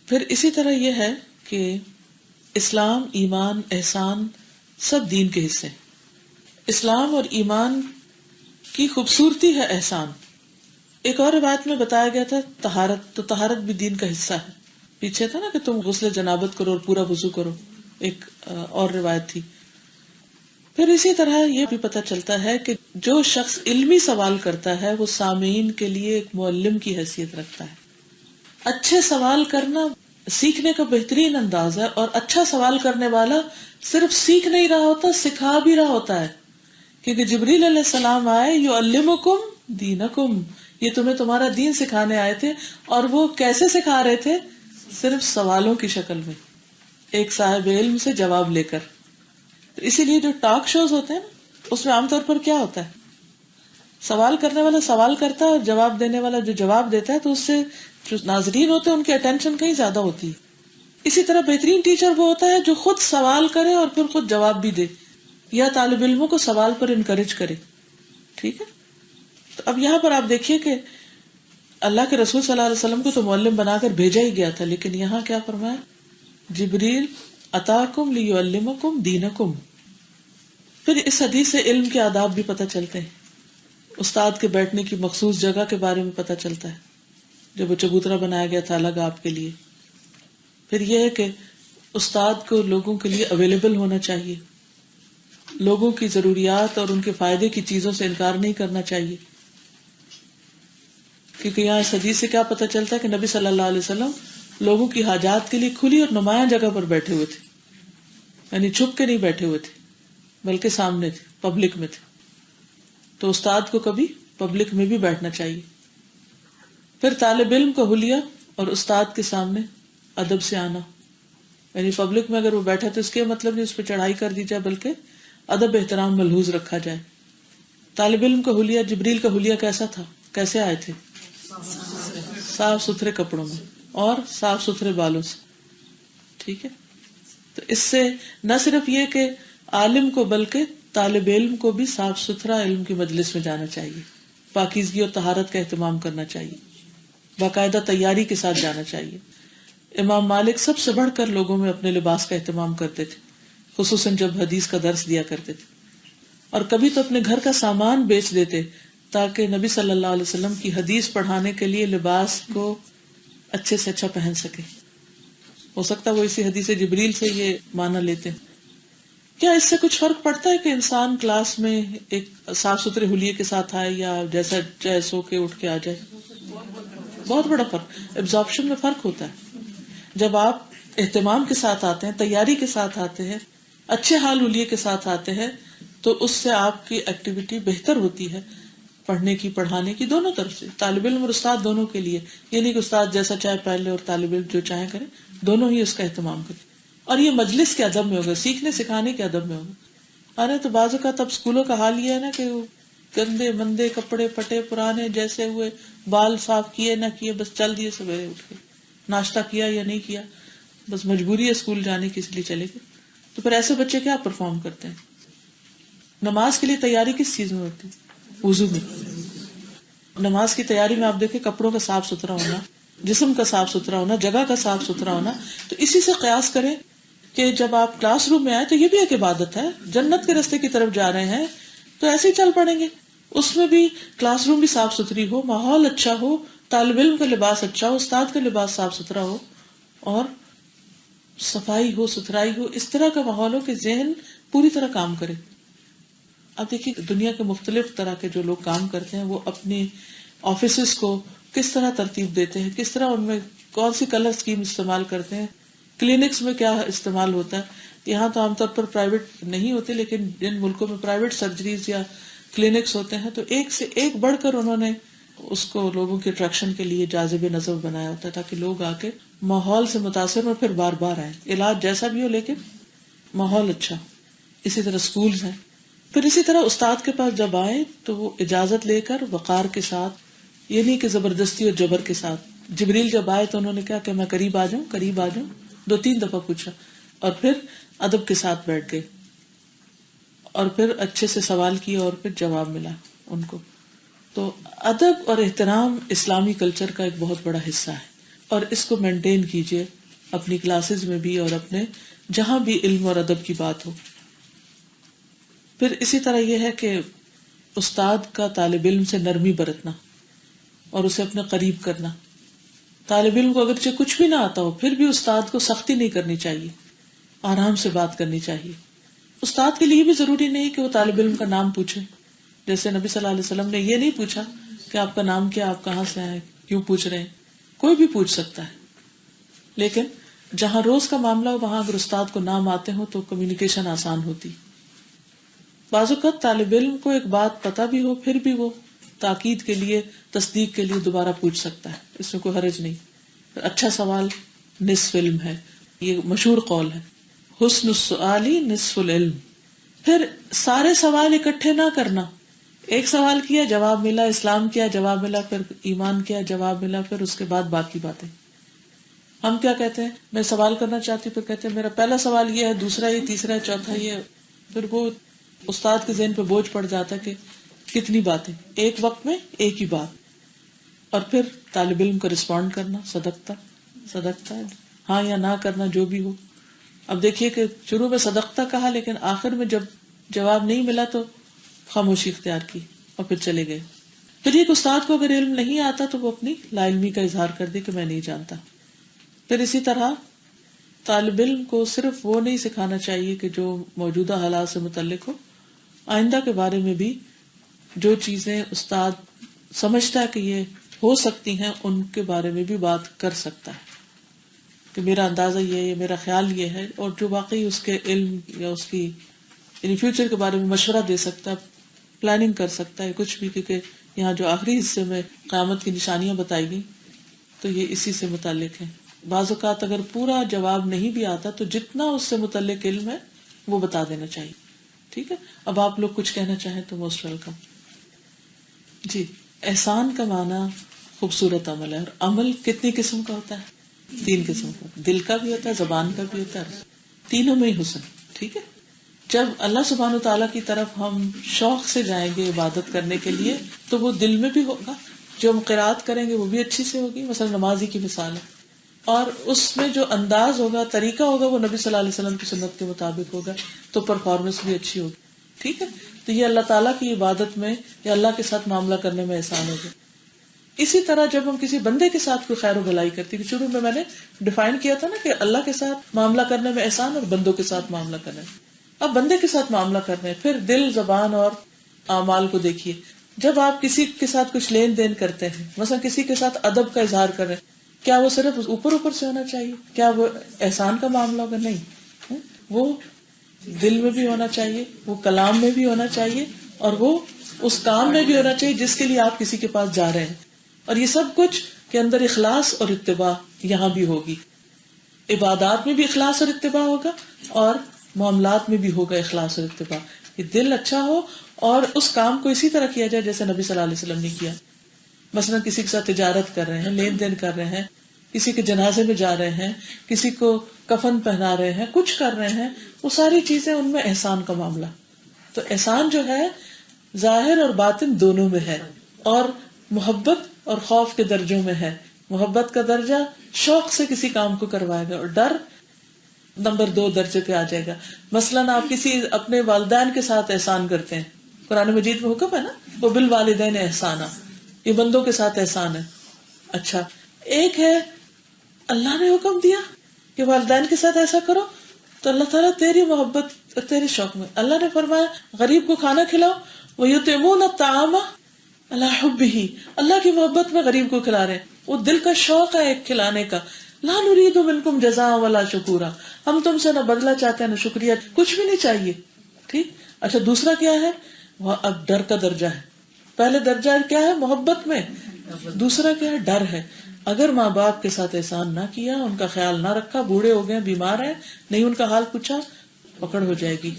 پھر اسی طرح یہ ہے کہ اسلام، ایمان، احسان سب دین کے حصے ہیں. اسلام اور ایمان کی خوبصورتی ہے احسان. ایک اور روایت میں بتایا گیا تھا طہارت، تو طہارت بھی دین کا حصہ ہے. پیچھے تھا نا کہ تم غسل جنابت کرو اور پورا وضو کرو، ایک اور روایت تھی. پھر اسی طرح یہ بھی پتہ چلتا ہے کہ جو شخص علمی سوال کرتا ہے وہ سامعین کے لیے ایک معلم کی حیثیت رکھتا ہے. اچھے سوال کرنا سیکھنے کا بہترین انداز ہے، اور اچھا سوال کرنے والا صرف سیکھ نہیں رہا ہوتا، سکھا بھی رہا ہوتا ہے. کیونکہ جبریل علیہ السلام آئے، یعلمکم دینکم، یہ تمہیں تمہارا دین سکھانے آئے تھے. اور وہ کیسے سکھا رہے تھے؟ صرف سوالوں کی شکل میں، ایک صاحب علم سے جواب لے کر. تو اسی لیے جو ٹاک شوز ہوتے ہیں نا، اس میں عام طور پر کیا ہوتا ہے، سوال کرنے والا سوال کرتا ہے اور جواب دینے والا جو جواب دیتا ہے، تو اس سے جو ناظرین ہوتے ہیں ان کی اٹینشن کہیں زیادہ ہوتی ہے. اسی طرح بہترین ٹیچر وہ ہوتا ہے جو خود سوال کرے اور پھر خود جواب بھی دے، یا طالب علموں کو سوال پر انکریج کرے. ٹھیک ہے، تو اب یہاں پر آپ دیکھیے کہ اللہ کے رسول صلی اللہ علیہ وسلم کو تو معلم بنا کر بھیجا ہی گیا تھا، لیکن یہاں کیا فرمایا؟ جبریل اتاکم لیعلمکم دینکم. پھر اس حدیث سے علم کے آداب بھی پتہ چلتے ہیں. استاد کے بیٹھنے کی مخصوص جگہ کے بارے میں پتہ چلتا ہے، جب وہ چبوترا بنایا گیا تھا الگ آپ کے لیے. پھر یہ ہے کہ استاد کو لوگوں کے لیے اویلیبل ہونا چاہیے، لوگوں کی ضروریات اور ان کے فائدے کی چیزوں سے انکار نہیں کرنا چاہیے. کیونکہ یہاں اس حدیث سے کیا پتہ چلتا ہے کہ نبی صلی اللہ علیہ وسلم لوگوں کی حاجات کے لیے کھلی اور نمایاں جگہ پر بیٹھے ہوئے تھے، یعنی چھپ کے نہیں بیٹھے ہوئے تھے بلکہ سامنے تھے، پبلک میں تھے. تو استاد کو کبھی پبلک میں بھی بیٹھنا چاہیے. پھر طالب علم کا حلیہ اور استاد کے سامنے ادب سے آنا، یعنی پبلک میں اگر وہ بیٹھا تو اس کے مطلب نہیں اس پہ چڑھائی کر دی جائے، بلکہ ادب احترام ملحوظ رکھا جائے. طالب علم کا حلیہ، جبریل کا حلیہ کیسا تھا؟ کیسے آئے تھے؟ صاف ستھرے کپڑوں میں اور صاف ستھرے بالوں سے. ٹھیک ہے، تو اس سے نہ صرف یہ کہ عالم کو بلکہ طالب علم کو بھی صاف ستھرا علم کی مجلس میں جانا چاہیے، پاکیزگی اور طہارت کا اہتمام کرنا چاہیے، باقاعدہ تیاری کے ساتھ جانا چاہیے. امام مالک سب سے بڑھ کر لوگوں میں اپنے لباس کا اہتمام کرتے تھے، خصوصاً جب حدیث کا درس دیا کرتے تھے. اور کبھی تو اپنے گھر کا سامان بیچ دیتے تاکہ نبی صلی اللہ علیہ وسلم کی حدیث پڑھانے کے لیے لباس کو اچھے سے اچھا پہن سکے. ہو سکتا ہے وہ اسی حدیث جبریل سے یہ معنی لیتے ہیں. کیا اس سے کچھ فرق پڑتا ہے کہ انسان کلاس میں ایک صاف ستھرے حلیے کے ساتھ آئے یا جیسا چاہے سو کے اٹھ کے آ جائے؟ بہت بڑا فرق، ایبزارپشن میں فرق ہوتا ہے. جب آپ اہتمام کے ساتھ آتے ہیں، تیاری کے ساتھ آتے ہیں، اچھے حال حلیے کے ساتھ آتے ہیں، تو اس سے آپ کی ایکٹیویٹی بہتر ہوتی ہے، پڑھنے کی پڑھانے کی، دونوں طرف سے، طالب علم اور استاد دونوں کے لیے. یہ نہیں کہ استاد جیسا چاہے پہن لے اور طالب علم جو چاہے کرے، دونوں ہی اس کا اہتمام کریں. اور یہ مجلس کے ادب میں ہوگا، سیکھنے سکھانے کے ادب میں ہوگا. ارے تو بازو کا تب اسکولوں کا حال یہ ہے نا کہ گندے مندے کپڑے پٹے پرانے جیسے ہوئے، بال صاف کیے نہ کیے، بس چل دیے سویرے اٹھ کے، ناشتہ کیا یا نہیں کیا، بس مجبوری ہے اسکول جانے کی اس لیے چلے گئے. تو پھر ایسے بچے کیا پرفارم کرتے ہیں؟ نماز کے لیے تیاری کس چیز میں ہوتی ہے؟ وضو میں. نماز کی تیاری میں آپ دیکھیں کپڑوں کا صاف ستھرا ہونا، جسم کا صاف ستھرا ہونا، جگہ کا صاف ستھرا ہونا. تو اسی سے قیاس کریں کہ جب آپ کلاس روم میں آئے تو یہ بھی ایک عبادت ہے، جنت کے راستے کی طرف جا رہے ہیں تو ایسے ہی چل پڑیں گے. اس میں بھی کلاس روم بھی صاف ستھری ہو، ماحول اچھا ہو، طالب علم کا لباس اچھا ہو، استاد کا لباس صاف ستھرا ہو، اور صفائی ہو، ستھرائی ہو، اس طرح کا ماحول ہو کہ ذہن پوری طرح کام کرے. اب دیکھیے دنیا کے مختلف طرح کے جو لوگ کام کرتے ہیں وہ اپنے آفیسز کو کس طرح ترتیب دیتے ہیں، کس طرح ان میں کون سی کلر اسکیم استعمال کرتے ہیں، کلینکس میں کیا استعمال ہوتا ہے. یہاں تو عام طور پر پرائیویٹ نہیں ہوتے، لیکن جن ملکوں میں پرائیویٹ سرجریز یا کلینکس ہوتے ہیں تو ایک سے ایک بڑھ کر انہوں نے اس کو لوگوں کے اٹریکشن کے لیے جاذب نظر بنایا ہوتا ہے، تاکہ لوگ آ کے ماحول سے متاثر ہو، پھر بار بار آئیں. علاج جیسا بھی ہو لیکن ماحول اچھا. اسی طرح سکولز ہیں. پھر اسی طرح استاد کے پاس جب آئے تو وہ اجازت لے کر وقار کے ساتھ، یہ نہیں کہ زبردستی اور جبر کے ساتھ. جبریل جب آئے تو انہوں نے کہا کہ میں قریب آ جاؤں، قریب آ جاؤں، 2-3 دفعہ پوچھا، اور پھر ادب کے ساتھ بیٹھ گئے اور پھر اچھے سے سوال کیا اور پھر جواب ملا ان کو. تو ادب اور احترام اسلامی کلچر کا ایک بہت بڑا حصہ ہے، اور اس کو مینٹین کیجیے اپنی کلاسز میں بھی اور اپنے جہاں بھی علم اور ادب کی بات ہو. پھر اسی طرح یہ ہے کہ استاد کا طالب علم سے نرمی برتنا اور اسے اپنے قریب کرنا. طالب علم کو اگرچہ کچھ بھی نہ آتا ہو پھر بھی استاد کو سختی نہیں کرنی چاہیے، آرام سے بات کرنی چاہیے. استاد کے لیے بھی ضروری نہیں کہ وہ طالب علم کا نام پوچھے. جیسے نبی صلی اللہ علیہ وسلم نے یہ نہیں پوچھا کہ آپ کا نام کیا، آپ کہاں سے آئے، کیوں پوچھ رہے ہیں. کوئی بھی پوچھ سکتا ہے، لیکن جہاں روز کا معاملہ ہو وہاں اگر استاد کو نام آتے ہو تو کمیونیکیشن آسان ہوتی. بعض اوقات طالب علم کو ایک بات پتہ بھی ہو پھر بھی وہ تاکید کے لیے، تصدیق کے لیے دوبارہ پوچھ سکتا ہے، اس میں کوئی حرج نہیں. اچھا سوال نصف علم ہے، یہ مشہور قول ہے، حسن السؤال نصف العلم. پھر سارے سوال اکٹھے نہ کرنا. ایک سوال کیا جواب ملا، اسلام کیا جواب ملا، پھر ایمان کیا جواب ملا، پھر اس کے بعد باقی باتیں. ہم کیا کہتے ہیں، میں سوال کرنا چاہتی ہوں، پھر کہتے ہیں میرا پہلا سوال یہ ہے، دوسرا یہ، تیسرا چوتھا یہ. پھر وہ استاد کے ذہن پہ بوجھ پڑ جاتا ہے کہ کتنی باتیں ایک وقت میں، ایک ہی بات. اور پھر طالب علم کو رسپونڈ کرنا، صدقتا ہاں یا نہ کرنا جو بھی ہو. اب دیکھیے کہ شروع میں صدقتا کہا، لیکن آخر میں جب جواب نہیں ملا تو خاموشی اختیار کی اور پھر چلے گئے. پھر ایک استاد کو اگر علم نہیں آتا تو وہ اپنی لا علمی کا اظہار کر دے کہ میں نہیں جانتا. پھر اسی طرح طالب علم کو صرف وہ نہیں سکھانا چاہیے کہ جو موجودہ حالات سے متعلق ہو، آئندہ کے بارے میں بھی جو چیزیں استاد سمجھتا ہے کہ یہ ہو سکتی ہیں ان کے بارے میں بھی بات کر سکتا ہے کہ میرا اندازہ یہ ہے، میرا خیال یہ ہے، اور جو واقعی اس کے علم یا اس کی یعنی فیوچر کے بارے میں مشورہ دے سکتا ہے، پلاننگ کر سکتا ہے کچھ بھی. کیونکہ یہاں جو آخری حصے میں قیامت کی نشانیاں بتائی گئی تو یہ اسی سے متعلق ہے. بعض اوقات اگر پورا جواب نہیں بھی آتا تو جتنا اس سے متعلق علم ہے وہ بتا دینا چاہیے. ٹھیک ہے، اب آپ لوگ کچھ کہنا چاہیں تو موسٹ ویلکم. جی، احسان کا معنی خوبصورت عمل ہے، اور عمل کتنی قسم کا ہوتا ہے؟ 3 قسم کا. دل کا بھی ہوتا ہے، زبان کا بھی ہوتا ہے، تینوں میں ہی حسن. ٹھیک ہے، جب اللہ سبحانہ تعالیٰ کی طرف ہم شوق سے جائیں گے عبادت کرنے کے لیے تو وہ دل میں بھی ہوگا، جو ہم قرات کریں گے وہ بھی اچھی سے ہوگی. مثلا نمازی کی مثال ہے، اور اس میں جو انداز ہوگا، طریقہ ہوگا، وہ نبی صلی اللہ علیہ وسلم کی سنت کے مطابق ہوگا تو پرفارمنس بھی اچھی ہوگی. ٹھیک ہے، تو یہ اللہ تعالیٰ کی عبادت میں یا اللہ کے ساتھ معاملہ کرنے میں احسان ہوگا. اسی طرح جب ہم کسی بندے کے ساتھ کوئی خیر و بھلائی کرتے ہیں، شروع میں نے ڈیفائن کیا تھا نا کہ اللہ کے ساتھ معاملہ کرنے میں احسان اور بندوں کے ساتھ معاملہ کرنے میں. اب بندے کے ساتھ معاملہ کر رہے ہیں، پھر دل، زبان اور اعمال کو دیکھیے. جب آپ کسی کے ساتھ کچھ لین دین کرتے ہیں، مثلا کسی کے ساتھ ادب کا اظہار کر رہے ہیں، کیا وہ صرف اوپر سے ہونا چاہیے؟ کیا وہ احسان کا معاملہ ہوگا؟ نہیں، وہ دل میں بھی ہونا چاہیے، وہ کلام میں بھی ہونا چاہیے، اور وہ اس کام میں بھی ہونا چاہیے جس کے لیے آپ کسی کے پاس جا رہے ہیں. اور یہ سب کچھ کے اندر اخلاص اور اتباع یہاں بھی ہوگی. عبادات میں بھی اخلاص اور اتباع ہوگا، اور معاملات میں بھی ہوگا اخلاص اور اتباع. یہ دل اچھا ہو اور اس کام کو اسی طرح کیا جائے جیسے نبی صلی اللہ علیہ وسلم نے کیا. مثلا کسی کے ساتھ تجارت کر رہے ہیں، لین دین کر رہے ہیں، کسی کے جنازے میں جا رہے ہیں، کسی کو کفن پہنا رہے ہیں، کچھ کر رہے ہیں، وہ ساری چیزیں ان میں احسان کا معاملہ. تو احسان جو ہے ظاہر اور باطن دونوں میں ہے، اور محبت اور خوف کے درجوں میں ہے. محبت کا درجہ شوق سے کسی کام کو کروائے گا، اور ڈر نمبر 2 درجے پہ آ جائے گا. مثلاً آپ کسی اپنے والدین کے ساتھ احسان کرتے ہیں، قرآن مجید میں حکم ہے نا، وہ بالوالدین احسانا، یہ بندوں کے ساتھ احسان ہے. اچھا، ایک ہے اللہ نے حکم دیا کہ والدین کے ساتھ ایسا کرو، تو اللہ تعالیٰ تیری محبت اور تیرے شوق میں اللہ نے فرمایا غریب کو کھانا کھلاؤ، وَيُطْعِمُونَ الطَّعَامَ عَلَىٰ حُبِّهِ، اللہ کی محبت میں غریب کو کھلا رہے ہیں. وہ دل کا شوق ہے ایک کھلانے کا، لا نريد منکم جزاء ولا شکورا، ہم تم سے نہ بدلہ چاہتے ہیں نہ شکریہ، کچھ بھی نہیں چاہیے. ٹھیک. اچھا دوسرا کیا ہے؟ وہ اب ڈر کا درجہ ہے. پہلے درجہ کیا ہے؟ محبت میں. دوسرا کیا ہے؟ ڈر ہے. اگر ماں باپ کے ساتھ احسان نہ کیا، ان کا خیال نہ رکھا، بوڑھے ہو گئے، بیمار ہیں، نہیں ان کا حال پوچھا، پکڑ ہو جائے گی.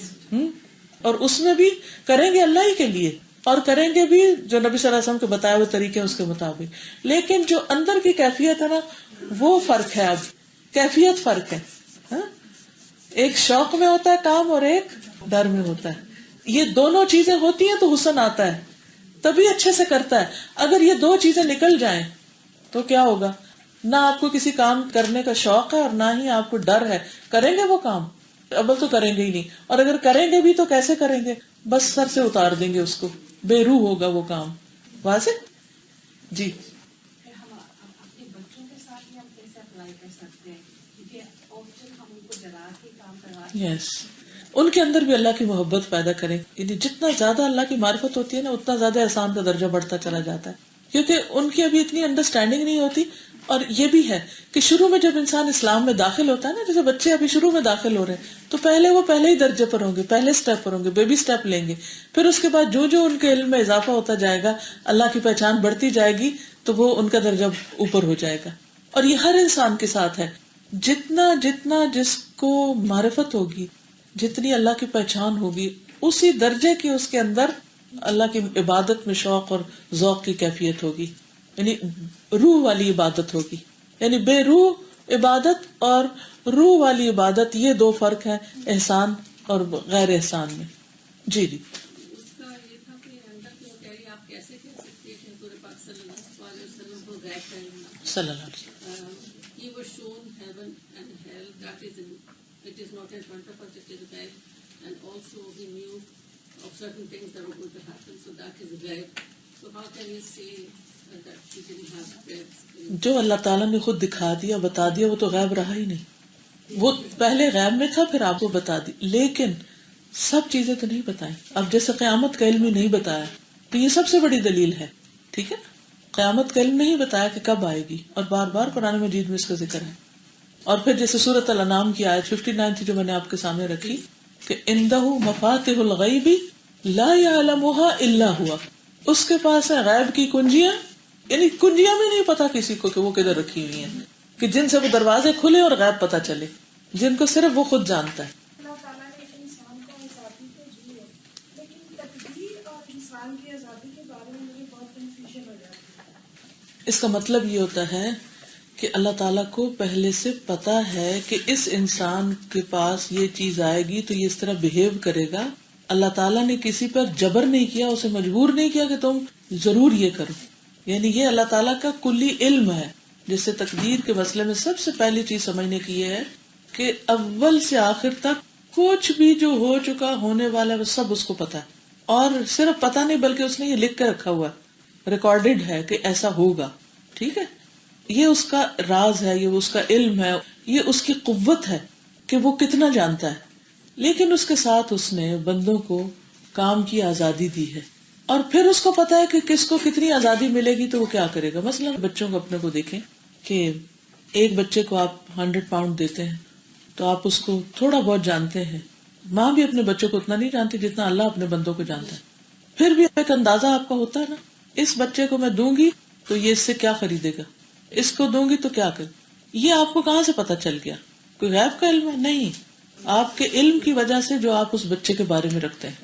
اور اس میں بھی کریں گے اللہ ہی کے لیے، اور کریں گے بھی جو نبی صلی اللہ علیہ وسلم کے بتائے ہوئے طریقے اس کے مطابق. لیکن جو اندر کی کیفیت ہے نا، وہ فرق ہے. اب کیفیت فرق ہے. ایک شوق میں ہوتا ہے کام اور ایک ڈر میں ہوتا ہے. یہ دونوں چیزیں ہوتی ہیں تو حسن آتا ہے، تبھی اچھے سے کرتا ہے. اگر یہ دو چیزیں نکل جائیں تو کیا ہوگا؟ نہ آپ کو کسی کام کرنے کا شوق ہے اور نہ ہی آپ کو ڈر ہے. کریں گے وہ کام؟ اول تو کریں گے ہی نہیں. اور اگر کریں گے بھی تو کیسے کریں گے؟ بس سر سے اتار دیں گے اس کو، بے روح ہوگا وہ کام. واضح؟ جی. ہم اپنے بچوں کے ساتھ ہی ہم کیسے اپلائی کر سکتے ہیں؟ کیونکہ آپشن ہم ان کو ڈرا کے کام کروا یس، ان کے اندر بھی اللہ کی محبت پیدا کریں. یعنی جتنا زیادہ اللہ کی معرفت ہوتی ہے نا، اتنا زیادہ احسان کا درجہ بڑھتا چلا جاتا ہے. کیونکہ ان کی ابھی اتنی انڈرسٹینڈنگ نہیں ہوتی. اور یہ بھی ہے کہ شروع میں جب انسان اسلام میں داخل ہوتا ہے نا، جیسے بچے ابھی شروع میں داخل ہو رہے ہیں، تو پہلے وہ پہلے ہی درجے پر ہوں گے، پہلے سٹیپ پر ہوں گے، بیبی سٹیپ لیں گے. پھر اس کے بعد جو جو ان کے علم میں اضافہ ہوتا جائے گا، اللہ کی پہچان بڑھتی جائے گی، تو وہ ان کا درجہ اوپر ہو جائے گا. اور یہ ہر انسان کے ساتھ ہے. جتنا جتنا جس کو معرفت ہوگی، جتنی اللہ کی پہچان ہوگی، اسی درجے کی اس کے اندر اللہ کی عبادت میں شوق اور ذوق کی کیفیت ہوگی. یعنی روح والی عبادت ہوگی. یعنی بے روح عبادت اور روح والی عبادت، یہ دو فرق ہیں احسان اور غیر احسان میں. جی جی. اس کا یہ تھا کہ اندر کی تیاری آپ کیسے کہہ سکتے ہیں کہ حضور پاک صلی اللہ علیہ وسلم کو غیب کا علم تھا. صلی اللہ علیہ وسلم. He was shown heaven and hell, that is it is not in front of us, it is غیب. And also he knew of certain things that were going to happen, so that is غیب. So how can you say that he didn't have غیب? جو اللہ تعالیٰ نے خود دکھا دیا، بتا دیا، وہ تو غیب رہا ہی نہیں. وہ پہلے غیب میں تھا، پھر آپ کو بتا دی. لیکن سب چیزیں تو نہیں بتائیں. اب جیسے قیامت کا علم ہی نہیں بتایا، تو یہ سب سے بڑی دلیل ہے. ٹھیک ہے، قیامت کا علم نہیں بتایا کہ کب آئے گی، اور بار بار قرآن مجید میں اس کا ذکر ہے. اور پھر جیسے سورۃ الانعام کی آیت 59 تھی جو میں نے آپ کے سامنے رکھی، کہ عندہ مفاتح الغیب لا یعلمها الا هو، اس کے پاس ہے غیب کی کنجیاں. یعنی کنجیاں بھی نہیں پتا کسی کو کہ وہ کدھر رکھی ہوئی ہیں، کہ جن سے وہ دروازے کھلے اور غیب پتا چلے، جن کو صرف وہ خود جانتا ہے. اللہ تعالیٰ نے انسان کو آزادی تو دی ہے، لیکن تقدیر اور انسان کی آزادی کے بارے میں مجھے بہت کنفیوژن ہو جاتی ہے. اس کا مطلب یہ ہوتا ہے کہ اللہ تعالیٰ کو پہلے سے پتا ہے کہ اس انسان کے پاس یہ چیز آئے گی تو یہ اس طرح بہیو کرے گا. اللہ تعالیٰ نے کسی پر جبر نہیں کیا، اسے مجبور نہیں کیا کہ تم ضرور یہ کرو. یعنی یہ اللہ تعالیٰ کا کلی علم ہے. جس سے تقدیر کے مسئلے میں سب سے پہلی چیز سمجھنے کی یہ ہے کہ اول سے آخر تک کچھ بھی جو ہو چکا، ہونے والا ہے، وہ سب اس کو پتا ہے. اور صرف پتا نہیں بلکہ اس نے یہ لکھ کے رکھا ہوا ہے، ریکارڈڈ ہے کہ ایسا ہوگا. ٹھیک ہے، یہ اس کا راز ہے، یہ اس کا علم ہے، یہ اس کی قوت ہے کہ وہ کتنا جانتا ہے. لیکن اس کے ساتھ اس نے بندوں کو کام کی آزادی دی ہے، اور پھر اس کو پتا ہے کہ کس کو کتنی آزادی ملے گی تو وہ کیا کرے گا. مثلا بچوں کو اپنے کو دیکھیں کہ ایک بچے کو آپ 100 پاؤنڈ دیتے ہیں تو آپ اس کو تھوڑا بہت جانتے ہیں. ماں بھی اپنے بچوں کو اتنا نہیں جانتی جتنا اللہ اپنے بندوں کو جانتا ہے. پھر بھی ایک اندازہ آپ کا ہوتا ہے نا، اس بچے کو میں دوں گی تو یہ اس سے کیا خریدے گا، اس کو دوں گی تو کیا کرے. یہ آپ کو کہاں سے پتا چل گیا؟ کوئی غیب کا علم ہے؟ نہیں، آپ کے علم کی وجہ سے جو آپ اس بچے کے بارے میں رکھتے ہیں.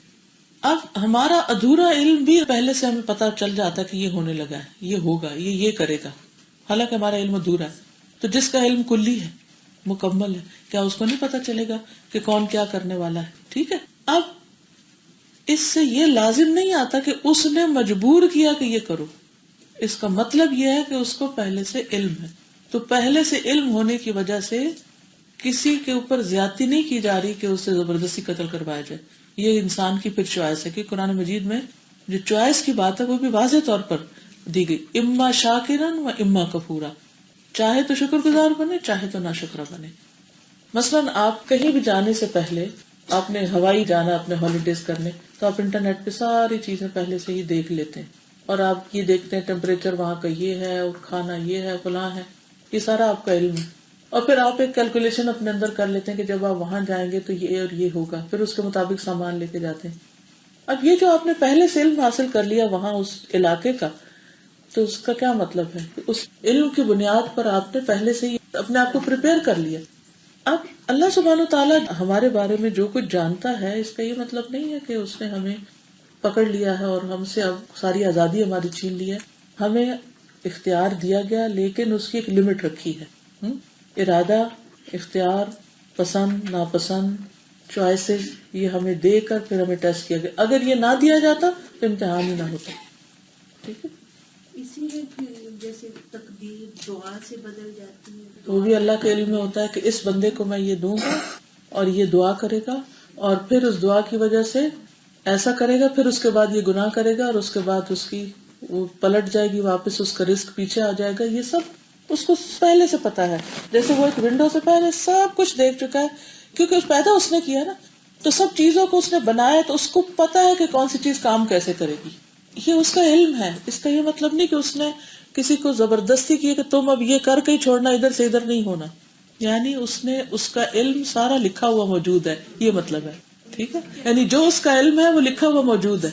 اب ہمارا ادھورا علم بھی پہلے سے ہمیں پتا چل جاتا ہے کہ یہ ہونے لگا ہے، یہ ہوگا، یہ کرے گا، حالانکہ ہمارا علم ادھورا ہے. تو جس کا علم کلی ہے، مکمل ہے، کیا اس کو نہیں پتا چلے گا کہ کون کیا کرنے والا ہے؟ ٹھیک ہے. اب اس سے یہ لازم نہیں آتا کہ اس نے مجبور کیا کہ یہ کرو. اس کا مطلب یہ ہے کہ اس کو پہلے سے علم ہے. تو پہلے سے علم ہونے کی وجہ سے کسی کے اوپر زیادتی نہیں کی جا رہی کہ اس سے زبردستی قتل کروایا جائے. یہ انسان کی پھر چوائس ہے کہ قرآن مجید میں جو چوائس کی بات ہے وہ بھی واضح طور پر دی گئی، اما شاکرن و اما کفورا. چاہے تو شکر گزار بنے، چاہے تو ناشکرہ بنے. مثلاً آپ کہیں بھی جانے سے پہلے، آپ نے ہوائی جانا اپنے ہالیڈیز کرنے، تو آپ انٹرنیٹ پہ ساری چیزیں پہلے سے ہی دیکھ لیتے ہیں، اور آپ یہ دیکھتے ہیں ٹیمپریچر وہاں کا یہ ہے، اور کھانا یہ ہے، فلاں ہے. یہ سارا آپ کا علم ہے. اور پھر آپ ایک کیلکولیشن اپنے اندر کر لیتے ہیں کہ جب آپ وہاں جائیں گے تو یہ اور یہ ہوگا، پھر اس کے مطابق سامان لے کے جاتے ہیں. اب یہ جو آپ نے پہلے سے علم حاصل کر لیا وہاں اس علاقے کا، تو اس کا کیا مطلب ہے؟ اس علم کی بنیاد پر آپ نے پہلے سے ہی اپنے آپ کو پریپیئر کر لیا. اب اللہ سبحانہ تعالیٰ ہمارے بارے میں جو کچھ جانتا ہے، اس کا یہ مطلب نہیں ہے کہ اس نے ہمیں پکڑ لیا ہے اور ہم سے اب ساری آزادی ہماری چھین لی ہے. ہمیں اختیار دیا گیا، لیکن اس کی ایک لمٹ رکھی ہے. ارادہ، اختیار، پسند ناپسند، چوائسز، یہ ہمیں دے کر پھر ہمیں ٹیسٹ کیا گیا. اگر یہ نہ دیا جاتا تو امتحان ہی نہ ہوتا. ٹھیک ہے، اسی لیے پھر جیسے تقدیر دعا سے بدل جاتی ہے. وہ بھی اللہ کے علم میں ہوتا ہے کہ اس بندے کو میں یہ دوں گا اور یہ دعا کرے گا، اور پھر اس دعا کی وجہ سے ایسا کرے گا، پھر اس کے بعد یہ گناہ کرے گا، اور اس کے بعد اس کی وہ پلٹ جائے گی واپس، اس کا رزق پیچھے آ جائے گا. یہ سب اس کو پہلے سے پتا ہے. جیسے وہ ایک ونڈو سے پہلے سب کچھ دیکھ چکا ہے، کیونکہ پیدا اس نے کیا نا، تو سب چیزوں کو اس نے بنایا، تو اس کو پتا ہے کہ کون سی چیز کام کیسے کرے گی. یہ اس کا علم ہے. اس کا یہ مطلب نہیں کہ اس نے کسی کو زبردستی کی کہ تم اب یہ کر کے ہی چھوڑنا، ادھر سے ادھر نہیں ہونا. یعنی اس نے، اس کا علم سارا لکھا ہوا موجود ہے، یہ مطلب ہے. ٹھیک ہے، یعنی جو اس کا علم ہے وہ لکھا ہوا موجود ہے.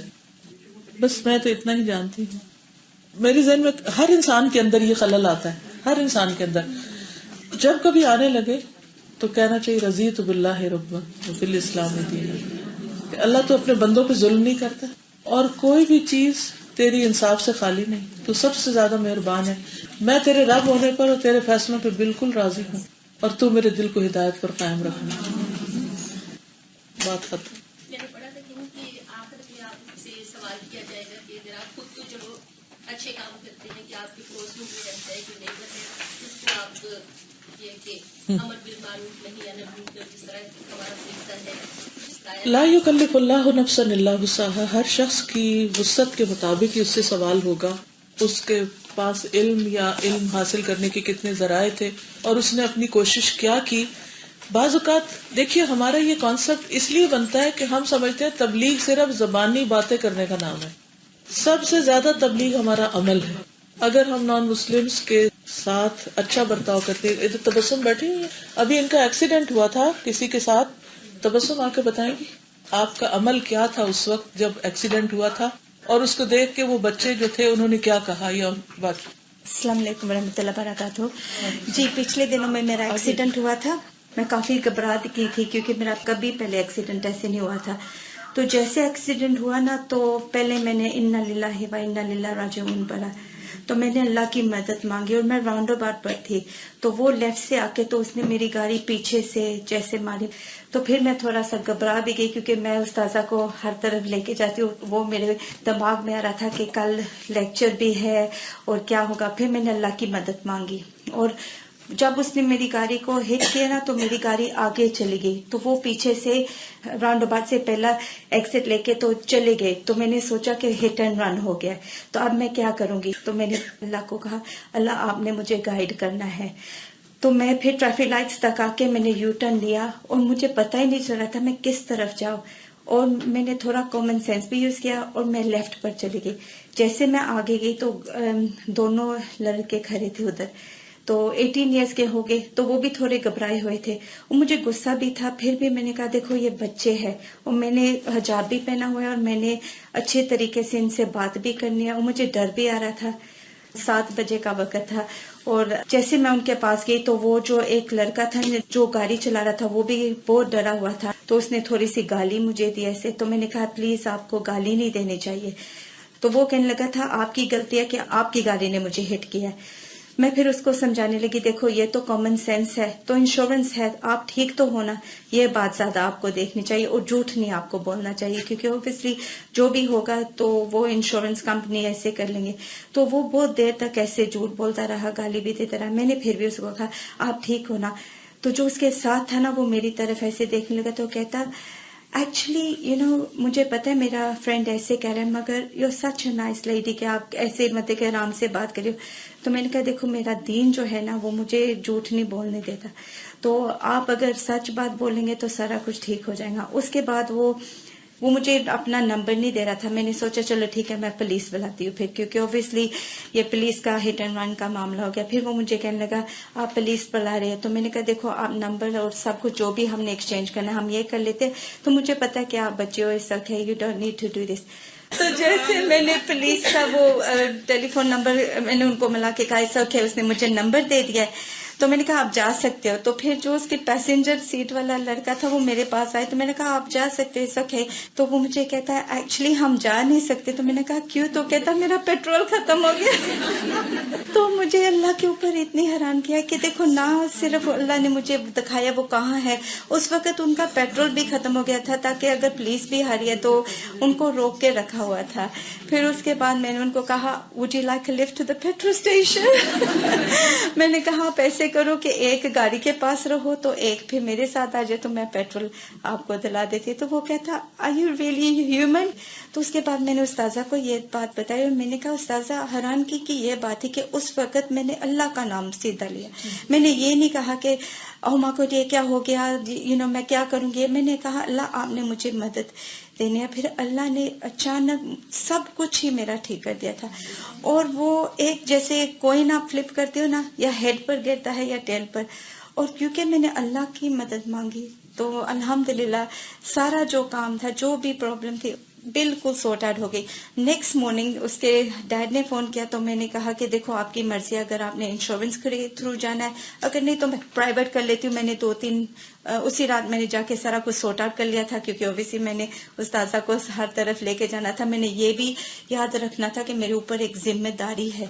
بس میں تو اتنا ہی جانتی ہوں. میرے ذہن میں ہر انسان کے اندر یہ خلل آتا ہے، ہر انسان کے اندر. جب کبھی آنے لگے تو کہنا چاہیے رضیت باللہ ربا وبالاسلام دینا، کہ اللہ تو اپنے بندوں پہ ظلم نہیں کرتا، اور کوئی بھی چیز تیری انصاف سے خالی نہیں. تو سب سے زیادہ مہربان ہے. میں تیرے رب ہونے پر اور تیرے فیصلوں پہ بالکل راضی ہوں، اور تو میرے دل کو ہدایت پر قائم رکھنا. بات ختم. میں نے پڑھا تھا کہ آخر میں آپ سے سوال کیا جائے گا کہ اگر آپ خود تو چلو اچھے کام کرتے ہیں کہ آپ کے پڑوس میں بھی رہتا ہے کہ نیبر ہے، اس کو آپ یہ کہ امر بالمعروف نہیں انہی عن المنکر، جس طرح ہمارا فرشتہ ہے لا یکلف اللہ نفسا الا وسعها. ہر شخص کی وسعت کے مطابق ہی اس سے سوال ہوگا. اس کے پاس علم یا علم حاصل کرنے کے کتنے ذرائع تھے، اور اس نے اپنی کوشش کیا کی. بعض اوقات دیکھیے ہمارا یہ کانسیپٹ اس لیے بنتا ہے کہ ہم سمجھتے ہیں تبلیغ صرف زبانی باتیں کرنے کا نام ہے. سب سے زیادہ تبلیغ ہمارا عمل ہے. اگر ہم نان مسلمس کے ساتھ اچھا برتاؤ کرتے. ادھر تبسم بیٹھی ہوئی ہے، ابھی ان کا ایکسیڈنٹ ہوا تھا کسی کے ساتھ. تبسم آ کے بتائیں گی آپ کا عمل کیا تھا اس وقت جب ایکسیڈنٹ ہوا تھا، اور اس کو دیکھ کے وہ بچے جو تھے انہوں نے کیا کہا. یا بات. السلام علیکم ورحمۃ اللہ وبرکاتہ. جی پچھلے دنوں میں میرا ایکسیڈنٹ ہوا تھا. میں کافی گھبراہٹ کی تھی کیونکہ میرا کبھی پہلے ایکسیڈنٹ ایسے نہیں ہوا تھا. تو جیسے ایکسیڈنٹ ہوا نا، تو پہلے میں نے انا للہ و انا الیہ راجعون پڑھا. تو میں نے اللہ کی مدد مانگی، اور میں راؤنڈ اباؤٹ پر تھی، تو وہ لیفٹ سے آ کے تو اس نے میری گاڑی پیچھے سے جیسے ماری. تو پھر میں تھوڑا سا گھبرا بھی گئی کیونکہ میں استاذہ کو ہر طرف لے کے جاتی ہوں. وہ میرے دماغ میں آ رہا تھا کہ کل لیکچر بھی ہے اور کیا ہوگا. پھر میں نے اللہ کی مدد مانگی، اور جب اس نے میری گاڑی کو ہٹ کیا نا تو میری گاڑی آگے چلی گئی. تو وہ پیچھے سے راؤنڈ اباؤٹ سے پہلا ایکسٹ لے کے تو چلے گئے. تو میں نے سوچا کہ ہٹ اینڈ رن ہو گیا، تو اب میں کیا کروں گی. تو میں نے اللہ کو کہا اللہ آپ نے مجھے گائیڈ کرنا ہے. تو میں پھر ٹریفک لائٹس تک آ کے میں نے یو ٹرن لیا، اور مجھے پتہ ہی نہیں چل رہا تھا میں کس طرف جاؤں. اور میں نے تھوڑا کامن سینس بھی یوز کیا اور میں لیفٹ پر چلی گئی. جیسے میں آگے گئی تو دونوں لڑکے کھڑے تھے ادھر، تو 18 ایئرس کے ہو گئے. تو وہ بھی تھوڑے گھبرائے ہوئے تھے، اور مجھے غصہ بھی تھا. پھر بھی میں نے کہا دیکھو یہ بچے ہیں، اور میں نے حجاب بھی پہنا ہوا ہے، اور میں نے اچھے طریقے سے ان سے بات بھی کرنی ہے. اور مجھے ڈر بھی آ رہا تھا. 7 بجے کا وقت تھا، اور جیسے میں ان کے پاس گئی تو وہ جو ایک لڑکا تھا جو گاڑی چلا رہا تھا وہ بھی بہت ڈرا ہوا تھا. تو اس نے تھوڑی سی گالی مجھے دی ایسے. تو میں نے کہا پلیز آپ کو گالی نہیں دینی چاہیے. تو وہ کہنے لگا تھا آپ کی غلطی ہے کہ آپ کی گاڑی نے مجھے ہٹ کیا. میں پھر اس کو سمجھانے لگی دیکھو یہ تو کامن سینس ہے، تو انشورنس ہے، آپ ٹھیک تو ہونا، یہ بات زیادہ آپ کو دیکھنی چاہیے، اور جھوٹ نہیں آپ کو بولنا چاہیے، کیونکہ اوبویسلی جو بھی ہوگا تو وہ انشورنس کمپنی ایسے کر لیں گے. تو وہ بہت دیر تک ایسے جھوٹ بولتا رہا، گالی بھی دیتا رہا. میں نے پھر بھی اس کو کہا آپ ٹھیک ہونا. تو جو اس کے ساتھ تھا نا وہ میری طرف ایسے دیکھنے لگا، تو کہتا ایکچولی مجھے پتا ہے میرا فرینڈ ایسے کہہ رہا ہے، مگر you such a nice lady کہ آپ ایسے مطلب کہ آرام سے بات کریے. تو میں نے کہا دیکھو میرا دین جو ہے نا وہ مجھے جھوٹ نہیں بولنے دیتا، تو آپ اگر سچ بات بولیں گے تو سارا کچھ ٹھیک ہو جائے گا. اس کے بعد وہ وہ مجھے اپنا نمبر نہیں دے رہا تھا. میں نے سوچا چلو ٹھیک ہے میں پولیس بلاتی ہوں پھر, کیونکہ اوبیسلی یہ پولیس کا ہٹ اینڈ رن کا معاملہ ہو گیا. پھر وہ مجھے کہنے لگا آپ پولیس بلا رہے ہیں. تو میں نے کہا دیکھو آپ نمبر اور سب کچھ جو بھی ہم نے ایکسچینج کرنا ہے ہم یہ کر لیتے, تو مجھے پتا ہے کہ آپ بچے ہو اس وقت ہے, you don't need to do this. تو جیسے میں نے پولیس کا وہ ٹیلی فون نمبر میں نے ان کو ملا کے کہا ایسا کہ اس نے مجھے نمبر دے دیا ہے, تو میں نے کہا آپ جا سکتے ہو. تو پھر جو اس کے پیسنجر سیٹ والا لڑکا تھا وہ میرے پاس آئے, تو میں نے کہا آپ جا سکتے ہو ایسا کہ, تو وہ مجھے کہتا ہے ایکچولی ہم جا نہیں سکتے. تو میں نے کہا کیوں؟ تو کہتا میرا پیٹرول ختم ہو گیا. تو مجھے اللہ کے اوپر اتنی حیران کیا کہ دیکھو نہ صرف اللہ نے مجھے دکھایا وہ کہاں ہے, اس وقت ان کا پیٹرول بھی ختم ہو گیا تھا تاکہ اگر پولیس بھی آ رہی ہے تو ان کو روک کے رکھا ہوا تھا. پھر اس کے بعد میں نے ان کو کہا would you like a lift to the petrol station؟ میں نے کہا آپ ایسے کرو کہ ایک گاڑی کے پاس رہو تو ایک پھر میرے ساتھ آ جائے تو میں پیٹرول آپ کو دلا دیتی. تو وہ کہتا are you really human؟ تو اس کے بعد میں نے استاذہ کو یہ بات بتائی اور میں نے کہا استاذہ حیران کی کہ یہ بات ہے کہ اس وقت میں نے اللہ کا نام سیدھا لیا. میں نے یہ نہیں کہا کہ ماں کو یہ کیا ہو گیا میں کیا کروں گی. میں نے کہا اللہ آپ نے مجھے مدد دینی ہے. پھر اللہ نے اچانک سب کچھ ہی میرا ٹھیک کر دیا تھا. اور وہ ایک جیسے کوئن آپ فلپ کرتے ہو نا, یا ہیڈ پر گرتا ہے یا ٹیل پر, اور کیونکہ میں نے اللہ کی مدد مانگی تو الحمدللہ سارا جو کام تھا جو بھی پرابلم تھی بالکل سارٹ آؤٹ ہو گئی. نیکسٹ مارننگ اس کے ڈیڈ نے فون کیا تو میں نے کہا کہ دیکھو آپ کی مرضی, اگر آپ نے انشورنس کے تھرو جانا ہے, اگر نہیں تو میں پرائیویٹ کر لیتی ہوں. میں نے 2-3 اسی رات میں نے جا کے سارا کچھ سارٹ آؤٹ کر لیا تھا, کیونکہ اوبیسلی میں نے استاذہ کو ہر طرف لے کے جانا تھا. میں نے یہ بھی یاد رکھنا تھا کہ میرے اوپر ایک ذمہ داری ہے.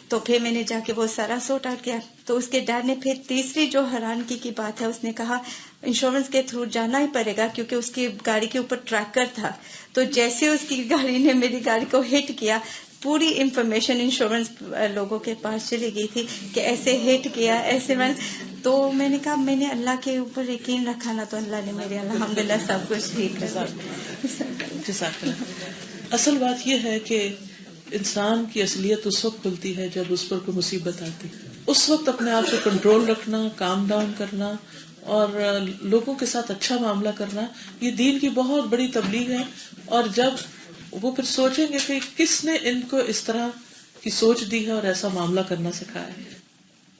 تو پھر میں نے جا کے وہ سارا سارٹ آؤٹ کیا. تو اس کے ڈیڈ نے پھر تیسری جو حیرانگی کی بات ہے, اس نے کہا انشورنس کے تھرو جانا ہی پڑے گا کیونکہ اس کی گاڑی کے اوپر ٹریکر تھا. تو جیسے اس کی گاڑی نے میری گاڑی کو ہٹ کیا, پوری انفارمیشن انشورنس لوگوں کے پاس چلی گئی تھی کہ ایسے ہٹ کیا ایسے. تو میں نے کہا میں نے اللہ کے اوپر یقین رکھا نا, تو اللہ نے میرے الحمدللہ سب کچھ ٹھیک کر دیا. جزاک اللہ. اصل بات یہ ہے کہ انسان کی اصلیت اس وقت کھلتی ہے جب اس پر کوئی مصیبت آتی. اس وقت اپنے آپ کو کنٹرول رکھنا, کام ڈاؤن کرنا اور لوگوں کے ساتھ اچھا معاملہ کرنا, یہ دین کی بہت بڑی تبلیغ ہے. اور جب وہ پھر سوچیں گے کہ کس نے ان کو اس طرح کی سوچ دی ہے اور ایسا معاملہ کرنا سکھایا ہے.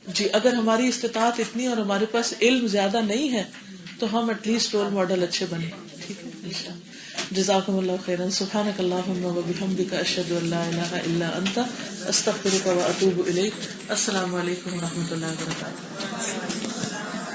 جی اگر ہماری استطاعت اتنی اور ہمارے پاس علم زیادہ نہیں ہے تو ہم ایٹ لیسٹ رول ماڈل اچھے بنے. ٹھیک ہے, جزاکم اللہ خیرا. سبحانک اللہم و بحمدک, اشہد ان لا الہ الا انت, استغفرک و اتوب الیک. السلام علیکم و رحمۃ اللہ وبرکاتہ.